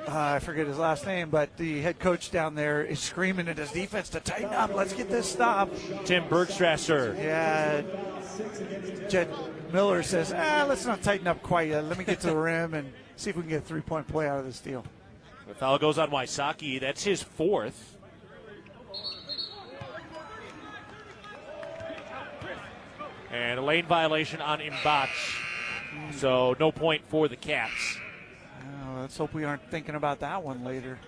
S5: I forget his last name, but the head coach down there is screaming at his defense to tighten up. Let's get this stopped.
S4: Tim Bergstrasser.
S5: Yeah. Jed Miller says, let's not tighten up quite yet. Let me get to the rim and see if we can get a three-point play out of this deal.
S4: The foul goes on Wysocki. That's his fourth. And a lane violation on Mbach. So no point for the Cats.
S5: Let's hope we aren't thinking about that one later.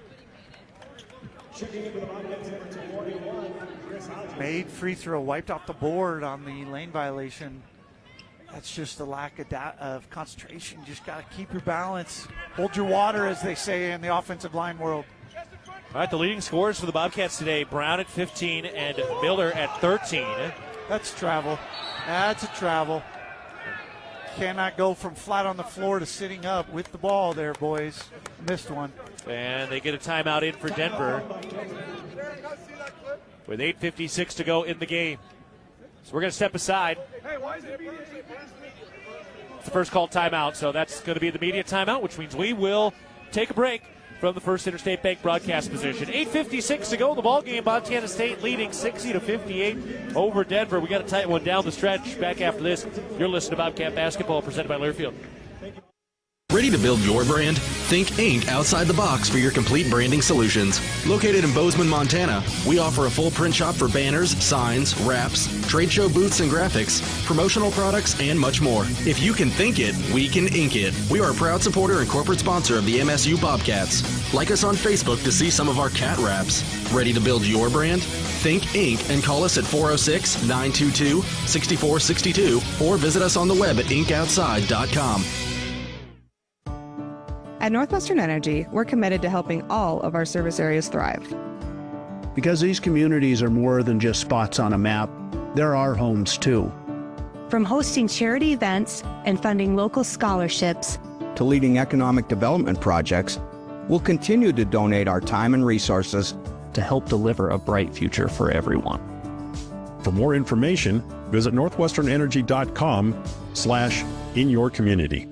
S5: Made free throw, wiped off the board on the lane violation. That's just a lack of concentration. You just got to keep your balance. Hold your water, as they say in the offensive line world.
S4: All right, the leading scorers for the Bobcats today, Brown at 15 and Miller at 13.
S5: That's travel. That's a travel. Cannot go from flat on the floor to sitting up with the ball there, boys. Missed one.
S4: And they get a timeout in for Denver with 8:56 to go in the game. So we're going to step aside. It's the first called timeout, so that's going to be the media timeout, which means we will take a break from the First Interstate Bank broadcast position. 8:56 to go in the ball game. Montana State leading 60-58 over Denver. We got a tight one down the stretch. Back after this, you're listening to Bobcat Basketball presented by Learfield.
S24: Ready to build your brand? Think Inc. outside the box for your complete branding solutions. Located in Bozeman, Montana, we offer a full print shop for banners, signs, wraps, trade show booths and graphics, promotional products, and much more. If you can think it, we can ink it. We are a proud supporter and corporate sponsor of the MSU Bobcats. Like us on Facebook to see some of our cat wraps. Ready to build your brand? Think Inc. and call us at 406-922-6462 or visit us on the web at inkoutside.com.
S1: At Northwestern Energy, we're committed to helping all of our service areas thrive.
S17: Because these communities are more than just spots on a map, they're our homes too.
S1: From hosting charity events and funding local scholarships
S18: to leading economic development projects, we'll continue to donate our time and resources
S22: to help deliver a bright future for everyone.
S25: For more information, visit northwesternenergy.com/inyourcommunity.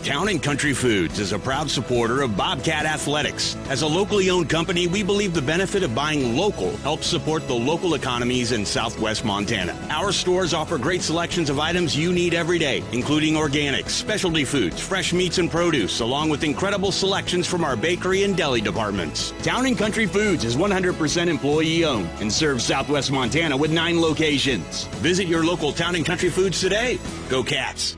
S26: Town & Country Foods is a proud supporter of Bobcat Athletics. As a locally owned company, we believe the benefit of buying local helps support the local economies in southwest Montana. Our stores offer great selections of items you need every day, including organics, specialty foods, fresh meats and produce, along with incredible selections from our bakery and deli departments. Town & Country Foods is 100% employee-owned and serves southwest Montana with 9 locations. Visit your local Town & Country Foods today. Go Cats!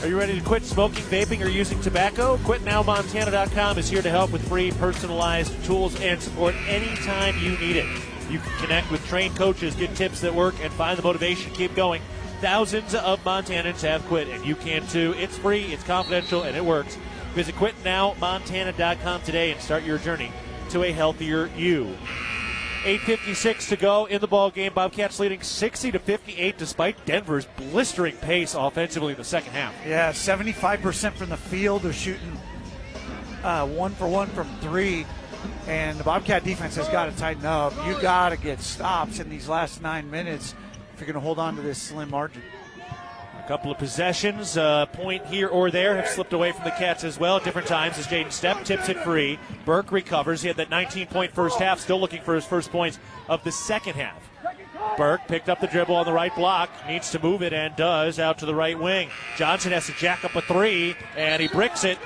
S4: Are you ready to quit smoking, vaping, or using tobacco? QuitNowMontana.com is here to help with free, personalized tools and support anytime you need it. You can connect with trained coaches, get tips that work, and find the motivation to keep going. Thousands of Montanans have quit, and you can too. It's free, it's confidential, and it works. Visit QuitNowMontana.com today and start your journey to a healthier you. 8:56 to go in the ball game. Bobcats leading 60-58 despite Denver's blistering pace offensively in the second half.
S5: Yeah, 75% from the field. They're shooting 1 for 1 from 3. And the Bobcat defense has got to tighten up. You got to get stops in these last 9 minutes if you're going to hold on to this slim margin.
S4: A couple of possessions, point here or there, have slipped away from the Cats as well at different times as Jaden Stepp tips it free. Burke recovers. He had that 19-point first half, still looking for his first points of the second half. Burke picked up the dribble on the right block, needs to move it and does out to the right wing. Johnson has to jack up a 3, and he bricks it.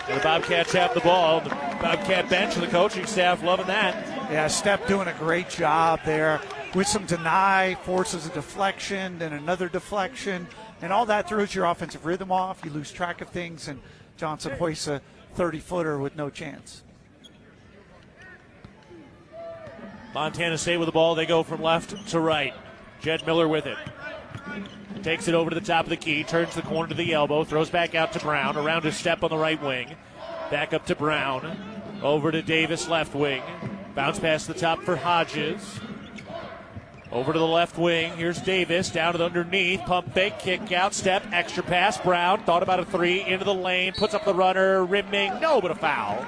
S4: And the Bobcats have the ball. The Bobcat bench and the coaching staff loving that.
S5: Yeah, Stepp doing a great job there with some deny, forces a deflection, then another deflection. And all that throws your offensive rhythm off. You lose track of things, and Johnson hoists a 30-footer with no chance.
S4: Montana State with the ball. They go from left to right. Jed Miller with it. Takes it over to the top of the key, turns the corner to the elbow, throws back out to Brown. Around his step on the right wing. Back up to Brown. Over to Davis, left wing. Bounce past the top for Hodges. Over to the left wing. Here's Davis down to the underneath. Pump fake, kick out, step, extra pass. Brown thought about a three into the lane. Puts up the runner. Rimming. No, but a foul.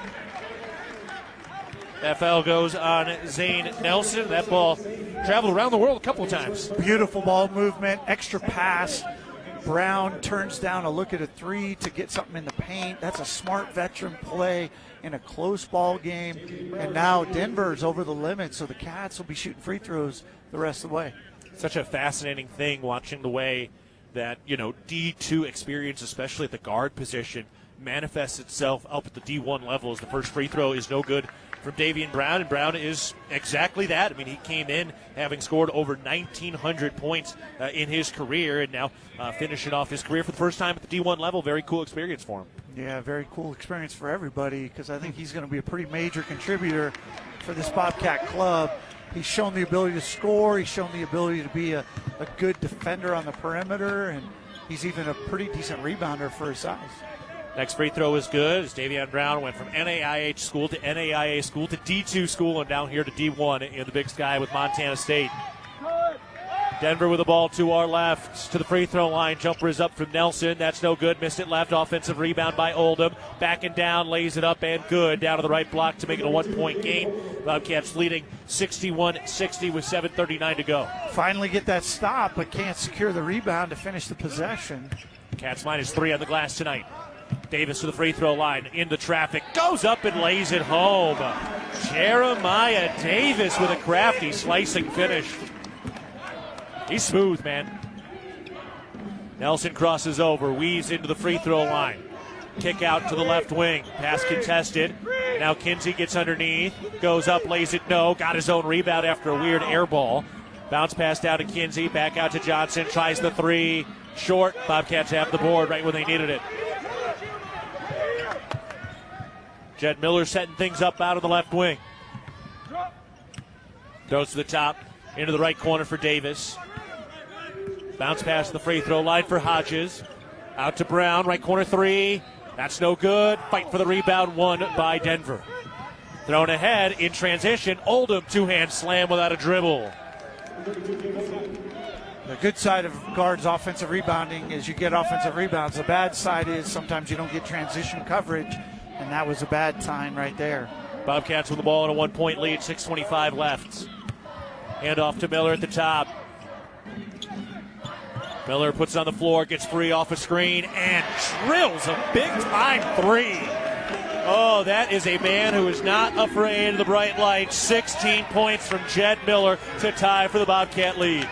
S4: That foul goes on Zane Nelson. That ball traveled around the world a couple of times.
S5: Beautiful ball movement. Extra pass. Brown turns down a look at a three to get something in the paint. That's a smart veteran play in a close ball game. And now Denver's over the limit, so the Cats will be shooting free throws the rest of the way.
S4: Such a fascinating thing watching the way that, D2 experience, especially at the guard position, manifests itself up at the D1 level as the first free throw is no good from Davian Brown, and Brown is exactly that. I mean, he came in having scored over 1,900 points in his career, and now finishing off his career for the first time at the D1 level. Very cool experience for him.
S5: Yeah, very cool experience for everybody, because I think he's going to be a pretty major contributor for this Bobcat club. He's shown the ability to score. He's shown the ability to be a good defender on the perimeter, and he's even a pretty decent rebounder for his size.
S4: Next free throw is good as Davion Brown went from NAIH school to NAIA school to D2 school and down here to D1 in the Big Sky with Montana State. Denver with the ball to our left to the free throw line. Jumper is up from Nelson. That's no good. Missed it left. Offensive rebound by Oldham. Backing down, lays it up and good. Down to the right block to make it a 1-point game. Bobcats leading 61-60 with 7:39 to go.
S5: Finally get that stop, but can't secure the rebound to finish the possession.
S4: Cats -3 on the glass tonight. Davis to the free throw line, into traffic, goes up and lays it home. Jeremiah Davis with a crafty slicing finish. He's smooth, man. Nelson crosses over, weaves into the free throw line. Kick out to the left wing, pass contested. Now Kinsey gets underneath, goes up, lays it, no, got his own rebound after a weird air ball. Bounce pass down to Kinsey, back out to Johnson, tries the three, short. Bobcats have the board right when they needed it. Jed Miller setting things up out of the left wing. Throws to the top, into the right corner for Davis. Bounce past the free throw line for Hodges. Out to Brown, right corner three. That's no good. Fight for the rebound, won by Denver. Thrown ahead in transition. Oldham, two-hand slam without a dribble.
S5: The good side of guards' offensive rebounding is you get offensive rebounds. The bad side is sometimes you don't get transition coverage. And that was a bad sign right there.
S4: Bobcats with the ball in a 1-point lead, 6:25 left. Hand off to Miller at the top. Miller puts it on the floor, gets free off a screen, and drills a big-time three. Oh, that is a man who is not afraid of the bright lights. 16 points from Jed Miller to tie for the Bobcat lead.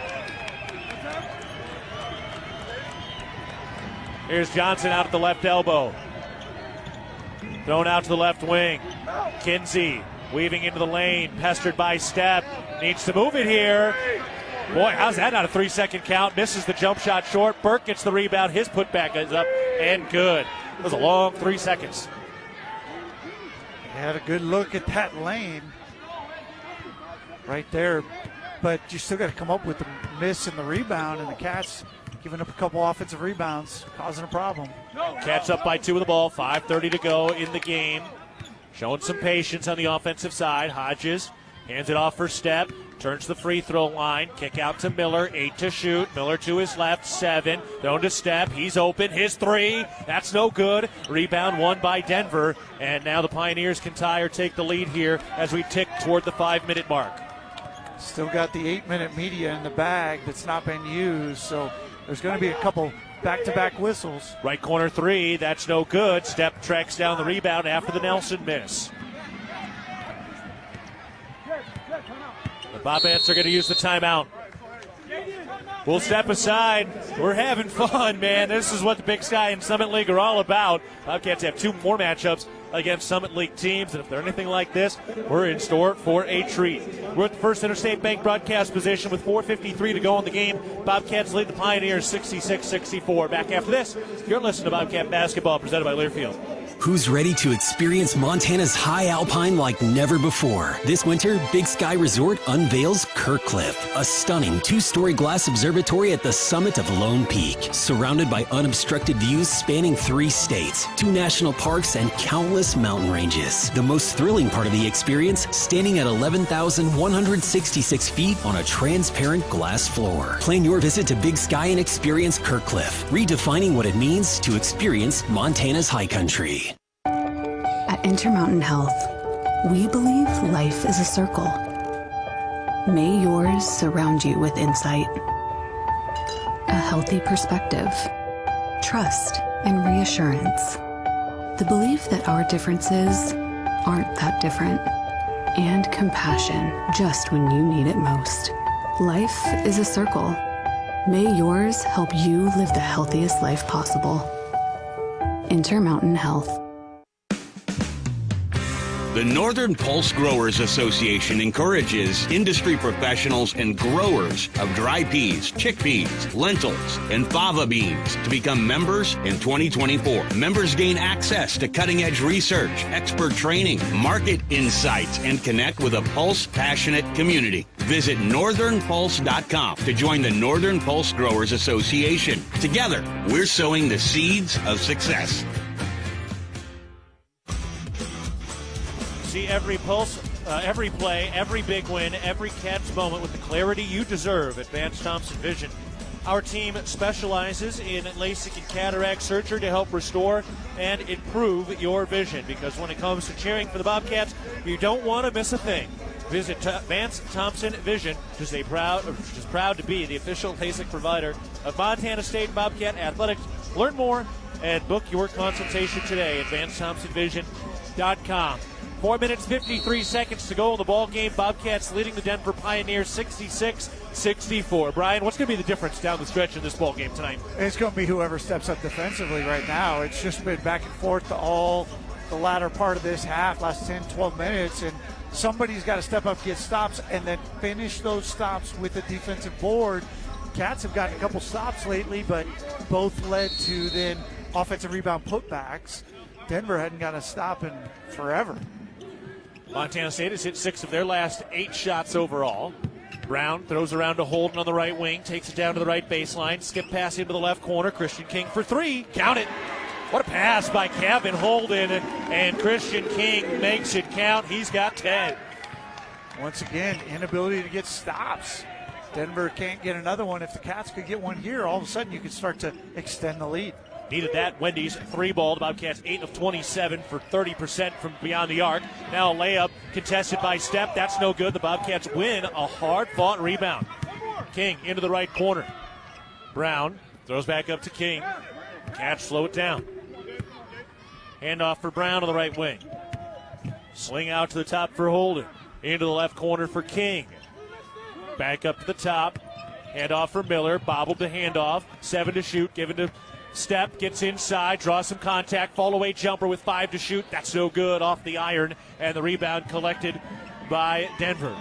S4: Here's Johnson out at the left elbow. Thrown out to the left wing. Kinsey weaving into the lane, pestered by Stepp. Needs to move it here. Boy, how's that not a 3-second count? Misses the jump shot short. Burke gets the rebound. His putback is up and good. It was a long 3 seconds.
S5: He had a good look at that lane right there. But you still got to come up with the miss and the rebound, and the Cats giving up a couple offensive rebounds, causing a problem.
S4: Cats up by 2 with the ball, 5:30 to go in the game. Showing some patience on the offensive side. Hodges hands it off for Stepp, turns to the free throw line, kick out to Miller, 8 to shoot. Miller to his left, 7, thrown to Stepp, he's open, his 3, that's no good. Rebound won by Denver, and now the Pioneers can tie or take the lead here as we tick toward the 5-minute mark.
S5: Still got the 8-minute media in the bag that's not been used, so there's going to be a couple back-to-back whistles.
S4: Right corner 3, that's no good. Stepp tracks down the rebound after the Nelson miss. The Bobcats are going to use the timeout. We'll step aside. We're having fun, man. This is what the Big Sky and Summit League are all about. Bobcats have 2 more matchups against Summit League teams, and if they're anything like this, we're in store for a treat. We're at the First Interstate Bank broadcast position with 4:53 to go in the game. Bobcats lead the Pioneers 66-64. Back after this, you're listening to Bobcat Basketball presented by Learfield.
S14: Who's ready to experience Montana's high alpine like never before? This winter, Big Sky Resort unveils Kirkcliff, a stunning 2-story glass observatory at the summit of Lone Peak, surrounded by unobstructed views spanning 3 states, 2 national parks, and countless mountain ranges. The most thrilling part of the experience, standing at 11,166 feet on a transparent glass floor. Plan your visit to Big Sky and experience Kirkcliff, redefining what it means to experience Montana's high country.
S2: At Intermountain Health, we believe life is a circle. May yours surround you with insight, a healthy perspective, trust, and reassurance. The belief that our differences aren't that different, and compassion just when you need it most. Life is a circle. May yours help you live the healthiest life possible. Intermountain Health.
S26: The Northern Pulse Growers Association encourages industry professionals and growers of dry peas, chickpeas, lentils, and fava beans to become members in 2024. Members gain access to cutting-edge research, expert training, market insights, and connect with a Pulse-passionate community. Visit northernpulse.com to join the Northern Pulse Growers Association. Together, we're sowing the seeds of success.
S4: See every pulse, every play, every big win, every Cats moment with the clarity you deserve at Vance Thompson Vision. Our team specializes in LASIK and cataract surgery to help restore and improve your vision, because when it comes to cheering for the Bobcats, you don't want to miss a thing. Visit Vance Thompson Vision, which is proud to be the official LASIK provider of Montana State Bobcat Athletics. Learn more and book your consultation today at VanceThompsonVision.com. 4 minutes, 53 seconds to go in the ball game. Bobcats leading the Denver Pioneers 66-64. Brian, what's going to be the difference down the stretch in this ball game tonight?
S5: It's going to be whoever steps up defensively right now. It's just been back and forth all the latter part of this half, last 10, 12 minutes, and somebody's got to step up, get stops, and then finish those stops with a defensive board. Cats have gotten a couple stops lately, but both led to then offensive rebound putbacks. Denver hadn't got a stop in forever.
S4: Montana State has hit 6 of their last 8 shots overall. Brown throws around to Holden on the right wing, takes it down to the right baseline, skip pass into the left corner. Christian King for 3. Count it. What a pass by Kevin Holden, and Christian King makes it count. He's got 10.
S5: Once again, inability to get stops. Denver can't get another one. If the Cats could get one here, all of a sudden you could start to extend the lead.
S4: Needed that. Wendy's 3-ball. The Bobcats 8 of 27 for 30% from beyond the arc. Now a layup contested by Stepp. That's no good. The Bobcats win a hard-fought rebound. King into the right corner. Brown throws back up to King. Cats slow it down. Handoff for Brown on the right wing. Swing out to the top for Holden. Into the left corner for King. Back up to the top. Handoff for Miller. Bobbled the handoff. 7 to shoot. Given to Stepp, gets inside, draws some contact, fall away jumper with 5 to shoot. That's no good, off the iron, and the rebound collected by Denver.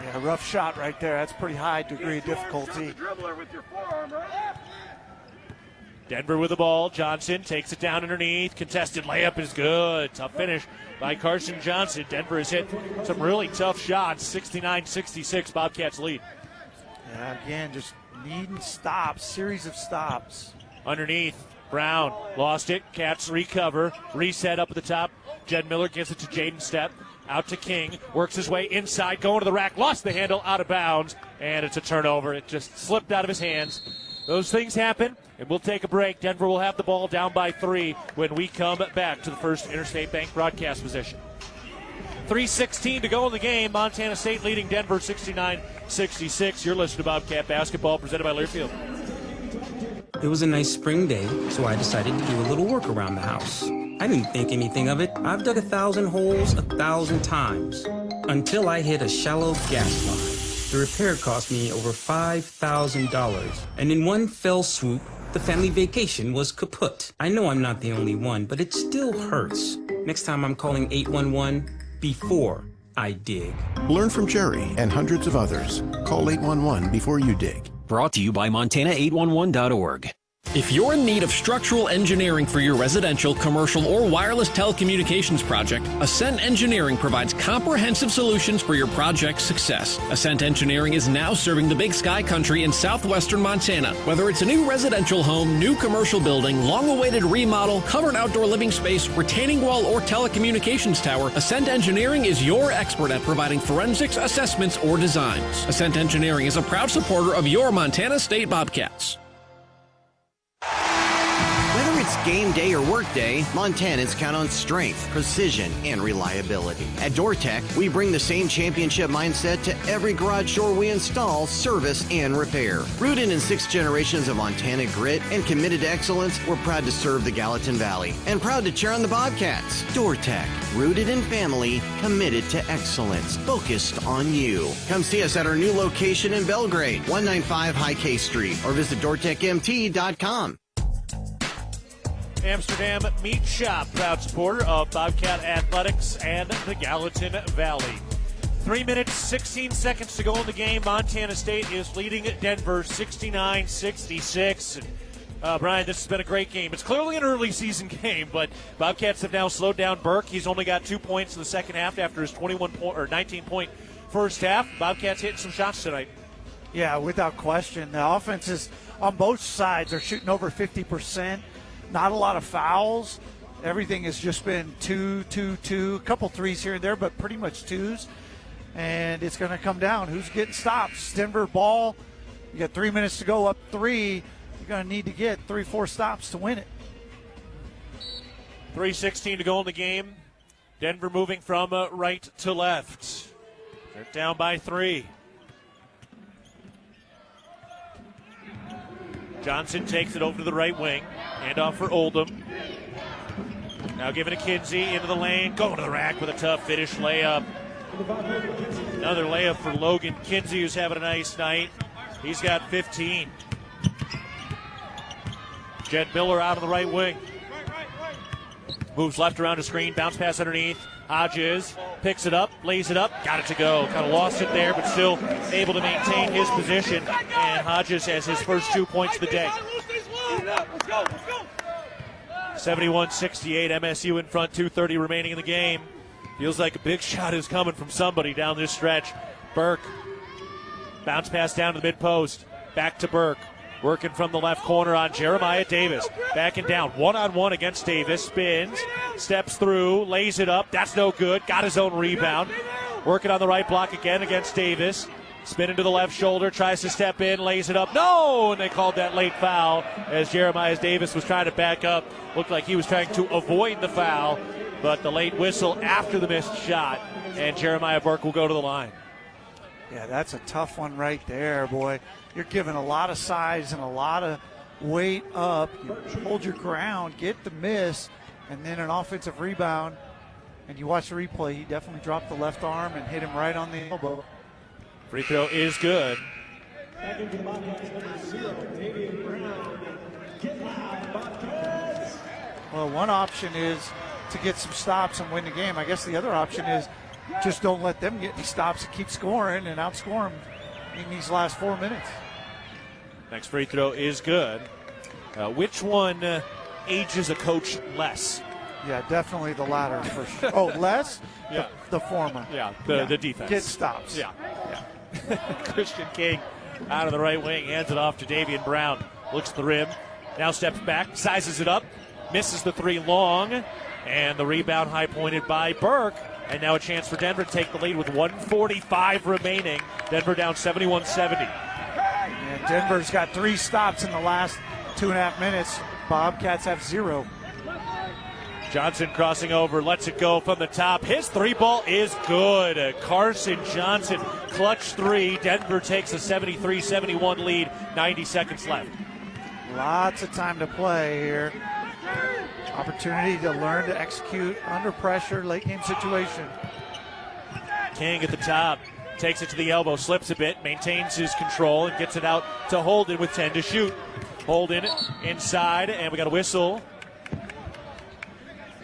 S5: Yeah, rough shot right there. That's pretty high degree of difficulty.
S4: Denver with the ball. Johnson takes it down underneath. Contested layup is good. Tough finish by Carson Johnson. Denver has hit some really tough shots. 69-66, Bobcats lead.
S5: Yeah, again, just needing stops, series of stops.
S4: Underneath, Brown lost it. Cats recover. Reset up at the top. Jed Miller gives it to Jaden Stepp. Out to King. Works his way inside. Going to the rack. Lost the handle. Out of bounds. And it's a turnover. It just slipped out of his hands. Those things happen. And we'll take a break. Denver will have the ball down by 3 when we come back to the first Interstate Bank broadcast position. 3:16 to go in the game. Montana State leading Denver 69-66. You're listening to Bobcat Basketball presented by Learfield.
S7: It was a nice spring day, so I decided to do a little work around the house. I didn't think anything of it. I've dug 1,000 holes 1,000 times until I hit a shallow gas line. The repair cost me over $5,000, and in one fell swoop, the family vacation was kaput. I know I'm not the only one, but it still hurts. Next time I'm calling 811 before I dig.
S8: Learn from Jerry and hundreds of others. Call 811 before you dig.
S14: Brought to you by Montana811.org.
S11: If you're in need of structural engineering for your residential, commercial, or wireless telecommunications project, Ascent Engineering provides comprehensive solutions for your project's success. Ascent Engineering is now serving the Big Sky Country in southwestern Montana. Whether it's a new residential home, new commercial building, long-awaited remodel, covered outdoor living space, retaining wall, or telecommunications tower, Ascent Engineering is your expert at providing forensics, assessments, or designs. Ascent Engineering is a proud supporter of your Montana State Bobcats.
S3: Whether it's game day or work day, Montanans count on strength, precision, and reliability. At DoorTech, we bring the same championship mindset to every garage door we install, service, and repair. Rooted in 6 generations of Montana grit and committed to excellence, we're proud to serve the Gallatin Valley and proud to cheer on the Bobcats. DoorTech, rooted in family, committed to excellence, focused on you. Come see us at our new location in Belgrade, 195 High K Street, or visit DoorTechMT.com.
S4: Amsterdam Meat Shop, proud supporter of Bobcat Athletics and the Gallatin Valley. 3 minutes, 16 seconds to go in the game. Montana State is leading Denver 69-66. Brian, this has been a great game. It's clearly an early season game, but Bobcats have now slowed down Burke. He's only got 2 points in the second half after his 19-point first half. Bobcats hitting some shots tonight.
S5: Yeah, without question. The offenses on both sides are shooting over 50%. Not a lot of fouls. Everything has just been 2, 2, 2. A couple threes here and there, but pretty much twos. And it's going to come down. Who's getting stops? Denver ball. You got 3 minutes to go, up 3. You're going to need to get 3-4 stops to win it.
S4: 3:16 to go in the game. Denver moving from right to left. They're down by 3. Johnson takes it over to the right wing. Handoff for Oldham. Now giving to Kinsey into the lane. Going to the rack with a tough finish layup. Another layup for Logan Kinsey, who's having a nice night. He's got 15. Jed Miller out on the right wing. Moves left around the screen. Bounce pass underneath. Hodges picks it up, lays it up, got it to go. Kind of lost it there, but still able to maintain his position. And Hodges has his first 2 points of the day. 71-68, MSU in front, 2:30 remaining in the game. Feels like a big shot is coming from somebody down this stretch. Burke, bounce pass down to the mid-post. Back to Burke. Working from the left corner on Jeremiah Davis. Backing down, one-on-one against Davis. Spins, steps through, lays it up. That's no good. Got his own rebound. Working on the right block again against Davis. Spinning to the left shoulder, tries to step in, lays it up. No! And they called that late foul as Jeremiah Davis was trying to back up. Looked like he was trying to avoid the foul, but the late whistle after the missed shot, and Jeremiah Burke will go to the line.
S5: Yeah, that's a tough one right there, boy. You're giving a lot of size and a lot of weight up. You hold your ground, get the miss, and then an offensive rebound. And you watch the replay, he definitely dropped the left arm and hit him right on the elbow.
S4: Free throw is good.
S5: Well, one option is to get some stops and win the game. I guess the other option is just don't let them get any stops and keep scoring and outscore them in these last 4 minutes.
S4: Next free throw is good. Which one ages a coach less?
S5: Yeah, definitely the latter for sure. Oh, less?
S4: Yeah.
S5: The former.
S4: Yeah, the defense.
S5: Get stops.
S4: Yeah. Christian King out of the right wing, hands it off to Davian Brown. Looks at the rim, now steps back, sizes it up, misses the 3 long, and the rebound high pointed by Burke. And now a chance for Denver to take the lead with 1:45 remaining. Denver down 71-70.
S5: And Denver's got 3 stops in the last 2.5 minutes. Bobcats have 0.
S4: Johnson crossing over, lets it go from the top. His 3-ball is good. Carson Johnson, clutch 3. Denver takes a 73-71 lead, 90 seconds left.
S5: Lots of time to play here. Opportunity to learn to execute under pressure, late game situation.
S4: King at the top, takes it to the elbow, slips a bit, maintains his control, and gets it out to Holden with 10 to shoot. Holden inside, and we got a whistle.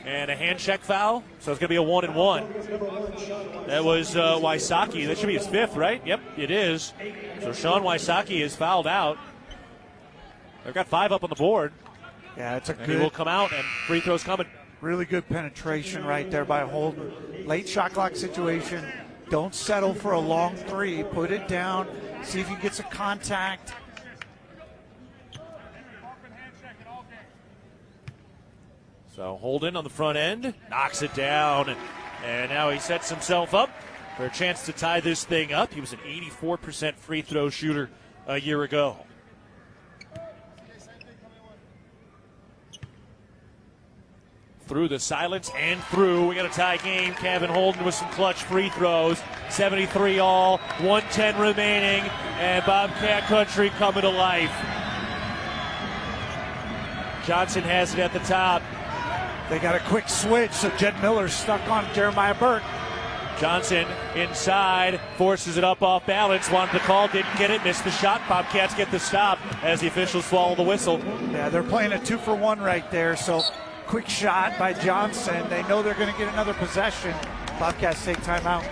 S4: And a hand check foul, so it's going to be a 1-and-1. That was Wysocki. That should be his 5th, right? Yep, it is. So Sean Wysocki is fouled out. They've got 5 up on the board.
S5: Yeah, it's a
S4: And
S5: good.
S4: he will come out, and free throws coming.
S5: Really good penetration right there by Holden. Late shot clock situation. Don't settle for a long three. Put it down. See if he gets a contact.
S4: So Holden on the front end, knocks it down, and now he sets himself up for a chance to tie this thing up. He was an 84% free throw shooter a year ago. Through the silence and through. We got a tie game. Kevin Holden with some clutch free throws. 73 all, 110 remaining, and Bobcat Country coming to life. Johnson has it at the top.
S5: They got a quick switch, so Jed Miller's stuck on Jeremiah Burke.
S4: Johnson inside, forces it up off balance, wanted the call, didn't get it, missed the shot. Bobcats get the stop as the officials swallow the whistle.
S5: Yeah, they're playing a 2-for-1 right there, so quick shot by Johnson. They know they're going to get another possession. Bobcats take timeout.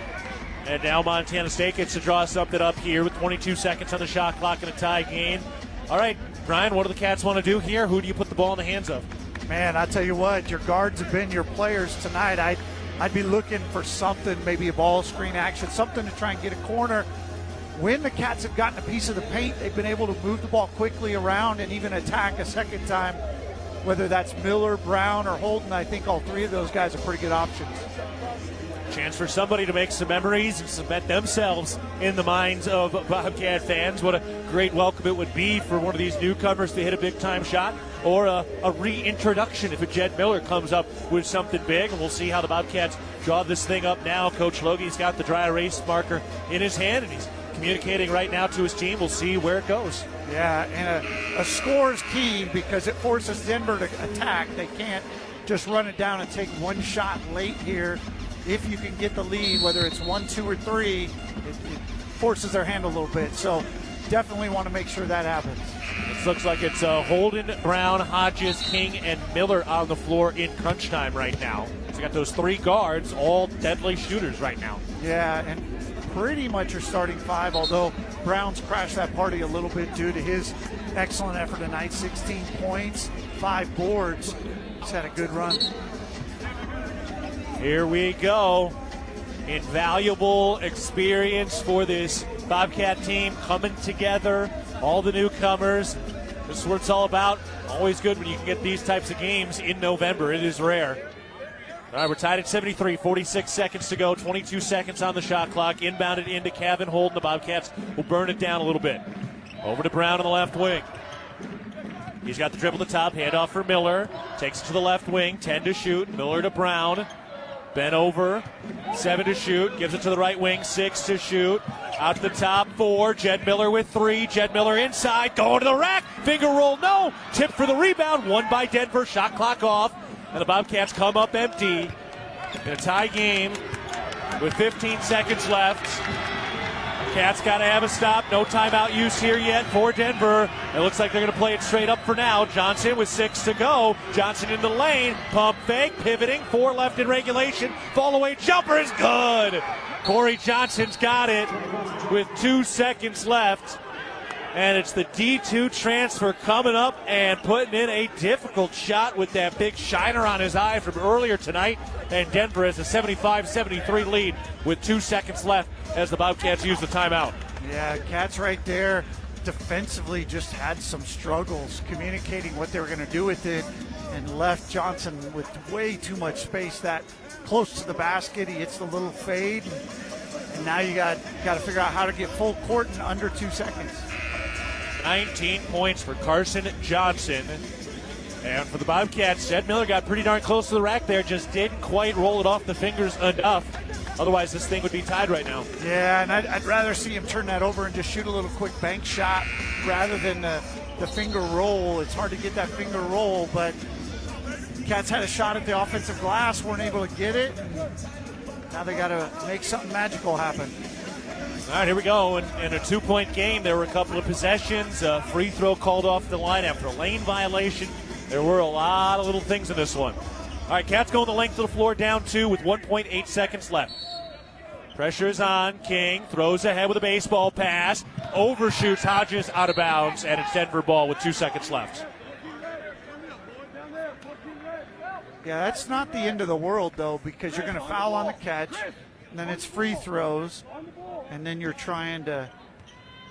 S4: And now Montana State gets to draw something up here with 22 seconds on the shot clock in a tie game. All right, Brian, what do the Cats want to do here? Who do you put the ball in the hands of?
S5: Man, I tell you what, your guards have been your players tonight. I'd be looking for something, maybe a ball screen action, something to try and get a corner. When the Cats have gotten a piece of the paint, they've been able to move the ball quickly around and even attack a second time. Whether that's Miller, Brown, or Holden, I think all three of those guys are pretty good options.
S4: Chance for somebody to make some memories and cement themselves in the minds of Bobcat fans. What a great welcome it would be for one of these newcomers to hit a big-time shot, or a reintroduction if a Jed Miller comes up with something big. And we'll see how the Bobcats draw this thing up now. Coach Logie's got the dry erase marker in his hand, and he's communicating right now to his team. We'll see where it goes.
S5: Yeah, and a score is key because it forces Denver to attack. They can't just run it down and take one shot late here. If you can get the lead, whether it's 1, 2, or 3, it forces their hand a little bit. So definitely want to make sure that happens.
S4: It looks like it's Holden, Brown, Hodges, King, and Miller on the floor in crunch time right now. So you got those 3 guards, all deadly shooters right now.
S5: Yeah, and pretty much your starting 5, although Brown's crashed that party a little bit due to his excellent effort tonight. 16 points, 5 boards. He's had a good run.
S4: Here we go. Invaluable experience for this Bobcat team coming together. All the newcomers. This is what it's all about. Always good when you can get these types of games in November. It is rare. All right, we're tied at 73, 46 seconds to go, 22 seconds on the shot clock. Inbounded into Kevin Holden. The Bobcats will burn it down a little bit. Over to Brown on the left wing. He's got the dribble at the top, handoff for Miller. Takes it to the left wing, 10 to shoot. Miller to Brown. Bent over, 7 to shoot. Gives it to the right wing, 6 to shoot. Out to the top, 4. Jed Miller with 3. Jed Miller inside, going to the rack. Finger roll, no. Tip for the rebound, won by Denver. Shot clock off. And the Bobcats come up empty in a tie game with 15 seconds left. Cats got to have a stop. No timeout use here yet for Denver. It looks like they're going to play it straight up for now. Johnson with 6 to go. Johnson in the lane. Pump fake. Pivoting. 4 left in regulation. Fall away jumper is good. Corey Johnson's got it with 2 seconds left. And it's the D2 transfer coming up and putting in a difficult shot with that big shiner on his eye from earlier tonight. And Denver has a 75-73 lead with 2 seconds left as the Bobcats use the timeout.
S5: Yeah, Cats right there defensively just had some struggles communicating what they were going to do with it and left Johnson with way too much space that close to the basket. He hits the little fade. And now you got to figure out how to get full court in under 2 seconds.
S4: 19 points for Carson Johnson. And for the Bobcats, Jed Miller got pretty darn close to the rack there, just didn't quite roll it off the fingers enough. Otherwise, this thing would be tied right now.
S5: Yeah, and I'd rather see him turn that over and just shoot a little quick bank shot rather than the finger roll. It's hard to get that finger roll, but Cats had a shot at the offensive glass, weren't able to get it. Now they got to make something magical happen.
S4: All right, here we go. In a 2-point game, there were a couple of possessions. Free throw called off the line after a lane violation. There were a lot of little things in this one. All right, Cats going the length of the floor, down 2 with 1.8 seconds left. Pressure's on. King throws ahead with a baseball pass. Overshoots Hodges out of bounds, and it's Denver ball with 2 seconds left.
S5: Yeah, that's not the end of the world, though, because you're going to foul on the catch, and then it's free throws, and then you're trying to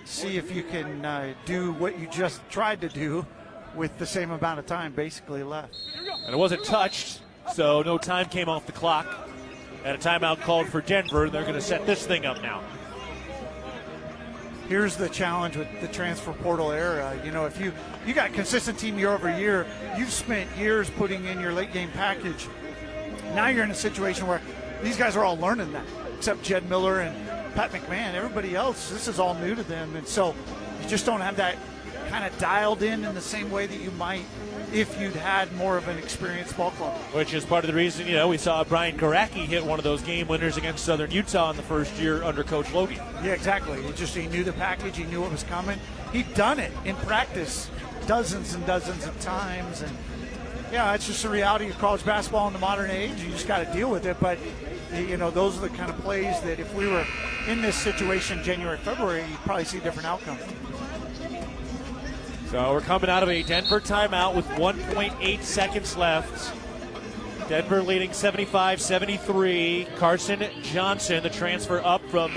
S5: see if you can do what you just tried to do with the same amount of time basically left.
S4: And it wasn't touched, so no time came off the clock. And a timeout called for Denver. They're going to set this thing up now.
S5: Here's the challenge with the transfer portal era. You know, if you got a consistent team year over year, you've spent years putting in your late game package. Now you're in a situation where these guys are all learning that, except Jed Miller and Pat McMahon. Everybody else, this is all new to them. And so you just don't have that kind of dialed in the same way that you might if you'd had more of an experienced ball club.
S4: Which is part of the reason, we saw Brian Garacki hit one of those game winners against Southern Utah in the first year under Coach Logie.
S5: Yeah, exactly. He knew the package. He knew what was coming. He'd done it in practice dozens and dozens of times. And, yeah, it's just the reality of college basketball in the modern age. You just got to deal with it. But, those are the kind of plays that if we were in this situation January, February, you'd probably see a different outcome.
S4: So we're coming out of a Denver timeout with 1.8 seconds left. Denver leading 75-73. Carson Johnson, the transfer up from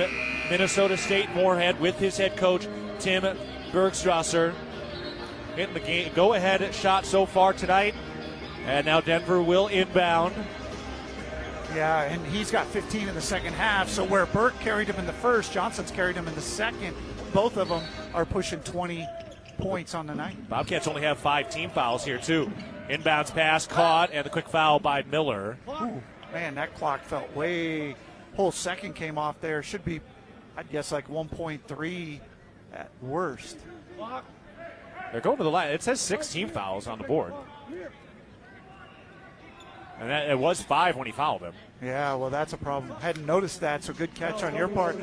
S4: Minnesota State Moorhead with his head coach, Tim Bergstrasser. Hitting the game go-ahead shot so far tonight. And now Denver will inbound.
S5: Yeah, and he's got 15 in the second half. So where Burke carried him in the first, Johnson's carried him in the second. Both of them are pushing 20 points on the night.
S4: Bobcats only have 5 team fouls here, too. Inbounds pass caught, and the quick foul by Miller.
S5: Ooh, man, that clock felt way. Whole second came off there. Should be, I'd guess, like 1.3 at worst.
S4: They're going to the line. It says 6 team fouls on the board. And it was 5 when he fouled him.
S5: Yeah, well, that's a problem. Hadn't noticed that, so good catch on your part.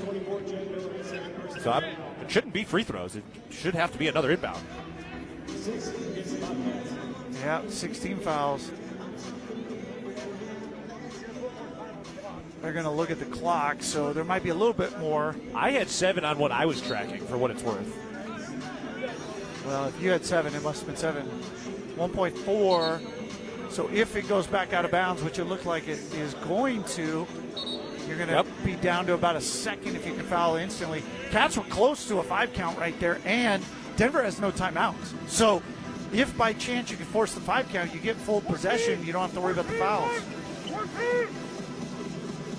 S4: So it shouldn't be free throws. It should have to be another inbound.
S5: Yeah, 16 fouls. They're going to look at the clock, so there might be a little bit more.
S4: I had 7 on what I was tracking, for what it's worth.
S5: Well, if you had 7, it must have been 7. 1.4. So if it goes back out of bounds, which it looked like it is going to, you're going to be down to about a second if you can foul instantly. Cats were close to a 5 count right there, and Denver has no timeouts. So if by chance you can force the 5 count, you get full possession, you don't have to worry about the fouls.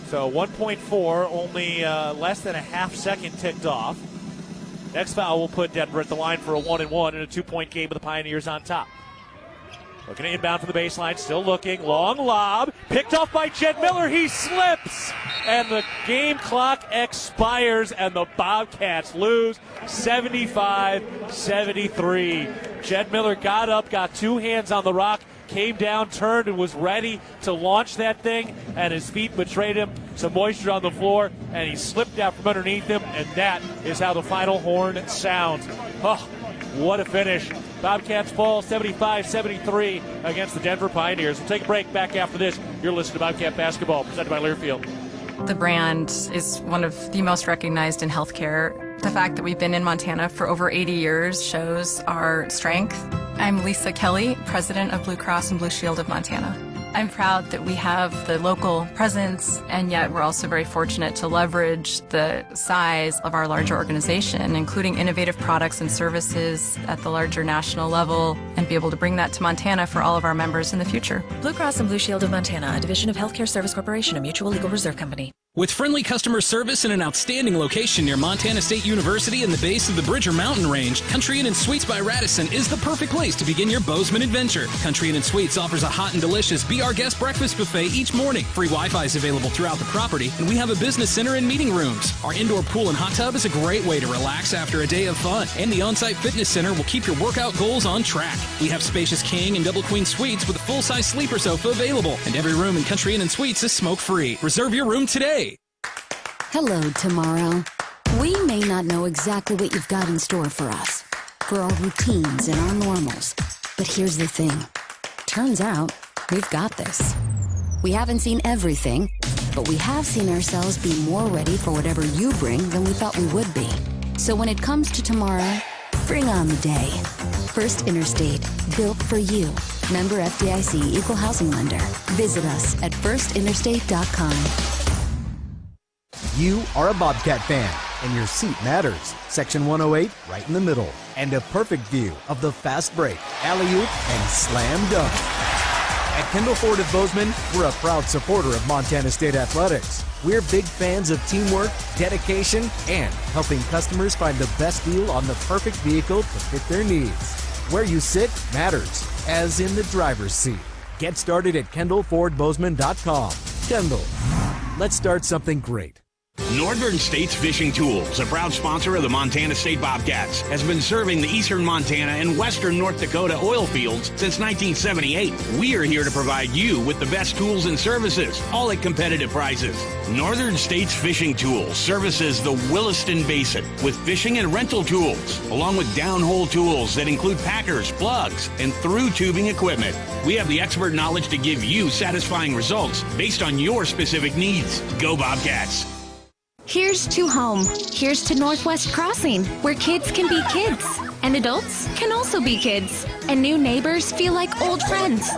S4: So 1.4, only less than a half second ticked off. Next foul will put Denver at the line for a 1-and-1 in a 2-point game with the Pioneers on top. Looking to inbound from the baseline, still looking. Long lob, picked off by Jed Miller. He slips, and the game clock expires, and the Bobcats lose 75-73. Jed Miller got up, got 2 hands on the rock, came down, turned, and was ready to launch that thing, and his feet betrayed him. Some moisture on the floor, and he slipped out from underneath him, and that is how the final horn sounds. Oh, what a finish. Bobcats fall 75-73 against the Denver Pioneers. We'll take a break. Back after this. You're listening to Bobcat Basketball, presented by Learfield.
S6: The brand is one of the most recognized in healthcare. The fact that we've been in Montana for over 80 years shows our strength. I'm Lisa Kelly, president of Blue Cross and Blue Shield of Montana. I'm proud that we have the local presence, and yet we're also very fortunate to leverage the size of our larger organization, including innovative products and services at the larger national level, and be able to bring that to Montana for all of our members in the future.
S12: Blue Cross and Blue Shield of Montana, a division of Healthcare Service Corporation, a mutual legal reserve company.
S11: With friendly customer service and an outstanding location near Montana State University and the base of the Bridger Mountain Range, Country Inn & Suites by Radisson is the perfect place to begin your Bozeman adventure. Country Inn & Suites offers a hot and delicious Be Our Guest breakfast buffet each morning. Free Wi-Fi is available throughout the property, and we have a business center and meeting rooms. Our indoor pool and hot tub is a great way to relax after a day of fun, and the on-site fitness center will keep your workout goals on track. We have spacious king and double queen suites with a full-size sleeper sofa available, and every room in Country Inn & Suites is smoke-free. Reserve your room today.
S20: Hello, tomorrow. We may not know exactly what you've got in store for us, for our routines and our normals. But here's the thing. Turns out, we've got this. We haven't seen everything, but we have seen ourselves be more ready for whatever you bring than we thought we would be. So when it comes to tomorrow, bring on the day. First Interstate, built for you. Member FDIC Equal Housing Lender. Visit us at firstinterstate.com.
S13: You are a Bobcat fan, and your seat matters. Section 108, right in the middle. And a perfect view of the fast break, alley-oop, and slam dunk. At Kendall Ford of Bozeman, we're a proud supporter of Montana State Athletics. We're big fans of teamwork, dedication, and helping customers find the best deal on the perfect vehicle to fit their needs. Where you sit matters, as in the driver's seat. Get started at KendallFordBozeman.com. Kendall, let's start something great.
S26: Northern States Fishing Tools, a proud sponsor of the Montana State Bobcats, has been serving the eastern Montana and western North Dakota oil fields since 1978. We are here to provide you with the best tools and services, all at competitive prices. Northern States Fishing Tools services the Williston Basin with fishing and rental tools, along with downhole tools that include packers, plugs, and through tubing equipment. We have the expert knowledge to give you satisfying results based on your specific needs. Go Bobcats!
S15: Here's to home. Here's to Northwest Crossing, where kids can be kids, and adults can also be kids, and new neighbors feel like old friends.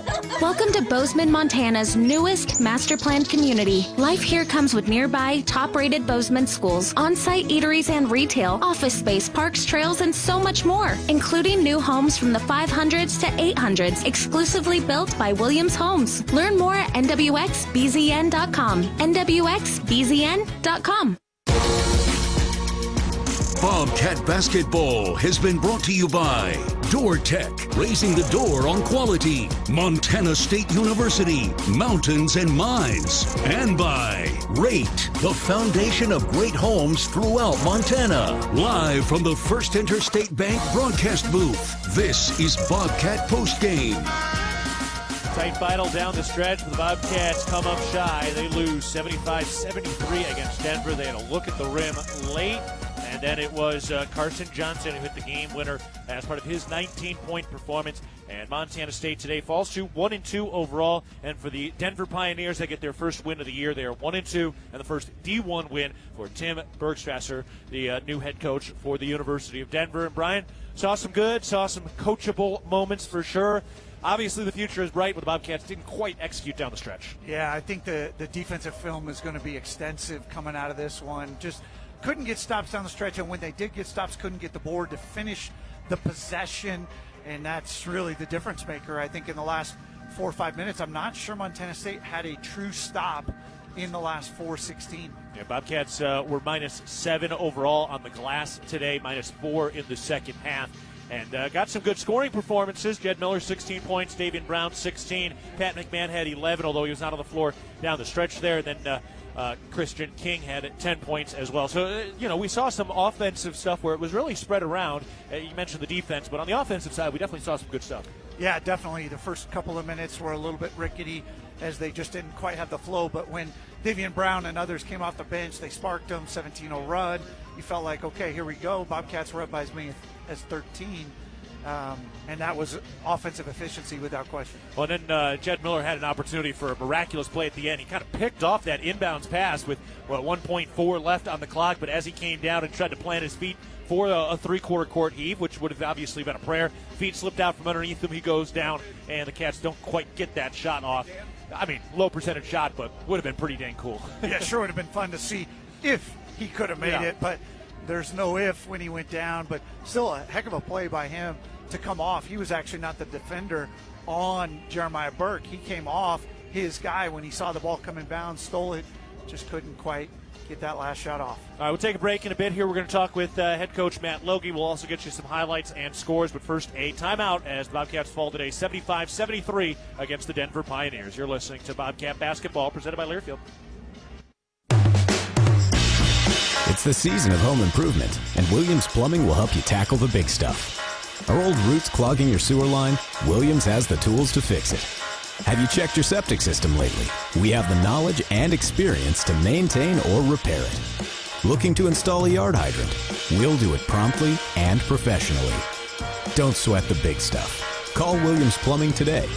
S15: Welcome to Bozeman, Montana's newest master planned community. Life here comes with nearby, top-rated Bozeman schools, on-site eateries and retail, office space, parks, trails, and so much more, including new homes from the 500s to 800s, exclusively built by Williams Homes. Learn more at nwxbzn.com. nwxbzn.com.
S16: Bobcat Basketball has been brought to you by DoorTech, raising the door on quality, Montana State University, Mountains and Mines, and by Rate, the foundation of great homes throughout Montana. Live from the First Interstate Bank broadcast booth, this is Bobcat Postgame.
S4: Tight final down the stretch. The Bobcats come up shy. They lose 75-73 against Denver. They had a look at the rim late. And then it was Carson Johnson who hit the game winner as part of his 19-point performance. And Montana State today falls to 1-2 overall. And for the Denver Pioneers, they get their first win of the year. They are 1-2, and the first D1 win for Tim Bergstrasser, the new head coach for the University of Denver. And Brian, saw some coachable moments for sure. Obviously, the future is bright, but the Bobcats didn't quite execute down the stretch.
S5: Yeah, I think the defensive film is going to be extensive coming out of this one. Just couldn't get stops down the stretch, and when they did get stops, couldn't get the board to finish the possession, and that's really the difference maker. I think in the last 4 or 5 minutes, I'm not sure Montana State had a true stop in the last 4:16.
S4: Yeah, Bobcats were -7 overall on the glass today, -4 in the second half. And got some good scoring performances. Jed Miller, 16 points. Davian Brown, 16. Pat McMahon had 11, although he was not on the floor down the stretch there. And then Christian King had 10 points as well. So, we saw some offensive stuff where it was really spread around. You mentioned the defense, but on the offensive side, we definitely saw some good stuff.
S5: Yeah, definitely. The first couple of minutes were a little bit rickety as they just didn't quite have the flow. But when Davian Brown and others came off the bench, they sparked them, 17-0 run. You felt like, okay, here we go. Bobcats were up by as many as 13. And that was offensive efficiency without question.
S4: Well, then Jed Miller had an opportunity for a miraculous play at the end. He kind of picked off that inbounds pass with 1.4 left on the clock, but as he came down and tried to plant his feet for a three-quarter court heave, which would have obviously been a prayer, feet slipped out from underneath him. He goes down, and the Cats don't quite get that shot off. I mean, low percentage shot, but would have been pretty dang cool.
S5: Yeah, sure would have been fun to see if he could have made it, but there's no if when he went down. But still a heck of a play by him to come off. He was actually not the defender on Jeremiah Burke. He came off his guy when he saw the ball come in bounds, stole it, just couldn't quite get that last shot off.
S4: All right, we'll take a break in a bit here. We're going to talk with head coach Matt Logie. We'll also get you some highlights and scores, but first a timeout as the Bobcats fall today 75-73 against the Denver Pioneers. You're listening to Bobcat Basketball presented by Learfield.
S19: It's the season of home improvement, and Williams Plumbing will help you tackle the big stuff. Are old roots clogging your sewer line? Williams has the tools to fix it. Have you checked your septic system lately? We have the knowledge and experience to maintain or repair it. Looking to install a yard hydrant? We'll do it promptly and professionally. Don't sweat the big stuff. Call Williams Plumbing today.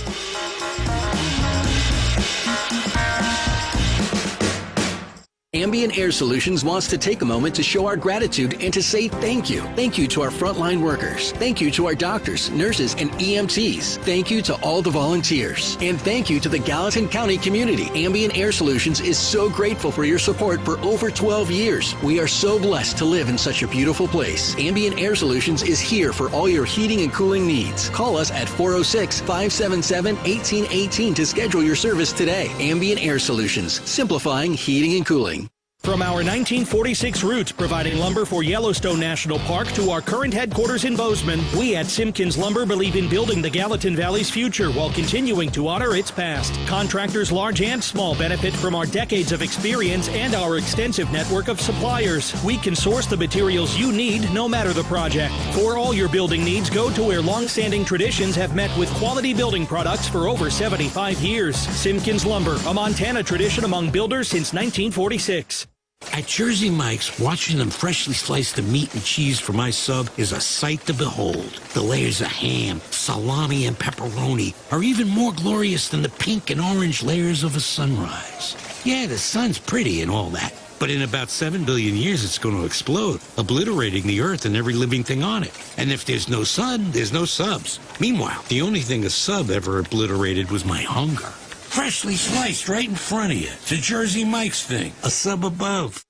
S14: Ambient Air Solutions wants to take a moment to show our gratitude and to say thank you. Thank you to our frontline workers. Thank you to our doctors, nurses, and EMTs. Thank you to all the volunteers. And thank you to the Gallatin County community. Ambient Air Solutions is so grateful for your support for over 12 years. We are so blessed to live in such a beautiful place. Ambient Air Solutions is here for all your heating and cooling needs. Call us at 406-577-1818 to schedule your service today. Ambient Air Solutions, simplifying heating and cooling.
S11: From our 1946 roots providing lumber for Yellowstone National Park to our current headquarters in Bozeman, we at Simpkins Lumber believe in building the Gallatin Valley's future while continuing to honor its past. Contractors large and small benefit from our decades of experience and our extensive network of suppliers. We can source the materials you need no matter the project. For all your building needs, go to where long-standing traditions have met with quality building products for over 75 years. Simpkins Lumber, a Montana tradition among builders since 1946.
S9: At Jersey Mike's, watching them freshly slice the meat and cheese for my sub is a sight to behold. The layers of ham, salami, and pepperoni are even more glorious than the pink and orange layers of a sunrise. Yeah, the sun's pretty and all that, but in about 7 billion years it's going to explode, obliterating the earth and every living thing on it. And if there's no sun, there's no subs. Meanwhile, the only thing a sub ever obliterated was my hunger. Freshly sliced right in front of you. It's a Jersey Mike's thing. A sub above.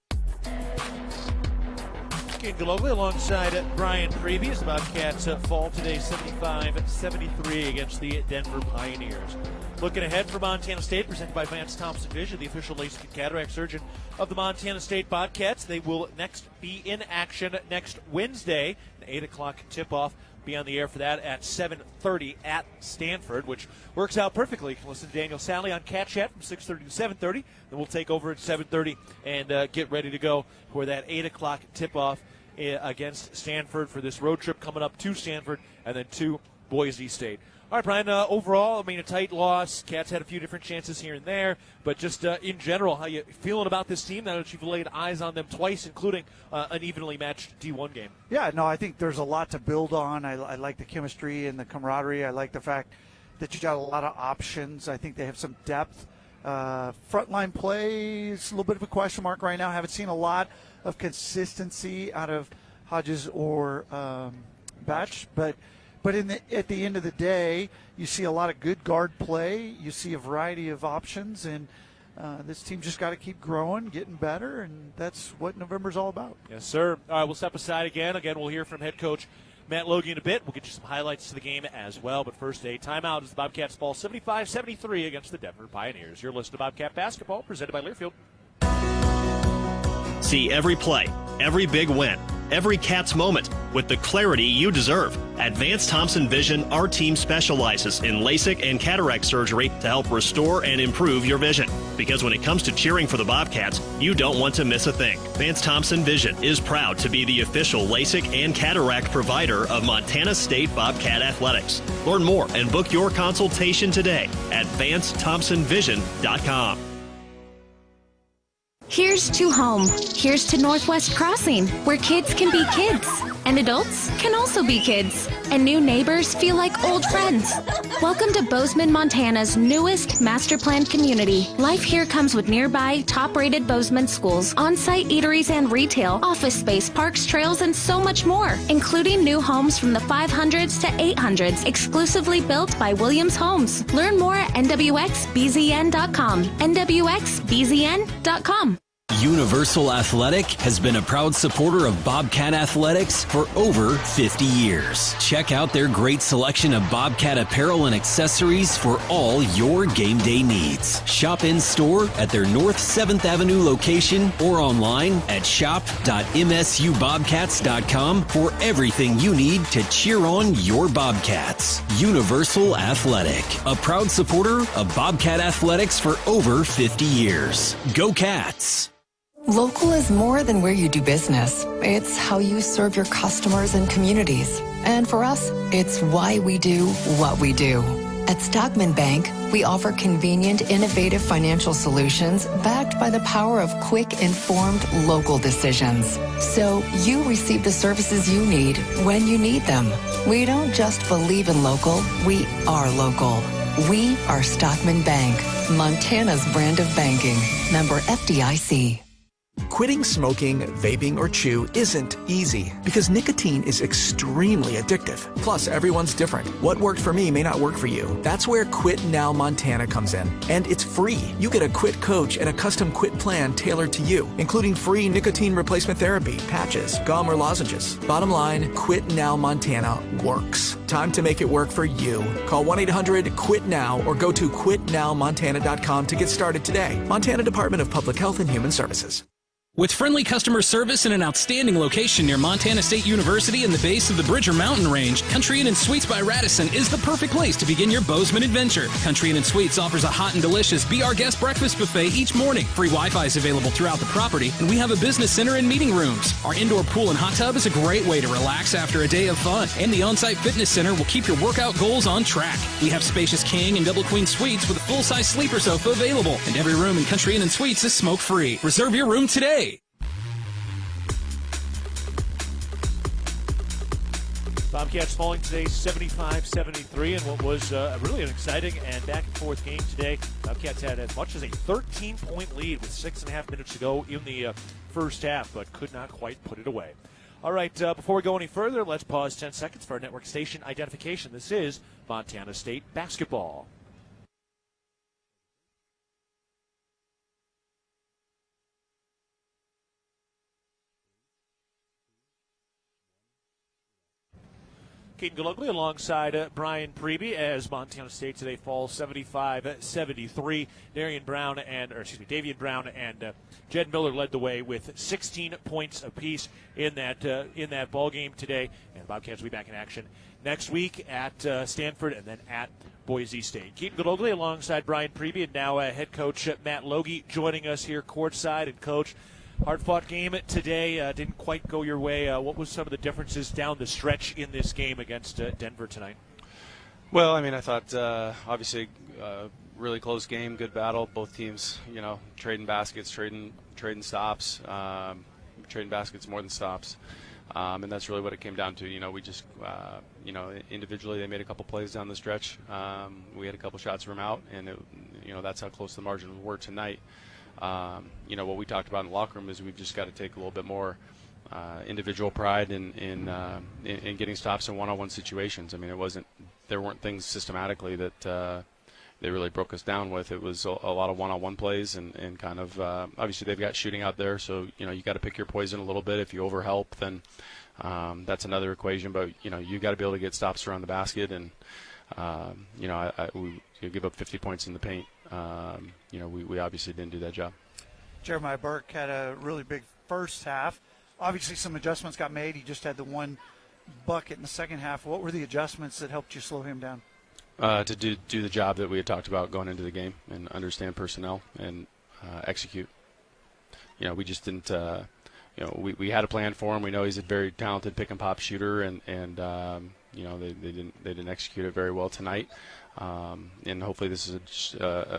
S4: Keaton Gillogly alongside Brian Preibe as the Bobcats fall today 75-73 against the Denver Pioneers. Looking ahead for Montana State, presented by Vance Thompson Vision, the official LASIK and cataract surgeon of the Montana State Bobcats. They will next be in action next Wednesday, an 8 o'clock tip-off. Be on the air for that at 7:30 at Stanford, which works out perfectly. You can listen to Daniel Sally on Cat Chat from 6:30 to 7:30. Then we'll take over at 7:30 and get ready to go for that 8 o'clock tip-off against Stanford for this road trip coming up to Stanford and then to Boise State. All right, Brian, overall, I mean, a tight loss. Cats had a few different chances here and there, but just in general, how you feeling about this team now that you've laid eyes on them twice, including an evenly matched D1 game?
S5: Yeah, no, I think there's a lot to build on. I like the chemistry and the camaraderie. I like the fact that you got a lot of options. I think they have some depth. Frontline play is a little bit of a question mark right now. I haven't seen a lot of consistency out of Hodges or Batch, but at the end of the day, you see a lot of good guard play. You see a variety of options, and this team just got to keep growing, getting better, and that's what November's all about.
S4: Yes, sir. All right, we'll step aside again. Again, we'll hear from head coach Matt Logie in a bit. We'll get you some highlights to the game as well. But first, a timeout as the Bobcats fall 75-73 against the Denver Pioneers. You're listening to Bobcat Basketball, presented by Learfield.
S10: See every play, every big win, every Cats moment with the clarity you deserve. At Vance Thompson Vision, our team specializes in LASIK and cataract surgery to help restore and improve your vision. Because when it comes to cheering for the Bobcats, you don't want to miss a thing. Vance Thompson Vision is proud to be the official LASIK and cataract provider of Montana State Bobcat Athletics. Learn more and book your consultation today at VanceThompsonVision.com.
S15: Here's to home. Here's to Northwest Crossing, where kids can be kids, and adults can also be kids, and new neighbors feel like old friends. Welcome to Bozeman, Montana's newest master planned community. Life here comes with nearby, top-rated Bozeman schools, on-site eateries and retail, office space, parks, trails, and so much more, including new homes from the 500s to 800s, exclusively built by Williams Homes. Learn more at nwxbzn.com. nwxbzn.com.
S14: Universal Athletic has been a proud supporter of Bobcat Athletics for over 50 years. Check out their great selection of Bobcat apparel and accessories for all your game day needs. Shop in store at their North 7th Avenue location or online at shop.msubobcats.com for everything you need to cheer on your Bobcats. Universal Athletic, a proud supporter of Bobcat Athletics for over 50 years. Go Cats!
S17: Local is more than where you do business. It's how you serve your customers and communities. And for us, it's why we do what we do. At Stockman Bank, we offer convenient, innovative financial solutions backed by the power of quick, informed local decisions. So you receive the services you need when you need them. We don't just believe in local, we are local. We are Stockman Bank, Montana's brand of banking. Member FDIC.
S1: Quitting smoking, vaping, or chew isn't easy because nicotine is extremely addictive. Plus, everyone's different. What worked for me may not work for you. That's where Quit Now Montana comes in. And it's free. You get a quit coach and a custom quit plan tailored to you, including free nicotine replacement therapy, patches, gum, or lozenges. Bottom line, Quit Now Montana works. Time to make it work for you. Call 1-800-QUIT-NOW or go to quitnowmontana.com to get started today. Montana Department of Public Health and Human Services.
S11: With friendly customer service and an outstanding location near Montana State University and the base of the Bridger Mountain Range, Country Inn & Suites by Radisson is the perfect place to begin your Bozeman adventure. Country Inn & Suites offers a hot and delicious Be Our Guest breakfast buffet each morning. Free Wi-Fi is available throughout the property, and we have a business center and meeting rooms. Our indoor pool and hot tub is a great way to relax after a day of fun, and the on-site fitness center will keep your workout goals on track. We have spacious king and double queen suites with a full-size sleeper sofa available, and every room in Country Inn & Suites is smoke-free. Reserve your room today.
S4: Bobcats falling today 75-73 in what was really an exciting and back-and-forth game today. Bobcats had as much as a 13-point lead with 6.5 minutes to go in the first half, but could not quite put it away. All right, before we go any further, let's pause 10 seconds for our network station identification. This is Montana State basketball. Keaton Gillogly alongside Brian Preibe as Montana State today falls 75-73. Davian Brown and Jed Miller led the way with 16 points apiece in that ball game today. And Bobcats will be back in action next week at Stanford and then at Boise State. Keaton Gillogly alongside Brian Preibe and now head coach Matt Logie joining us here courtside. And coach, hard-fought game today. Didn't quite go your way. What was some of the differences down the stretch in this game against Denver tonight?
S18: Well, I mean, I thought obviously really close game, good battle. Both teams, trading baskets, trading stops, trading baskets more than stops. And that's really what it came down to. We just, individually they made a couple plays down the stretch. We had a couple shots from out, and that's how close the margins were tonight. What we talked about in the locker room is we've just got to take a little bit more individual pride in getting stops in one-on-one situations. I mean, there weren't things systematically that they really broke us down with. It was a lot of one-on-one plays and kind of obviously they've got shooting out there, so you got to pick your poison a little bit. If you overhelp, then that's another equation. But you got to be able to get stops around the basket, and we give up 50 points in the paint. We obviously didn't do that job.
S5: Jeremiah Burke had a really big first half. Obviously some adjustments got made. He just had the one bucket in the second half. What were the adjustments that helped you slow him down?
S18: To do the job that we had talked about going into the game and understand personnel and execute. We just didn't we had a plan for him. We know he's a very talented pick and pop shooter, and they didn't execute it very well tonight. And hopefully this is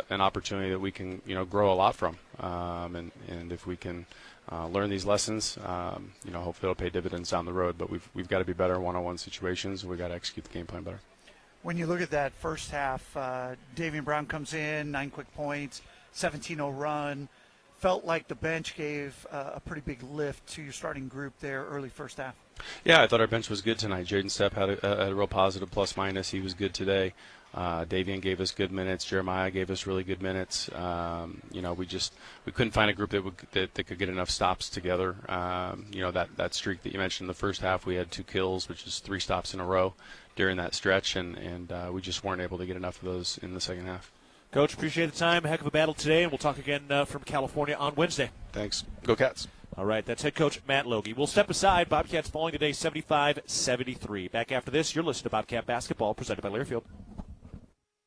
S18: an opportunity that we can grow a lot from, and if we can learn these lessons, hopefully it'll pay dividends down the road. But we've got to be better in one-on-one situations. We've got to execute the game plan better.
S5: When you look at that first half, Davian Brown comes in, 9 quick points, 17-0 run. Felt like the bench gave a pretty big lift to your starting group there early first half.
S18: Yeah, I thought our bench was good tonight. Jaden Stepp had a real positive plus-minus. He was good today. Davian gave us good minutes. Jeremiah gave us really good minutes. We couldn't find a group that could get enough stops together. That streak that you mentioned in the first half, we had 2 kills, which is 3 stops in a row during that stretch, and we just weren't able to get enough of those in the second half.
S4: Coach, appreciate the time. Heck of a battle today, and we'll talk again from California on Wednesday.
S18: Thanks. Go Cats.
S4: All right, that's head coach Matt Logie. We'll step aside. Bobcats falling today 75-73. Back after this, you're listening to Bobcat Basketball, presented by Learfield.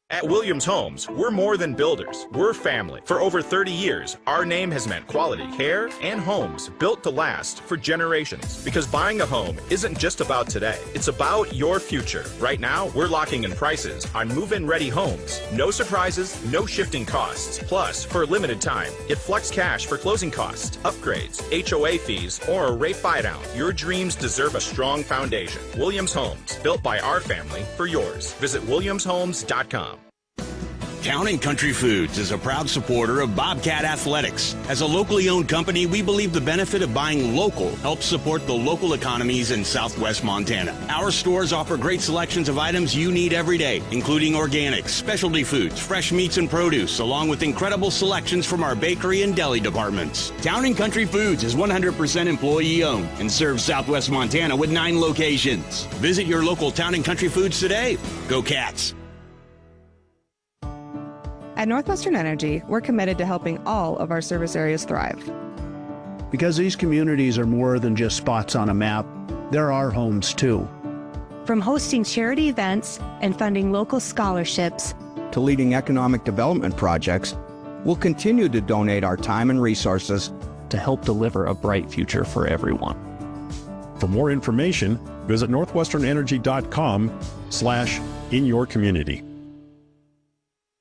S21: At Williams Homes, we're more than builders. We're family. For over 30 years, our name has meant quality care and homes built to last for generations. Because buying a home isn't just about today. It's about your future. Right now, we're locking in prices on move-in ready homes. No surprises, no shifting costs. Plus, for a limited time, get flex cash for closing costs, upgrades, HOA fees, or a rate buy-down. Your dreams deserve a strong foundation. Williams Homes, built by our family for yours. Visit williamshomes.com.
S26: Town & Country Foods is a proud supporter of Bobcat Athletics. As a locally owned company, we believe the benefit of buying local helps support the local economies in southwest Montana. Our stores offer great selections of items you need every day, including organics, specialty foods, fresh meats and produce, along with incredible selections from our bakery and deli departments. Town & Country Foods is 100% employee-owned and serves southwest Montana with 9 locations. Visit your local Town & Country Foods today. Go Cats!
S2: At Northwestern Energy, we're committed to helping all of our service areas thrive.
S7: Because these communities are more than just spots on a map, they're our homes too.
S22: From hosting charity events and funding local scholarships
S23: to leading economic development projects, we'll continue to donate our time and resources
S24: to help deliver a bright future for everyone.
S25: For more information, visit northwesternenergy.com/inyourcommunity.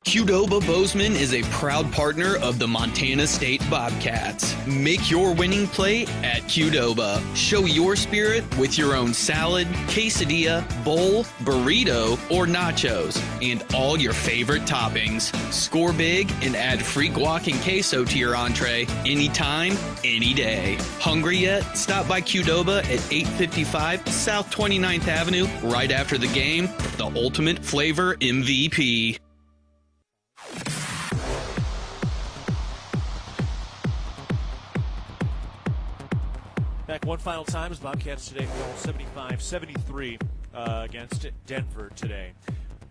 S27: Qdoba Bozeman is a proud partner of the Montana State Bobcats. Make your winning play at Qdoba. Show your spirit with your own salad, quesadilla, bowl, burrito, or nachos, and all your favorite toppings. Score big and add free guac and queso to your entree anytime, any day. Hungry yet? Stop by Qdoba at 855 South 29th Avenue right after the game. The ultimate flavor MVP.
S4: Back one final time as Bobcats today fall 75-73 against Denver today.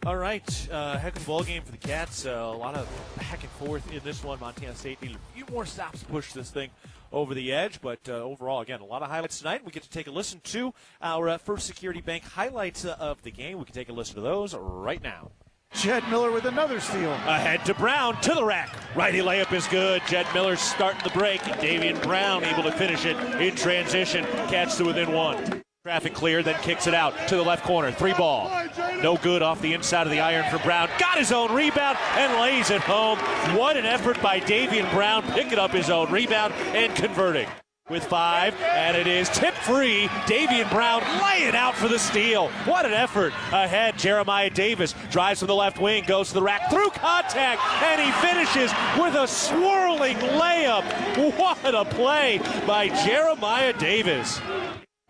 S4: All right, heck of a ball game for the Cats. A lot of back and forth in this one. Montana State needed a few more stops to push this thing over the edge, but overall, again, a lot of highlights tonight. We get to take a listen to our First Security Bank highlights of the game. We can take a listen to those right now.
S5: Jed Miller with another steal.
S4: Ahead to Brown, to the rack. Righty layup is good. Jed Miller starting the break. Davian Brown able to finish it in transition. Cats to within 1. Traffic clear, then kicks it out to the left corner. 3 ball. No good off the inside of the iron for Brown. Got his own rebound and lays it home. What an effort by Davian Brown picking up his own rebound and converting. With 5, and it is tip free. Davian Brown laying out for the steal. What an effort. Ahead, Jeremiah Davis drives from the left wing, goes to the rack through contact, and he finishes with a swirling layup. What a play by Jeremiah Davis.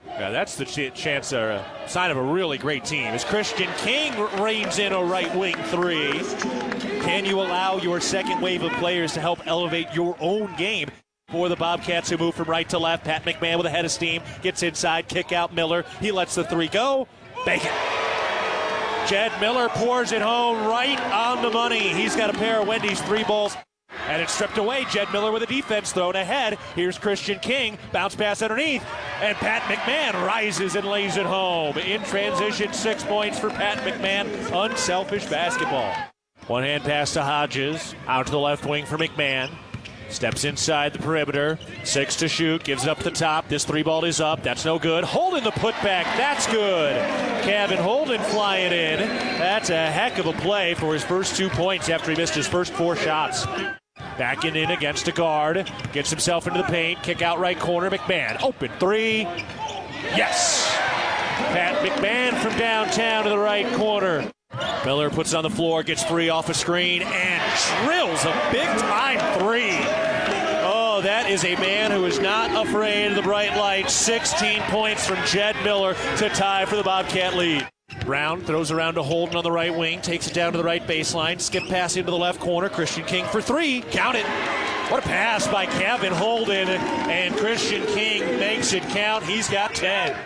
S4: Yeah, that's the chance, sign of a really great team. As Christian King reins in a right wing 3. Can you allow your second wave of players to help elevate your own game? For the Bobcats who move from right to left, Pat McMahon with a head of steam, gets inside, kick out Miller. He lets the 3 go. Bacon. Jed Miller pours it home right on the money. He's got a pair of Wendy's 3 balls. And it's stripped away. Jed Miller with a defense thrown ahead. Here's Christian King. Bounce pass underneath. And Pat McMahon rises and lays it home. In transition, 6 points for Pat McMahon. Unselfish basketball. One hand pass to Hodges. Out to the left wing for McMahon. Steps inside the perimeter. 6 to shoot. Gives it up the top. This 3 ball is up. That's no good. Holden the putback. That's good. Kevin Holden flying in. That's a heck of a play for his first 2 points after he missed his first 4 shots. Backing in against a guard. Gets himself into the paint. Kick out right corner. McMahon. Open 3. Yes. Pat McMahon from downtown to the right corner. Miller puts it on the floor, gets 3 off a screen, and drills a big-time 3. Oh, that is a man who is not afraid of the bright lights. 16 points from Jed Miller to tie for the Bobcat lead. Brown throws around to Holden on the right wing, takes it down to the right baseline, skip pass into the left corner. Christian King for 3. Count it. What a pass by Kevin Holden, and Christian King makes it count. He's got 10.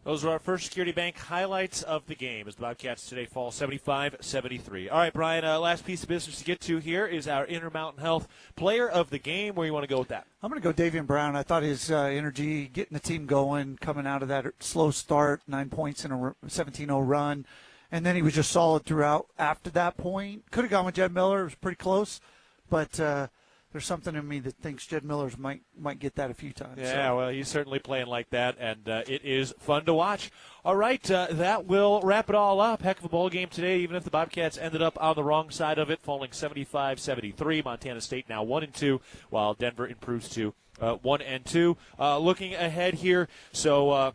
S4: Those are our First Security Bank highlights of the game as the Bobcats today fall 75-73. All right, Brian, last piece of business to get to here is our Intermountain Health Player of the Game. Where you want to go with that?
S5: I'm going to go Davian Brown. I thought his energy, getting the team going, coming out of that slow start, 9 points in a 17-0 run, and then he was just solid throughout after that point. Could have gone with Jed Miller. It was pretty close, but there's something in me that thinks Jed Miller's might get that a few times.
S4: Yeah,
S5: so.
S4: Well, he's certainly playing like that, and it is fun to watch. All right, that will wrap it all up. Heck of a ball game today, even if the Bobcats ended up on the wrong side of it, falling 75-73. Montana State now 1-2, while Denver improves to 1-2. Looking ahead here, so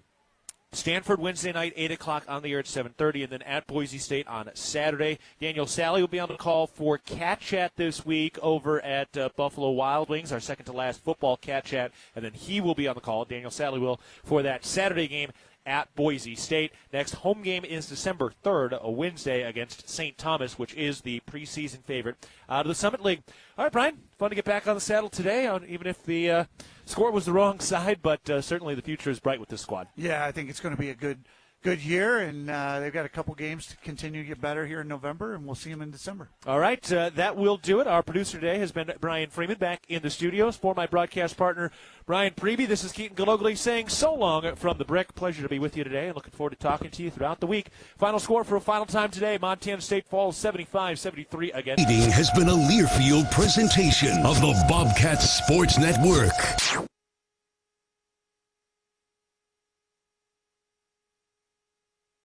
S4: Stanford Wednesday night, 8 o'clock on the air at 7:30, and then at Boise State on Saturday. Daniel Sally will be on the call for Cat Chat this week over at Buffalo Wild Wings, our second-to-last football Cat Chat, and then he will be on the call, Daniel Sally will, for that Saturday game at Boise State. Next home game is December 3rd, a Wednesday, against St. Thomas, which is the preseason favorite out of the Summit League. All right, Brian, fun to get back on the saddle today, even if the score was the wrong side, but certainly the future is bright with this squad.
S5: Yeah, I think it's going to be a good year, and they've got a couple games to continue to get better here in November, and we'll see them in December.
S4: All right, that will do it. Our producer today has been Brian Freeman, back in the studios. For my broadcast partner, Brian Preibe, this is Keaton Gillogly saying so long from the Brick. Pleasure to be with you today, and looking forward to talking to you throughout the week. Final score for a final time today, Montana State falls 75-73 against.
S3: Meeting has been a Learfield presentation of the Bobcats Sports Network.